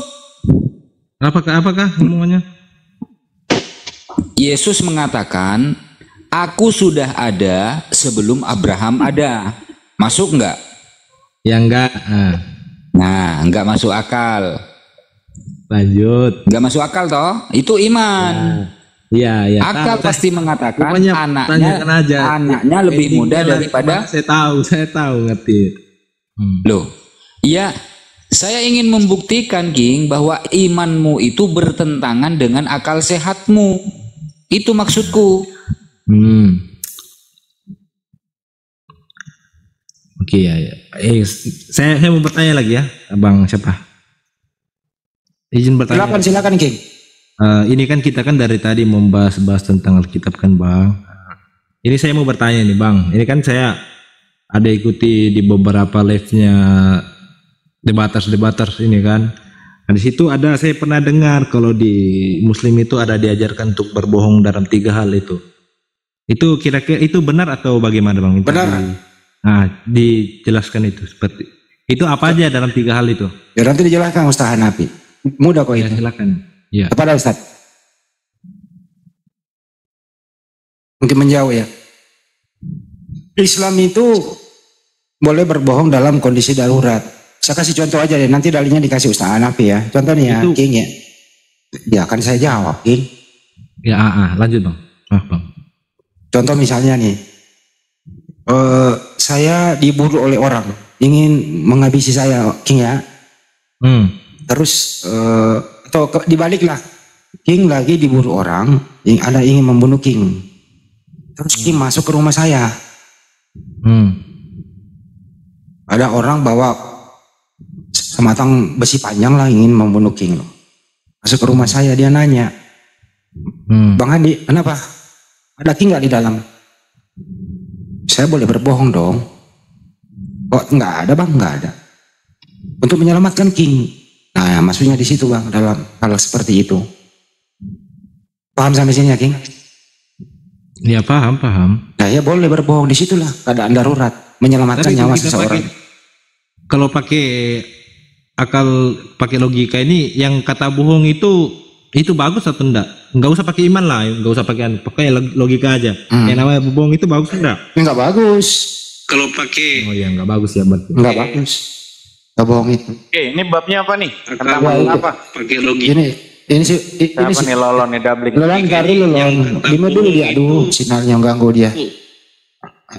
Apakah omongannya? Yesus mengatakan, aku sudah ada sebelum Abraham ada. Masuk enggak? Ya enggak. Nah, enggak masuk akal. Lanjut. Enggak masuk akal toh? Itu iman. Iya. Akal pasti mengatakan Pokoknya anaknya lebih muda daripada. Saya tahu ngerti. Loh, ya, saya ingin membuktikan, King, bahwa imanmu itu bertentangan dengan akal sehatmu. Itu maksudku. Oke, ya. Saya mau bertanya lagi ya, Abang siapa? Izin bertanya. Silakan King. Ini kan kita kan dari tadi membahas tentang Alkitab kan, Bang. Ini saya mau bertanya nih, Bang. Ini kan saya ada ikuti di beberapa live-nya debaters ini kan. Nah, di situ saya pernah dengar kalau di Muslim itu ada diajarkan untuk berbohong dalam 3 hal itu. Itu kira-kira itu benar atau bagaimana, Bang? Benar. Nah, dijelaskan itu seperti itu apa aja dalam 3 hal itu? Ya nanti dijelaskan Ustaz Hanafi. Mudah kok Ya, itu. silakan. Ya. Kepada Ustaz. Mungkin menjauh ya. Islam itu boleh berbohong dalam kondisi darurat. Saya kasih contoh aja deh, nanti dalilnya dikasih Ustaz Hanafi ya. Contohnya Itu, King ya. Ya kan saya jawab, King. Ya, lanjut, Bang. Bang. Contoh misalnya nih. Saya diburu oleh orang, ingin menghabisi saya, King ya. Terus atau dibalik lah, King lagi diburu orang, yang ada ingin membunuh King. Terus King masuk ke rumah saya. Ada orang bawa sematang besi panjang lah ingin membunuh King loh. Masuk ke rumah saya, dia nanya, Bang Andi, kenapa? Ada King nggak di dalam? Saya boleh berbohong dong. Oh nggak ada, Bang, nggak ada. Untuk menyelamatkan King. Nah, maksudnya di situ, Bang, dalam hal seperti itu. Paham sampai sini ya, King? Ya, paham. Nah, ya boleh berbohong di situlah keadaan darurat, menyelamatkan nyawa seseorang. Kalau pakai akal, pakai logika ini, yang kata bohong itu bagus atau enggak? Enggak usah pakai iman lah, enggak usah pakai logika aja. Yang namanya bohong itu bagus enggak? Enggak bagus. Kalau pakai enggak bagus ya, berarti. Enggak bagus. Enggak bohong itu. Oke, ini babnya apa nih? Tentang apa? Pakai logika. Ini sih nih lolon nih dablik. Lolon kali lolon. Lima dulu dia. Aduh, sinyalnya ganggu dia.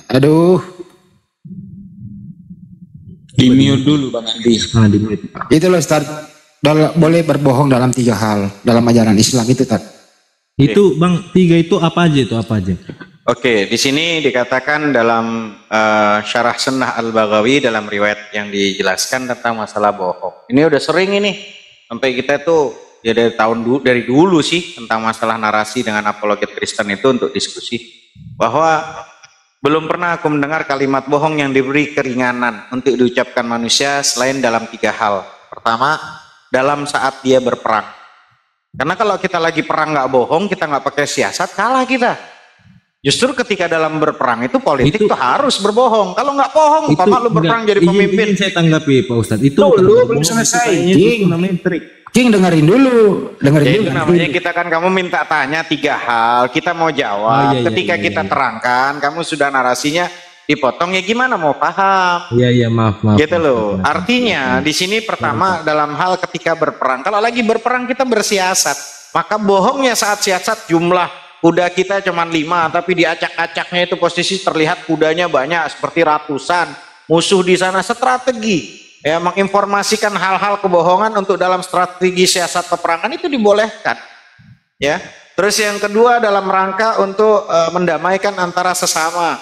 Aduh. Di-mute dulu, Bang Andi. Di-mute. Itu loh, Ustaz. Boleh berbohong dalam 3 hal dalam ajaran Islam itu, Tad. Itu, Bang, 3 itu apa aja? Oke, di sini dikatakan dalam Syarah Sunnah Al-Baghawi dalam riwayat yang dijelaskan tentang masalah bohong. Ini udah sering ini sampai kita tuh ya dari dulu sih tentang masalah narasi dengan apologet Kristen itu untuk diskusi bahwa belum pernah aku mendengar kalimat bohong yang diberi keringanan untuk diucapkan manusia selain dalam 3 hal. Pertama, dalam saat dia berperang. Karena kalau kita lagi perang nggak bohong, kita nggak pakai siasat, kalah kita. Justru ketika dalam berperang itu politik itu harus berbohong. Kalau nggak bohong, umpama lu berperang jadi pemimpin. Izin saya tanggapi, Pak Ustadz. Itu belum selesai. King, namanya trik. King dengerin dulu. Itu namanya kita kan kamu minta tanya 3 hal, kita mau jawab. Ketika kita terangkan, kamu sudah narasinya dipotong, ya gimana mau paham? Iya, maaf. Gitu loh. Artinya di sini pertama dalam hal ketika berperang. Kalau lagi berperang kita bersiasat, maka bohongnya saat siasat jumlah kuda kita cuma 5, tapi di acak-acaknya itu posisi terlihat kudanya banyak seperti ratusan. Musuh di sana, strategi. Ya, menginformasikan hal-hal kebohongan untuk dalam strategi siasat peperangan itu dibolehkan. Ya. Terus yang kedua dalam rangka untuk mendamaikan antara sesama.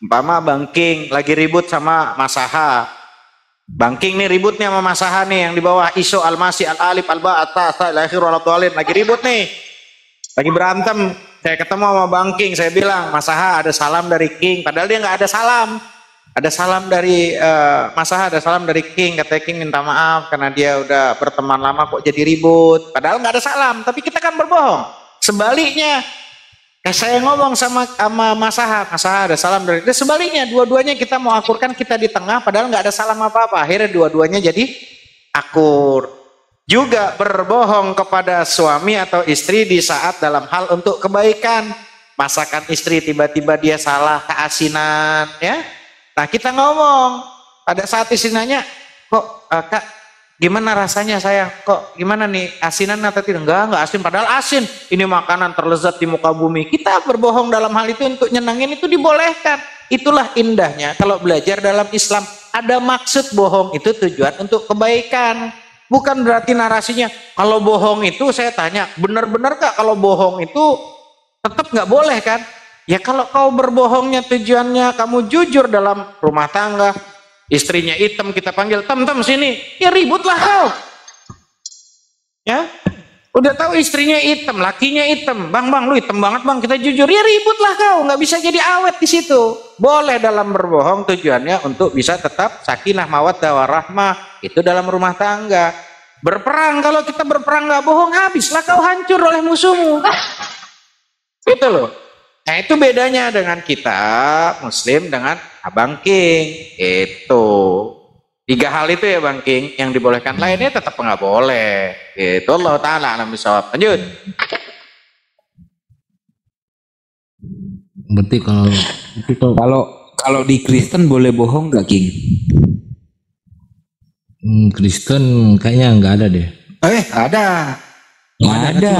Umpama Bang King lagi ribut sama Mas Aha. Bang King nih ributnya sama Mas Aha nih yang di bawah ISO Al-Masih Al-Alif Al-Ba At-Ta Al-Akhir Wal-Dhalin lagi ribut nih. Lagi berantem. Saya ketemu sama Bang King, saya bilang, Mas Aha ada salam dari King, padahal dia nggak ada salam. Ada salam dari Mas Aha, ada salam dari King, kata King minta maaf karena dia udah berteman lama kok jadi ribut. Padahal nggak ada salam, tapi kita kan berbohong. Sebaliknya, saya ngomong sama Mas Aha ada salam dari dia. Sebaliknya, dua-duanya kita mau akurkan, kita di tengah, padahal nggak ada salam apa-apa. Akhirnya dua-duanya jadi akur. Juga berbohong kepada suami atau istri di saat dalam hal untuk kebaikan. Masakan istri tiba-tiba dia salah keasinan, ya. Nah kita ngomong pada saat istri nanya, kok kak gimana rasanya sayang, kok gimana nih asinan atau tidak? Enggak asin, padahal asin. Ini makanan terlezat di muka bumi. Kita berbohong dalam hal itu untuk nyenangin itu dibolehkan. Itulah indahnya kalau belajar dalam Islam. Ada maksud bohong itu tujuan untuk kebaikan. Bukan berarti narasinya kalau bohong itu, saya tanya benar-benar kak kalau bohong itu tetap nggak boleh kan? Ya kalau kau berbohongnya tujuannya kamu jujur dalam rumah tangga, istrinya hitam kita panggil tem sini, ya ributlah kau. Ya, udah tahu istrinya hitam, lakinya hitam, bang lu hitam banget bang, kita jujur, ya ributlah kau, nggak bisa jadi awet di situ. Boleh dalam berbohong tujuannya untuk bisa tetap sakinah mawaddah warahmah, itu dalam rumah tangga. Berperang, kalau kita berperang nggak bohong, habislah kau hancur oleh musuhmu. Itu loh. Nah itu bedanya dengan kita Muslim dengan Abang King. Itu 3 hal itu ya Bang King, yang dibolehkan, lainnya tetap nggak boleh. Itu Allah Ta'ala alam bisawab. Lanjut. Berarti kalau di Kristen boleh bohong nggak King? Kristen kayaknya nggak ada deh. Ada. Nggak ada.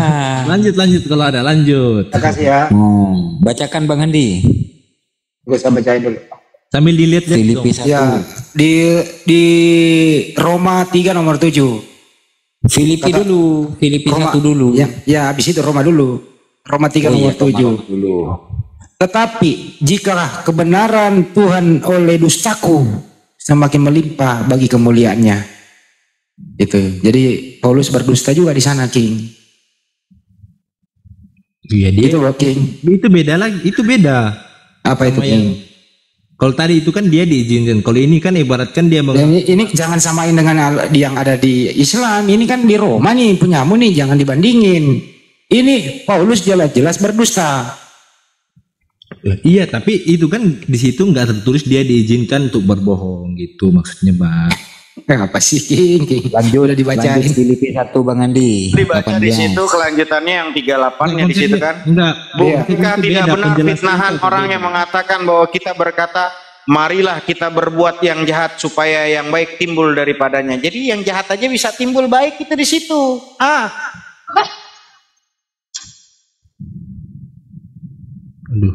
Lanjut kalau ada lanjut. Terima kasih ya. Bacakan Bang Andi. Gue sampai bacain dulu. Sambil dilihat Filipi 1. Ya, di Roma 3 nomor 7. Filipi dulu, Filipi 1 dulu. Ya, habis itu Roma dulu. Roma 3 nomor 7. Tetapi jika kebenaran Tuhan oleh dustaku semakin melimpah bagi kemuliaannya. Itu. Jadi Paulus berdusta juga di sana, King. Iya, dia itu loh, King. Itu beda lagi, itu beda. Apa itu, King? Kalau tadi itu kan dia diizinkan. Kalau ini kan ibaratkan dia ini jangan samain dengan yang ada di Islam. Ini kan di Roma nih punyamu nih, jangan dibandingin. Ini Paulus jelas-jelas berdusta. Iya, tapi itu kan di situ nggak tertulis dia diizinkan untuk berbohong gitu maksudnya, Bang. Apa sih, King? Lanjut, udah dibacain. Lanjut Filipi 1 Bang Andi. Dibaca di situ kelanjutannya yang 38-nya di situ kan. Enggak. Bukankah tidak benar fitnahan orang yang mengatakan bahwa kita berkata, marilah kita berbuat yang jahat supaya yang baik timbul daripadanya. Jadi yang jahat aja bisa timbul baik, itu di situ. Aduh.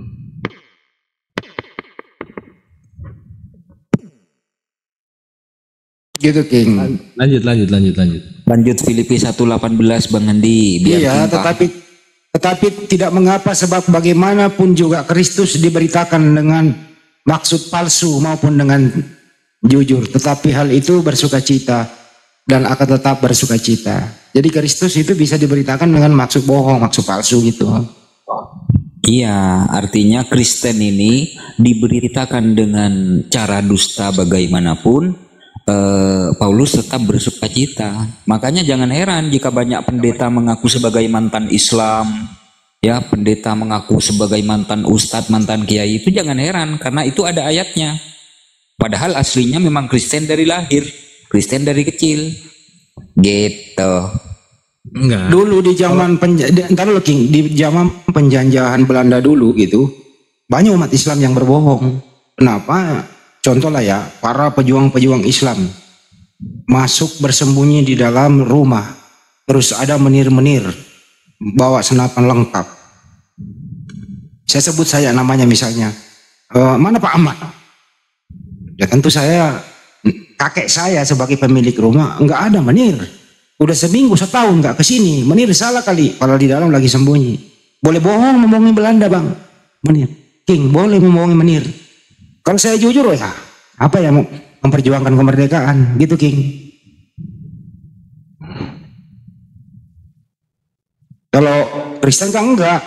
Gitu, King. Lanjut. Lanjut Filipi 1:18 Bang Andi. Iya, tetapi tidak mengapa, sebab bagaimanapun juga Kristus diberitakan dengan maksud palsu maupun dengan jujur. Tetapi hal itu bersukacita dan akan tetap bersukacita. Jadi Kristus itu bisa diberitakan dengan maksud bohong, maksud palsu gitu. Iya, artinya Kristen ini diberitakan dengan cara dusta bagaimanapun. Paulus tetap bersukacita. Makanya jangan heran jika banyak pendeta mengaku sebagai mantan Islam, ya, pendeta mengaku sebagai mantan ustadz, mantan kiai, itu jangan heran karena itu ada ayatnya. Padahal aslinya memang Kristen dari lahir, Kristen dari kecil, gitu. Enggak. Dulu di zaman di zaman penjajahan Belanda dulu gitu, banyak umat Islam yang berbohong. Kenapa? Contoh lah ya, para pejuang-pejuang Islam masuk bersembunyi di dalam rumah, terus ada menir-menir bawa senapan lengkap. Saya sebut saya namanya misalnya, mana Pak Ahmad? Ya tentu kakek saya sebagai pemilik rumah, enggak ada menir. Udah seminggu, setahun nggak kesini. Menir salah kali, kalau di dalam lagi sembunyi. Boleh bohong ngomongin Belanda bang, Menir. King boleh ngomongin Menir. Kalau saya jujur ya, apa ya, memperjuangkan kemerdekaan, gitu King. Kalau Kristen kan enggak.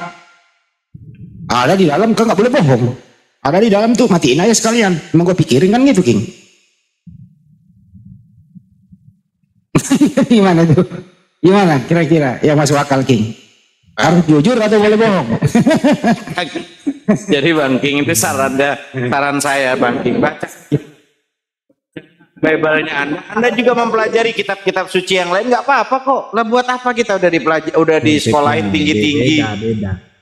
Ada di dalam kan nggak boleh bohong. Ada di dalam tuh matiin aja sekalian. Emang gue pikirin kan gitu King. Gimana tuh? Gimana kira-kira yang masuk akal King? Harus jujur atau boleh bohong? Jadi Bang King itu saran saya Bang King, baca Bible-nya Anda juga mempelajari kitab-kitab suci yang lain, nggak apa-apa kok. Lah buat apa kita udah di sekolahin tinggi-tinggi?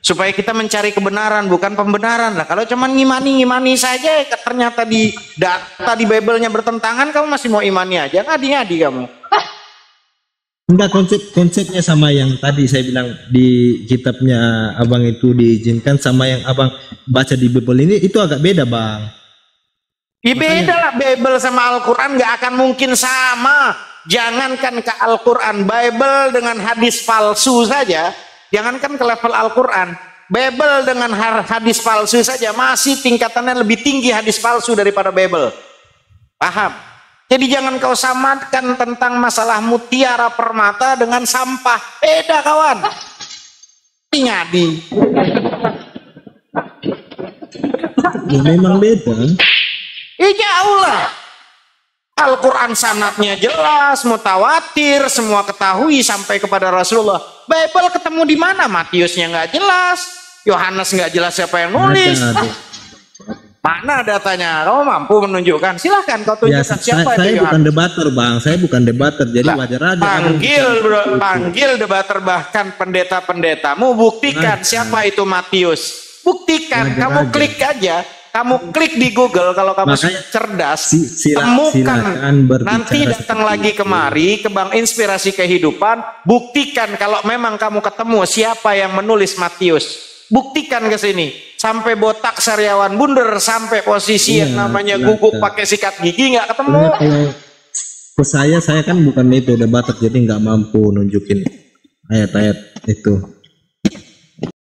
Supaya kita mencari kebenaran, bukan pembenaran. Lah kalau cuma ngimani saja, ternyata di data di Bible-nya bertentangan, kamu masih mau imani aja, ngadi-ngadi kamu. Enggak, konsepnya sama yang tadi saya bilang di kitabnya abang itu diizinkan, sama yang abang baca di Bible ini itu agak beda bang. Ya beda lah, Bible sama Al-Quran nggak akan mungkin sama. Jangankan ke Al-Quran, Bible dengan hadis palsu saja, jangankan ke level Al-Quran, Bible dengan hadis palsu saja masih tingkatannya lebih tinggi hadis palsu daripada Bible. Paham? Jadi jangan kau samakan tentang masalah mutiara permata dengan sampah. Beda kawan. Ngadi. Ya, memang beda. Jauh lah. Al-Quran sanadnya jelas, mutawatir, semua ketahui sampai kepada Rasulullah. Bible ketemu di mana? Matiusnya nggak jelas, Yohanes nggak jelas siapa yang nulis. Mana datanya? Kamu mampu menunjukkan? Silahkan kau tunjukkan siapa saya itu. Saya bukan debater bang, saya bukan debater, jadi wajar aja. Panggil debater, bahkan pendeta-pendetamu, buktikan siapa itu Matius. Buktikan, kamu klik aja. Kamu klik di Google kalau kamu cerdas, temukan. Nanti datang lagi kemari ke Bank Inspirasi Kehidupan, buktikan kalau memang kamu ketemu siapa yang menulis Matius. Buktikan ke sini sampai botak sariawan bunder, sampai posisi yang namanya gugup pakai sikat gigi nggak ketemu. Ke saya kan bukan itu debater, jadi nggak mampu nunjukin ayat-ayat itu.